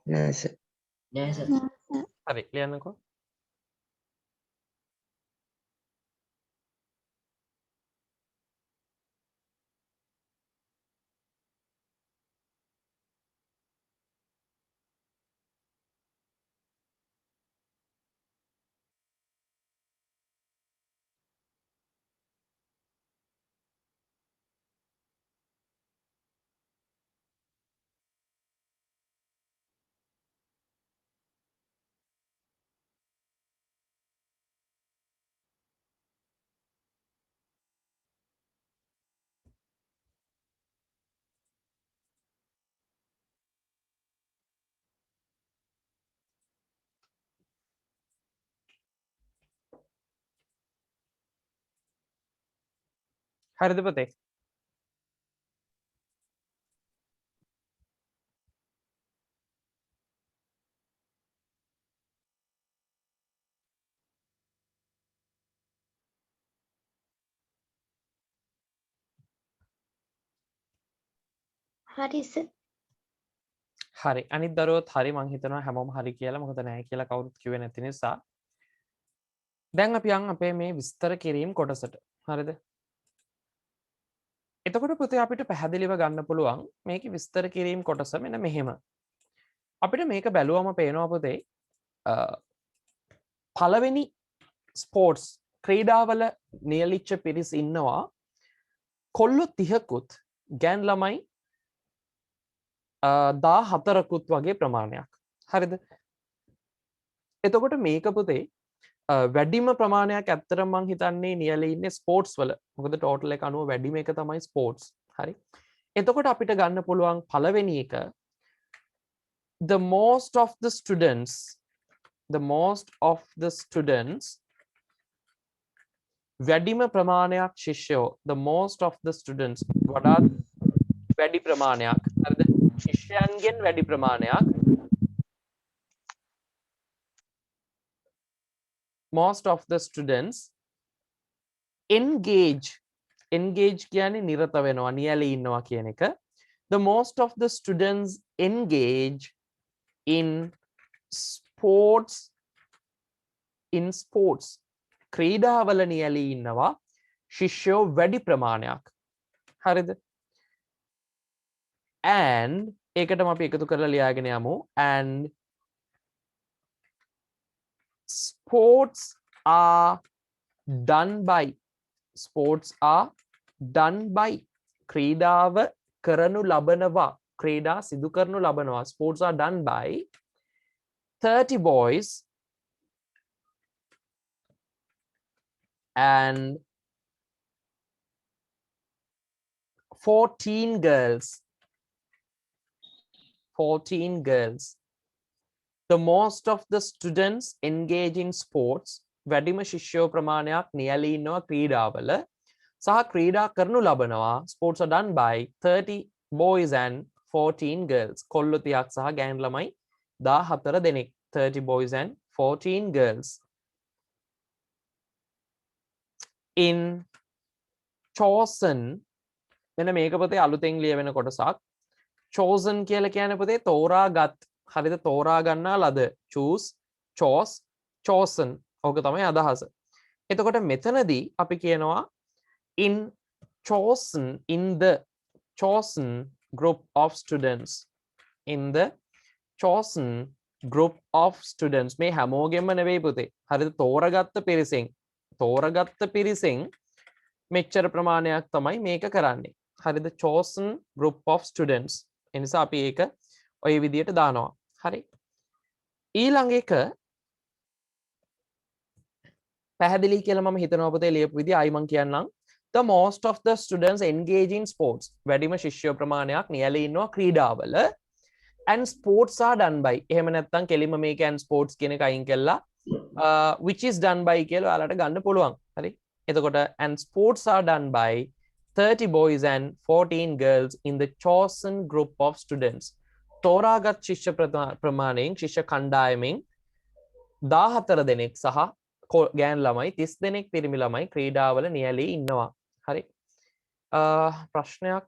නෑ sir. නෑ සර්. හරි ලියන්නකෝ. හරිද පුතේ? හරි සර්. හරි අනිත් දරුවොත් හරි මං හිතනවා හැමෝම හරි කියලා. මොකද නැහැ කියලා කවුරුත් කිව්වේ නැති නිසා. දැන් අපි යන් අපේ මේ විස්තර කිරීම කොටසට. හරිද? එතකොට පුතේ අපිට පැහැදිලිව ගන්න පුළුවන් මේකේ විස්තර කිරීම කොටස මෙන්න මෙහෙම. අපිට මේක බැලුවම පේනවා පුතේ පළවෙනි ස්පෝර්ට්ස් ක්‍රීඩාවල නියලිච්ච පිරිස් ඉන්නවා කොල්ලෝ 30කුත් ගෑන් ළමයි 14කුත් වගේ ප්‍රමාණයක්. හරිද? එතකොට මේක පුතේ වැඩිම ප්‍රමාණයක් ඇත්තටම මං හිතන්නේ නියලේ ඉන්නේ ස්පෝර්ට්ස් වල. මොකද ටෝටල් එක අනුව වැඩිම එක තමයි ස්පෝර්ට්ස්. හරි. එතකොට අපිට ගන්න පුළුවන් පළවෙනි එක the most of the students වැඩිම ප්‍රමාණයක් ශිෂ්‍යයෝ the most of the students වඩාත් වැඩි ප්‍රමාණයක් හරිද ශිෂ්‍යයන්ගෙන් වැඩි ප්‍රමාණයක් most of the students engage කියන්නේ නිරත වෙනවා නියැලී ඉන්නවා කියන එක the most of the students engage in sports ක්‍රීඩාවල නියැලී ඉන්නවා ශිෂ්‍යයෝ වැඩි ප්‍රමාණයක් හරිද and ඒකටම අපි එකතු කරලා ලියාගෙන යමු and sports are done by ක්‍රීඩාව කරනු ලබනවා ක්‍රීඩා සිදු කරනු ලබනවා sports are done by 30 boys and 14 girls. The most of the students engage in sports වැඩිම ශිෂ්‍යෝ ප්‍රමාණයක් නියැලී ඉන්නවා ක්‍රීඩාවල සහ ක්‍රීඩා කරනු ලබනවා sports are done by 30 boys and 14 girls කොල්ලෝ 30ක් සහ ගෑනු ළමයි 14 දෙනෙක් 30 boys and 14 girls in chosen මෙන්න මේක පුතේ අලුතෙන් ලියවෙන කොටසක් chosen කියලා කියන්නේ පුතේ තෝරාගත් හරිද තෝරා ගන්නා ලද choose chose chosen ඕක තමයි අදහස එතකොට මෙතනදී අපි කියනවා in the chosen group of students මේ හැමෝගෙම නෙවෙයි පුතේ හරිද තෝරගත්ත පිරිසෙන් මෙච්චර ප්‍රමාණයක් තමයි මේක කරන්නේ හරිද chosen group of students එනිසා අපි ඒක ඔය විදියට දානවා හරි ඊළඟ එක පැහැදිලි කියලා මම හිතනවා පුතේ ලියපු විදිය ආයි මම කියන්නම් the most of the students engage in sports වැඩිම ශිෂ්‍ය ප්‍රමාණයක් නියැලී ඉන්නවා ක්‍රීඩාවල and sports are done by එහෙම නැත්නම් කෙලිම මේක and sports කියන එක අයින් කළා which is done by කියලා ඔයාලට ගන්න පුළුවන් හරි එතකොට and sports are done by 30 boys and 14 girls in the chosen group of students තෝරාගත් ශිෂ්‍ය ප්‍රමාණයෙන් ශිෂ්‍ය කණ්ඩායමෙන් 14 දෙනෙක් සහ ගෑනු ළමයි 30 දෙනෙක් පිරිමි ළමයි ක්‍රීඩාවල නියැලී ඉන්නවා හරි ප්‍රශ්නයක්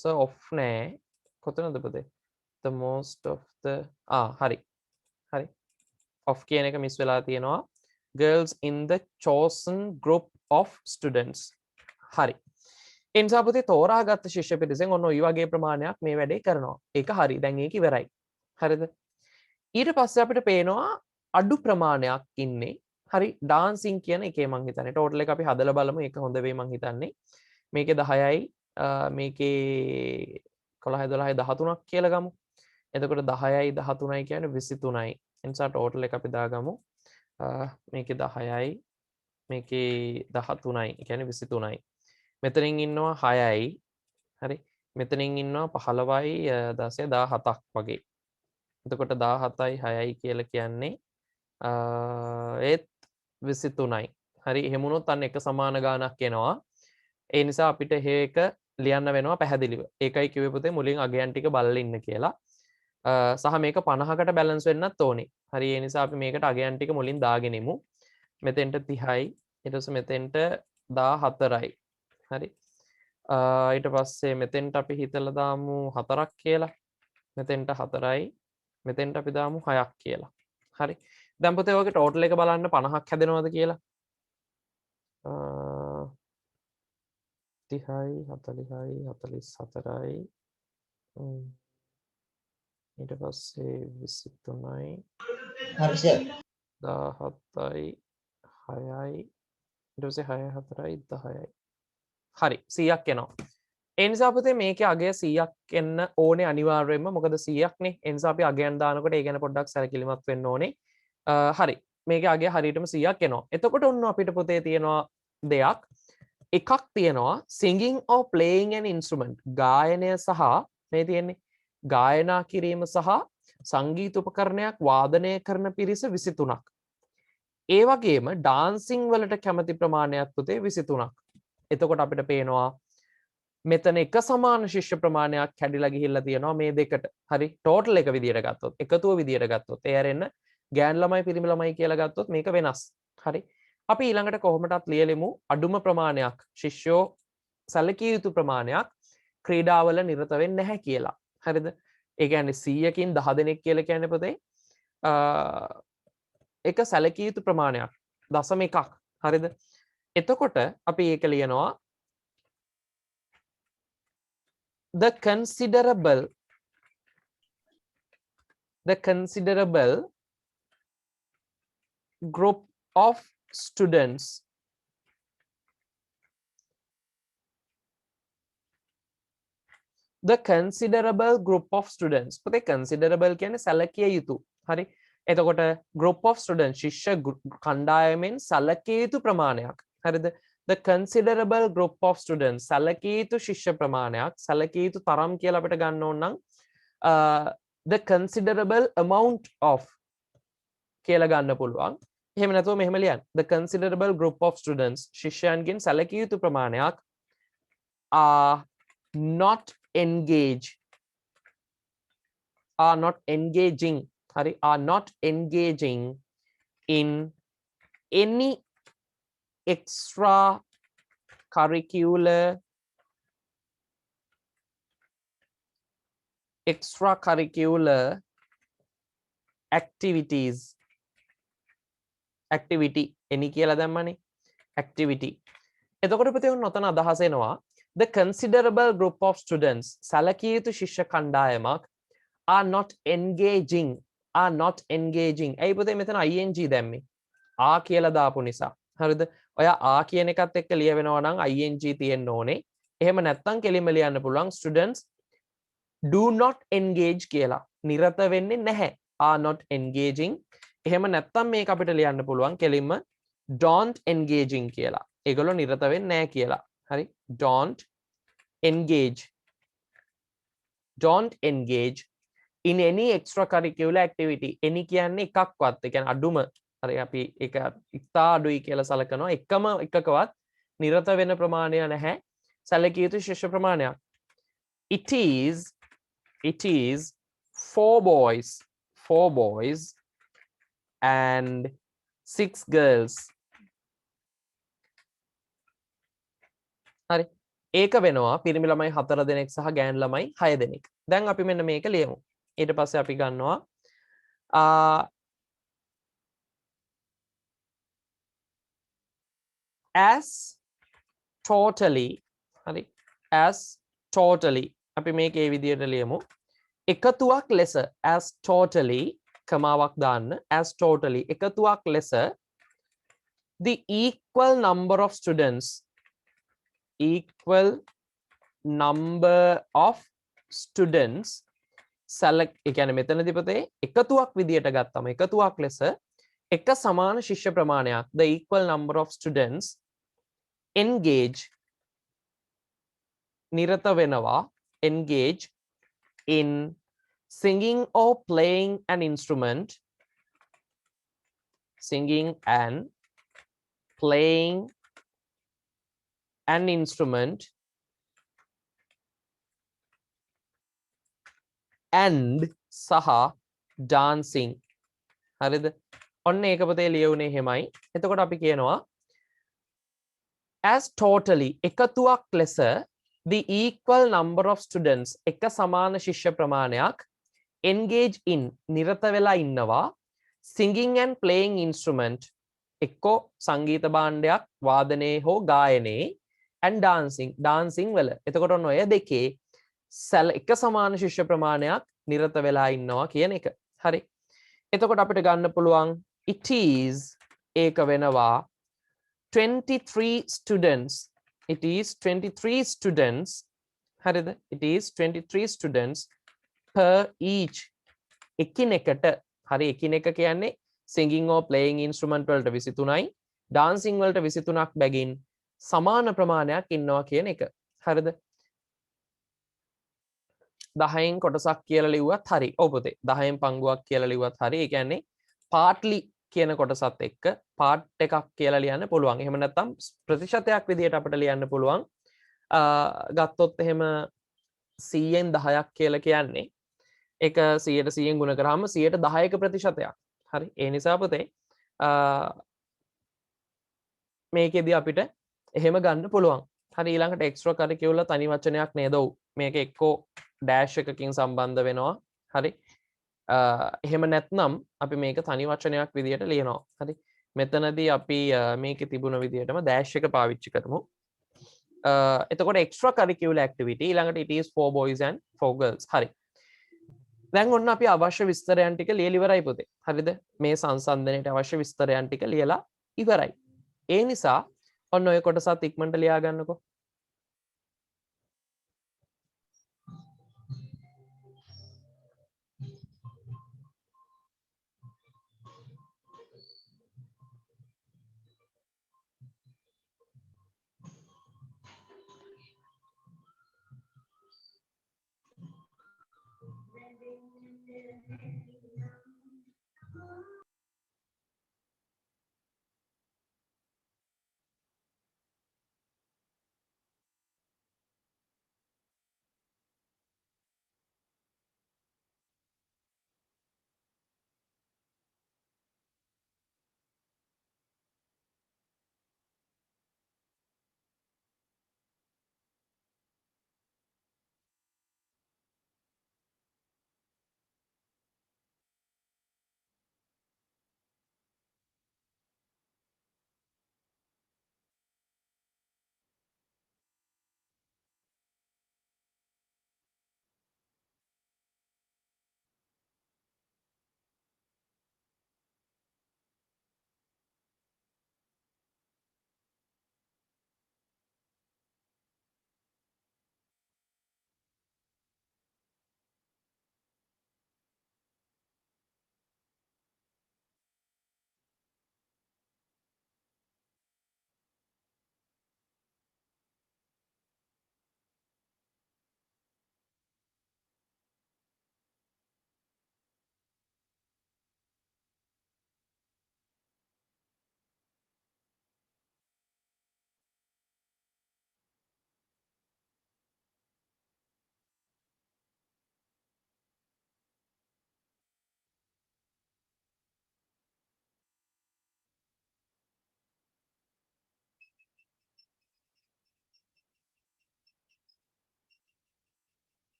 so off නෑ කොතනද පුතේ the most of the හරි හරි off කියන එක මිස් වෙලා තියෙනවා girls in the chosen group of students හරි ඒ නිසා පුතේ තෝරාගත්ත ශිෂ්‍ය පිරිසෙන් ඔන්න ওই වගේ ප්‍රමාණයක් මේ වැඩේ කරනවා ඒක හරි දැන් ඒක ඉවරයි හරිද ඊට පස්සේ අපිට පේනවා අඩු ප්‍රමාණයක් ඉන්නේ හරි ඩාන්සින් කියන එකේ මං හිතන්නේ ටෝටල් එක අපි හදලා බලමු ඒක හොඳ වෙයි මං හිතන්නේ මේකේ 10යි මේකේ 11 12 13ක් කියලා ගමු එතකොට 10යි 13යි කියන්නේ 23යි එනිසා ටෝටල් එක අපි දාගමු මේකේ 10යි මේකේ 13යි කියන්නේ 23යි මෙතනින් ඉන්නවා 6යි හරි මෙතනින් ඉන්නවා 15යි 16 17ක් වගේ එතකොට 17යි 6යි කියලා කියන්නේ ඒත් 23යි හරි එහෙම වුණොත් අන්න එක සමාන ගානක් එනවා ඒ නිසා අපිට ඒක ලියන්න වෙනවා පැහැදිලිව ඒකයි කිව්වේ පුතේ මුලින් අගයන් ටික බලලා ඉන්න කියලා සහ මේක 50කට බැලන්ස් වෙන්නත් ඕනේ හරි ඒ නිසා අපි මේකට අගයන් ටික මුලින් දාගෙන ඉමු මෙතෙන්ට 30යි ඊට පස්සේ මෙතෙන්ට 14යි හරි ඊට පස්සේ මෙතෙන්ට අපි හිතලා දාමු 4ක් කියලා මෙතෙන්ට 4යි මෙතෙන්ට අපි දාමු 6ක් කියලා හරි දැන් පුතේ ඔයගේ ටෝටල් එක බලන්න 50ක් හැදෙනවද කියලා 30යි 40යි 44යි ඊට පස්සේ 23යි හරි සර් 17යි 6යි ඊට පස්සේ 6 4යි 10යි හරි 100ක් එනවා ඒ නිසා පුතේ මේකේ අගය 100ක් එන්න ඕනේ අනිවාර්යයෙන්ම මොකද 100ක් නේ ඒ නිසා අපි අගයන් දානකොට ඒ ගැන පොඩ්ඩක් සැලකිලිමත් වෙන්න ඕනේ හරි මේකේ අගය හරියටම 100ක් එනවා එතකොට ඔන්න අපිට පුතේ තියෙනවා දෙයක් එකක් තියෙනවා singing or playing an instrument ගායනය සහ මේ තියෙන්නේ ගායනා කිරීම සහ සංගීත උපකරණයක් වාදනය කරන පිරිස 23ක් ඒ වගේම ඩාන්සිං වලට කැමති ප්‍රමාණයක් පුතේ 23ක් එතකොට අපිට පේනවා මෙතන එක සමාන ශිෂ්‍ය ප්‍රමාණයක් කැඩිලා ගිහිල්ලා තියෙනවා මේ දෙකට හරි ටෝටල් එක විදියට ගත්තොත් එකතුව විදියට ගත්තොත් ඒ ඇරෙන්න ගෑන් ළමයි පිරිමි ළමයි කියලා ගත්තොත් මේක වෙනස් හරි අපි ඊළඟට කොහොමදත් ලියලෙමු අඩුම ප්‍රමාණයක් ශිෂ්‍යෝ සැලකිය යුතු ප්‍රමාණයක් ක්‍රීඩාවල නිරත වෙන්නේ නැහැ කියලා හරිද ඒ කියන්නේ 100කින් 10 දෙනෙක් කියලා කියන්නේ පුතේ එක සැලකිය යුතු ප්‍රමාණයක් දශම එකක් හරිද එතකොට අපි ඒක ලියනවා the considerable group of students පුතේ considerable කියන්නේ සැලකිය යුතු හරි එතකොට group of students ශිෂ්‍ය කණ්ඩායමෙන් සැලකිය යුතු ප්‍රමාණයක් හරිද the considerable group of students සැලකිය යුතු ශිෂ්‍ය ප්‍රමාණයක් සැලකිය යුතු තරම් කියලා අපිට ගන්න ඕන නම් the considerable amount of කියලා ගන්න පුළුවන් එහෙම නැතුව මෙහෙම ලියන්න the considerable group of students ශිෂ්‍යයන්ගෙන් සැලකිය යුතු ප්‍රමාණයක් are not engaging are not engaging in any extracurricular activity any කියලා දැම්මනේ activity එතකොට පුතේ ඔතන අදහස එනවා the considerable group of students සැලකිය යුතු ශිෂ්‍ය කණ්ඩායමක් are not engaging ඇයි පුතේ මෙතන ing දැම්මේ කියලා දාපු නිසා හරිද ඔයා කියන එකත් එක්ක ලියවෙනවා නම් ing තියෙන්න ඕනේ එහෙම නැත්නම් කෙලින්ම ලියන්න පුළුවන් students do not engage කියලා නිරත වෙන්නේ නැහැ are not engaging එහෙම නැත්නම් මේක අපිට ලියන්න පුළුවන් කෙලින්ම don't engaging කියලා ඒගොල්ලෝ නිරත වෙන්නේ නැහැ කියලා හරි don't engage in any extracurricular activity any කියන්නේ එකක්වත් ඒ කියන්නේ අඩුම හරි අපි ඒක ඉතා අඩුයි කියලා සලකනවා එකම එකකවත් නිරත වෙන ප්‍රමාණය නැහැ සැලකිය යුතු ශිෂ්‍ය ප්‍රමාණයක් it is 4 boys and 6 girls හරි ඒක වෙනවා පිරිමි ළමයි 4 දෙනෙක් සහ ගෑනු ළමයි 6 දෙනෙක්. දැන් අපි මෙන්න මේක ලියමු. ඊට පස්සේ අපි ගන්නවා as totally හරි as totally අපි මේක ඒ විදිහට ලියමු. එකතුවක් ලෙස as totally කමාවක් දාන්න as totally එකතුවක් ලෙස the equal number of students equal number of students select ඒ කියන්නේ මෙතනදී පුතේ එකතුවක් විදියට ගත්තම එකතුවක් ලෙස එක සමාන ශිෂ්‍ය ප්‍රමාණයක් the equal number of students engage නිරත වෙනවා engage in singing or playing an instrument singing and playing an instrument and සහ dancing හරිද ඔන්න ඒක පුතේ ලියුනේ එහෙමයි එතකොට අපි කියනවා as totally එකතුවක් ලෙස the equal number of students එක සමාන ශිෂ්‍ය ප්‍රමාණයක් engage in නිරත වෙලා ඉන්නවා singing and playing instrument එක්කෝ සංගීත භාණ්ඩයක් වාදනයේ හෝ ගායනයේ and dancing වල එතකොට ඔන්න ඔය දෙකේ එක සමාන ශිෂ්‍ය ප්‍රමාණයක් නිරත වෙලා ඉන්නවා කියන එක හරි එතකොට අපිට ගන්න පුළුවන් it is ඒක වෙනවා 23 students it is 23 students හරිද it is 23 students per each එකිනෙකට හරි එකිනෙක කියන්නේ singing or playing instrument වලට 23යි dancing වලට 23ක් බැගින් සමාන ප්‍රමාණයක් ඉන්නවා කියන එක හරිද 10න් කොටසක් කියලා ලිව්වත් හරි ඔව් පුතේ 10න් පංගුවක් කියලා ලිව්වත් හරි ඒ කියන්නේ partly කියන කොටසත් එක්ක part එකක් කියලා ලියන්න පුළුවන්. එහෙම නැත්නම් ප්‍රතිශතයක් විදිහට අපිට ලියන්න පුළුවන්. ගත්තොත් එහෙම 100න් 10ක් කියලා කියන්නේ ඒක 100ට 100න් ගුණ කරාම 110ක ප්‍රතිශතයක්. හරි. ඒ නිසා පුතේ මේකෙදි අපිට එහෙම ගන්න පුළුවන්. හරි ඊළඟට extra curricular තනි වචනයක් නේද? ඔව්. මේක එක්කෝ dash එකකින් සම්බන්ධ වෙනවා. හරි. එහෙම නැත්නම් අපි මේක තනි වචනයක් විදිහට ලියනවා. හරි. මෙතනදී අපි මේකේ තිබුණ විදිහටම dash එක පාවිච්චි කරමු. එතකොට extra curricular activity ඊළඟට it is for boys and for girls. හරි. දැන් ඔන්න අපි අවශ්‍ය විස්තරයන් ටික ලියලා ඉවරයි පුතේ. හරිද? මේ සංසන්දනයේට අවශ්‍ය විස්තරයන් ටික ලියලා ඉවරයි. ඒ නිසා ඔන්න ඔය කොටසත් ඉක්මනට ලියා ගන්නකෝ.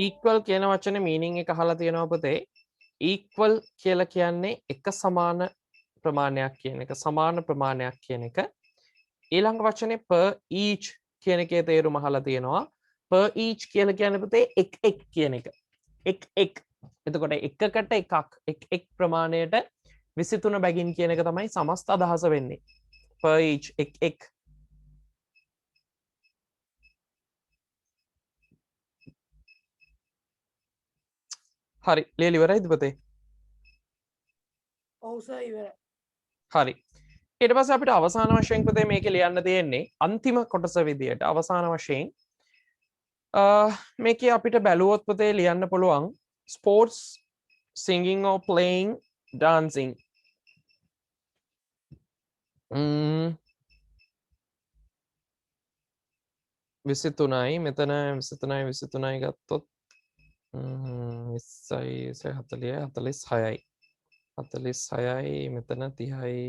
equal කියන වචනේ meaning එක අහලා තියෙනවා පුතේ. equal කියලා කියන්නේ එක සමාන ප්‍රමාණයක් කියන එක, සමාන ප්‍රමාණයක් කියන එක. ඊළඟ වචනේ per each කියන එකේ තේරුම අහලා තියෙනවා. per each කියලා කියන්නේ පුතේ එක් කියන එක. එක්. එතකොට එකකට එකක් ප්‍රමාණයට 23 බැගින් කියන එක තමයි සමස්ත අදහස වෙන්නේ. per each එක්. හරි ලියලා ඉවරයිද පුතේ? ඔව් සර් ඉවරයි. හරි. ඊට පස්සේ අපිට අවසාන වශයෙන් පුතේ මේකේ ලියන්න තියෙන්නේ අන්තිම කොටස විදියට අවසාන වශයෙන් මේකේ අපිට බැලුවොත් පුතේ ලියන්න පුළුවන් sports, singing or playing, dancing. 23යි මෙතන 23යි ගත්තොත් 46යි මෙතන 30යි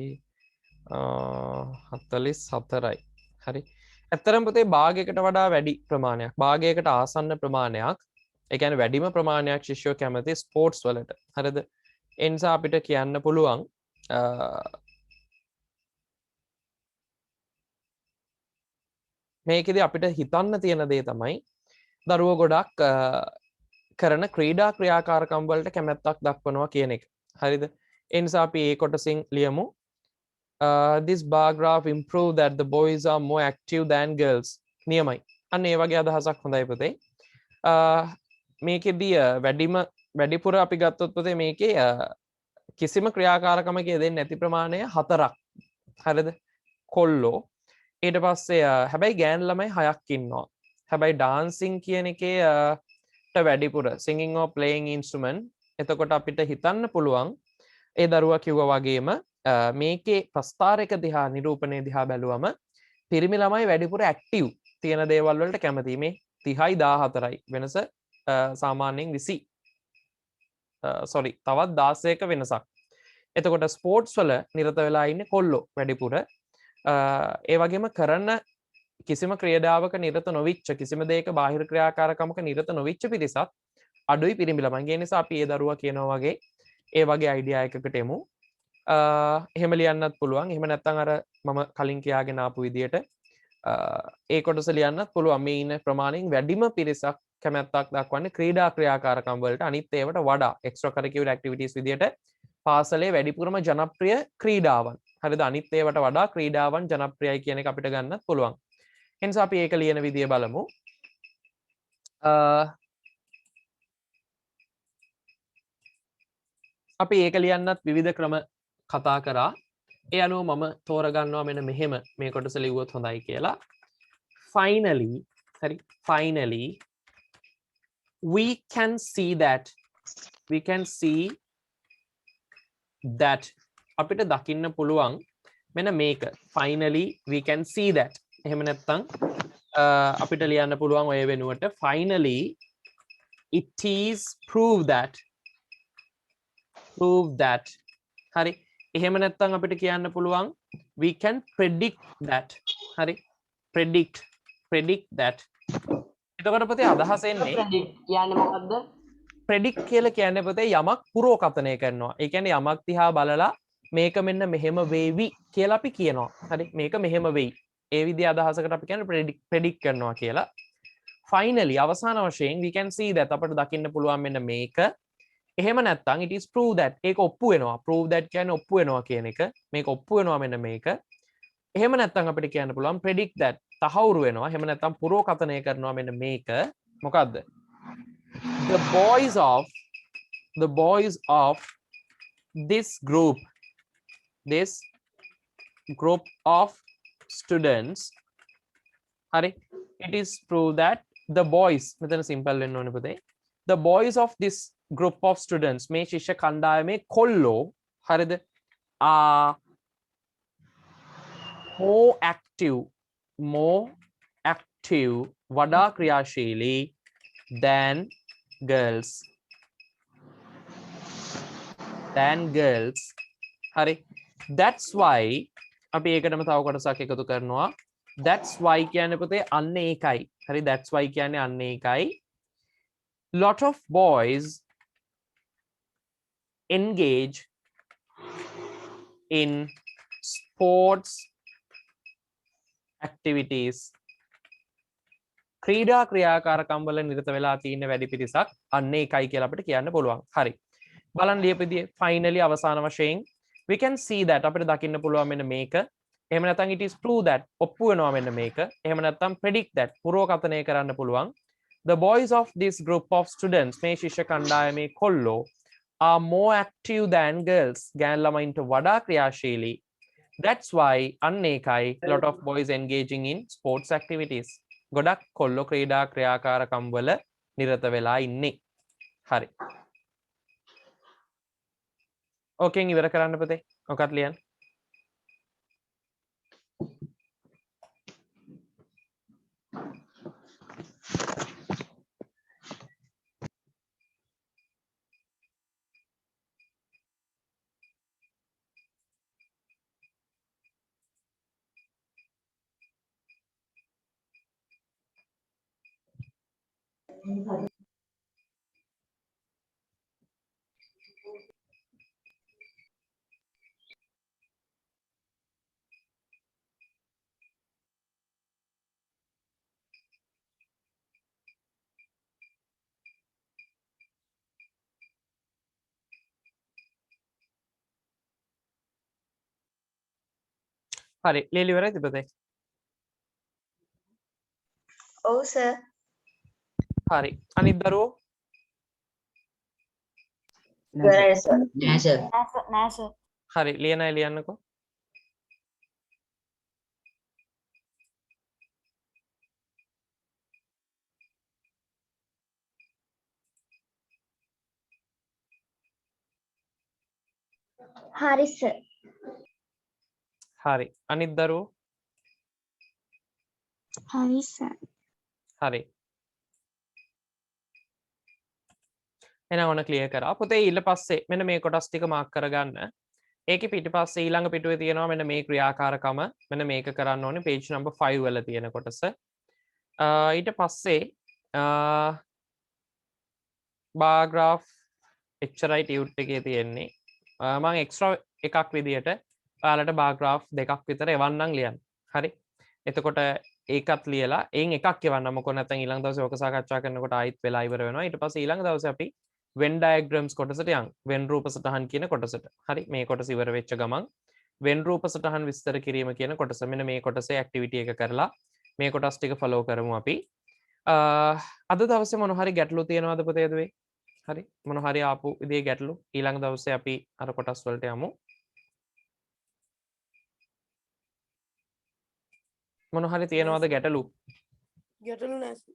44යි. හරි. ඇත්තරම් පුතේ භාගයකට වඩා වැඩි ප්‍රමාණයක්, භාගයකට ආසන්න ප්‍රමාණයක්, ඒ කියන්නේ වැඩිම ප්‍රමාණයක් ශිෂ්‍යයෝ කැමති ස්පෝර්ට්ස් වලට. හරිද? ඒ නිසා අපිට කියන්න පුළුවන් මේකෙදි අපිට හිතන්න තියෙන දේ තමයි දරුවෝ ගොඩක් කරන ක්‍රීඩා ක්‍රියාකාරකම් වලට කැමැත්තක් දක්වනවා කියන එක. හරිද? ඒ නිසා අපි ඒ කොටසින් ලියමු. This bar graph improve that the boys are more active than girls. නියමයි. අන්න ඒ වගේ අදහසක් හොඳයි පුතේ. මේකෙදී වැඩිපුර අපි ගත්තොත් පුතේ මේකේ කිසිම ක්‍රියාකාරකමක යෙදෙන්නේ නැති ප්‍රමාණය 4ක්. හරිද? කොල්ලෝ. ඊට පස්සේ හැබැයි ගෑන් ළමයි 6ක් ඉන්නවා. හැබැයි ඩාන්සින් කියන එකේ වැඩිපුර singing or playing instrument. එතකොට අපිට හිතන්න පුළුවන් ඒ දරුවා කිව්වා වගේම මේකේ ප්‍රස්ථාරක දිහා නිරූපණය දිහා බැලුවම පිරිමි ළමයි වැඩිපුර ඇක්ටිව් තියෙන දේවල් වලට කැමති. මේ 30යි 14යි වෙනස සාමාන්‍යයෙන් 20 තවත් 16ක වෙනසක්. එතකොට ස්පෝර්ට්ස් වල නිරත වෙලා ඉන්නේ කොල්ලෝ වැඩිපුර. ඒ වගේම කරන කිසිම ක්‍රීඩාවක නිරත නොවිච්ච, කිසිම දෙයක බාහිර ක්‍රියාකාරකමක නිරත නොවිච්ච පිරිසක් අඩුයි පිරිමි ළමයින්ගේ. නිසා අපි ඒ දරුවා කියනවා වගේ ඒ වගේ අයිඩියා එකකට එමු. එහෙම ලියන්නත් පුළුවන්. එහෙම නැත්නම් අර මම කලින් කියාගෙන ආපු විදියට ඒ කොටස ලියන්නත් පුළුවන්. මේ ඉන්න ප්‍රමාණයෙන් වැඩිම පිරිසක් කැමැත්තක් දක්වන්නේ ක්‍රීඩා ක්‍රියාකාරකම් වලට. අනිත් ඒවට වඩා එක්ස්ට්‍රා කරිකියුලර් ඇක්ටිවිටීස් විදියට පාසලේ වැඩිපුරම ජනප්‍රිය ක්‍රීඩාවන්. හරිද? අනිත් ඒවට වඩා ක්‍රීඩාවන් ජනප්‍රියයි කියන එක අපිට ගන්නත් පුළුවන්. ඒ නිසා අපි ඒක ලියන විදිය බලමු. අපි ඒක ලියන්නත් විවිධ ක්‍රම කතා කරා. ඒ අනුව මම තෝරගන්නවා මෙන්න මෙහෙම මේ කොටස ලිව්වොත් හොඳයි කියලා. Finally we can see that අපිට දකින්න පුළුවන් මෙන්න මේක. Finally we can see that. එහෙම නැත්නම් අපිට ලියන්න පුළුවන් ඔය වෙනුවට finally it is prove that. හරි. එහෙම නැත්නම් අපිට කියන්න පුළුවන් we can predict that. හරි. predict that. එතකොට පුතේ අදහස එන්නේ කියන්නේ මොකද්ද? predict කියලා කියන්නේ පුතේ යමක් පුරෝකථනය කරනවා. ඒ කියන්නේ යමක් දිහා බලලා මේක මෙන්න මෙහෙම වේවි කියලා අපි කියනවා. හරි. මේක මෙහෙම වෙයි. ඒ විදිහ අදහසකට අපි කියන්නේ predict කරනවා කියලා. Finally අවසාන වශයෙන් we can see that අපිට දකින්න පුළුවන් මෙන්න මේක. එහෙම නැත්නම් it is prove that. ඒක ඔප්පු වෙනවා. prove that කියන්නේ ඔප්පු වෙනවා කියන එක. මේක ඔප්පු වෙනවා මෙන්න මේක. එහෙම නැත්නම් අපිට කියන්න පුළුවන් predict that. තහවුරු වෙනවා. එහෙම නැත්නම් පුරෝකථනය කරනවා මෙන්න මේක. මොකද්ද? The boys of this group of students. Hari, it is proved that the boys, මෙතන simple වෙන්න ඕනේ පුතේ. The boys of this group of students, මේ ශිෂ්‍ය කණ්ඩායමේ කොල්ලෝ, හරිද? are more active වඩා ක්‍රියාශීලී than girls. than girls. හරි. That's why අපි ඒකටම තව කොටසක් එකතු කරනවා. That's why කියන්නේ පුතේ අන්න ඒකයි. හරි. That's why කියන්නේ අන්න ඒකයි. Lot of boys engage in sports activities. ක්‍රීඩා ක්‍රියාකාරකම් වල නිරත වෙලා තියෙන වැඩි පිරිසක් අන්න ඒකයි කියලා අපිට කියන්න පුළුවන්. හරි. බලන්න ලියපෙදී finally අවසාන වශයෙන් we can see that අපිට දකින්න පුළුවන් මෙන්න මේක. එහෙම නැත්නම් it is true that ඔප්පු වෙනවා මෙන්න මේක. එහෙම නැත්නම් predict that පුරෝකථනය කරන්න පුළුවන්. The boys of this group of students මේ ශිෂ්‍ය කණ්ඩායමේ කොල්ලෝ are more active than girls. ගෑන් ළමයින්ට වඩා ක්‍රියාශීලී. That's why අන්න ඒකයි lot of boys engaging in sports activities. ගොඩක් කොල්ලෝ ක්‍රීඩා ක්‍රියාකාරකම් වල නිරත වෙලා ඉන්නේ. හරි. ඕකෙන් ඉවර කරන්න පුතේ. මොකක්ද ලියන්න? හරි. ලියලා ඉවරයිද පුතේ? ඔව් සර්. හරි. අනිත් දරුවෝ නෑ සර්. නෑ සර්. හරි. ලියන අය ලියන්නකෝ. හරි සර්. හරි. අනිත් දරුවෝ හරි සර්. හරි. එහෙනම් ඔන්න ක්ලියර් කරා. පුතේ ඊට පස්සේ මෙන්න මේ කොටස් ටික මාක් කරගන්න. ඒකේ පිටිපස්සේ ඊළඟ පිටුවේ තියෙනවා මෙන්න මේ ක්‍රියාකාරකම. මෙන්න මේක කරන්න ඕනේ page number 5 වල තියෙන කොටස. ඊට පස්සේ bar graph එච්චරයි ටියුට් එකේ තියෙන්නේ. මම එක්ස්ට්‍රා එකක් විදියට ඔයාලට bar graph දෙකක් විතර එවන්නම් ලියන්න. හරි. එතකොට ඒකත් ලියලා එයින් එකක් එවන්න. මොකද නැත්නම් ඊළඟ දවසේ ඔක සාකච්ඡා කරනකොට ආයිත් වෙලා ඉවර වෙනවා. ඊට පස්සේ ඊළඟ දවසේ අපි Venn diagrams කොටසට යන්. Venn රූප සටහන් කියන කොටසට. හරි. මේ කොටස ඉවර වෙච්ච ගමන් Venn රූප සටහන් විස්තර කිරීම කියන කොටස. මෙන්න මේ කොටසේ activity එක කරලා මේ කොටස් ටික follow කරමු අපි. අද දවසේ මොන හරි ගැටලු තියෙනවද පුතේ දුවේ? හරි. මොන හරි ආපු විදිහේ ගැටලු ඊළඟ දවසේ අපි අර කොටස් වලට යමු. මොන හරි තියෙනවද ගැටලු? ගැටලු නැහැ සර්.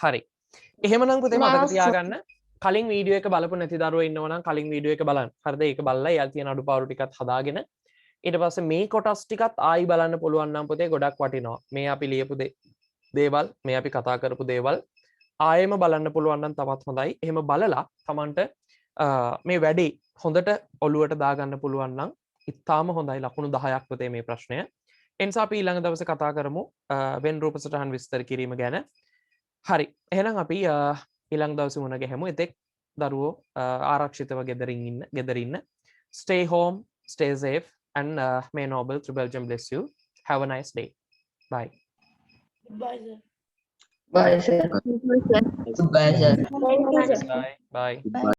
හරි. එහෙමනම් පුතේ මතක තියාගන්න කලින් වීඩියෝ එක බලපු නැති දරුවෝ ඉන්නවා නම් කලින් වීඩියෝ එක බලන්න. හරිද? ඒක බලලා යාල් තියෙන අඩුපාඩු ටිකත් හදාගෙන ඊට පස්සේ මේ කොටස් ටිකත් ආයි බලන්න පුළුවන් නම් පුතේ ගොඩක් වටිනවා. මේ අපි ලියපු දේවල්, මේ අපි කතා කරපු දේවල් ආයෙම බලන්න පුළුවන් නම් තවත් හොඳයි. එහෙම බලලා Tamanට මේ වැඩේ හොඳට ඔලුවට දාගන්න පුළුවන් නම් ඉතාම හොඳයි. ලකුණු 10ක් පුතේ මේ ප්‍රශ්නය. එනිසා අපි ඊළඟ දවසේ කතා කරමු වෙන් රූප සටහන් විස්තර කිරීම ගැන. හරි. එහෙනම් අපි ඊළඟ දවසේ මුණ ගැහෙමු. එතෙක් දරුවෝ ආරක්ෂිතව ගෙදර ඉන්න. Stay home, stay safe and may Noble through Belgium bless you. Have a nice day. Bye. Goodbye sir. Bye sir. Goodbye sir. Bye. Bye.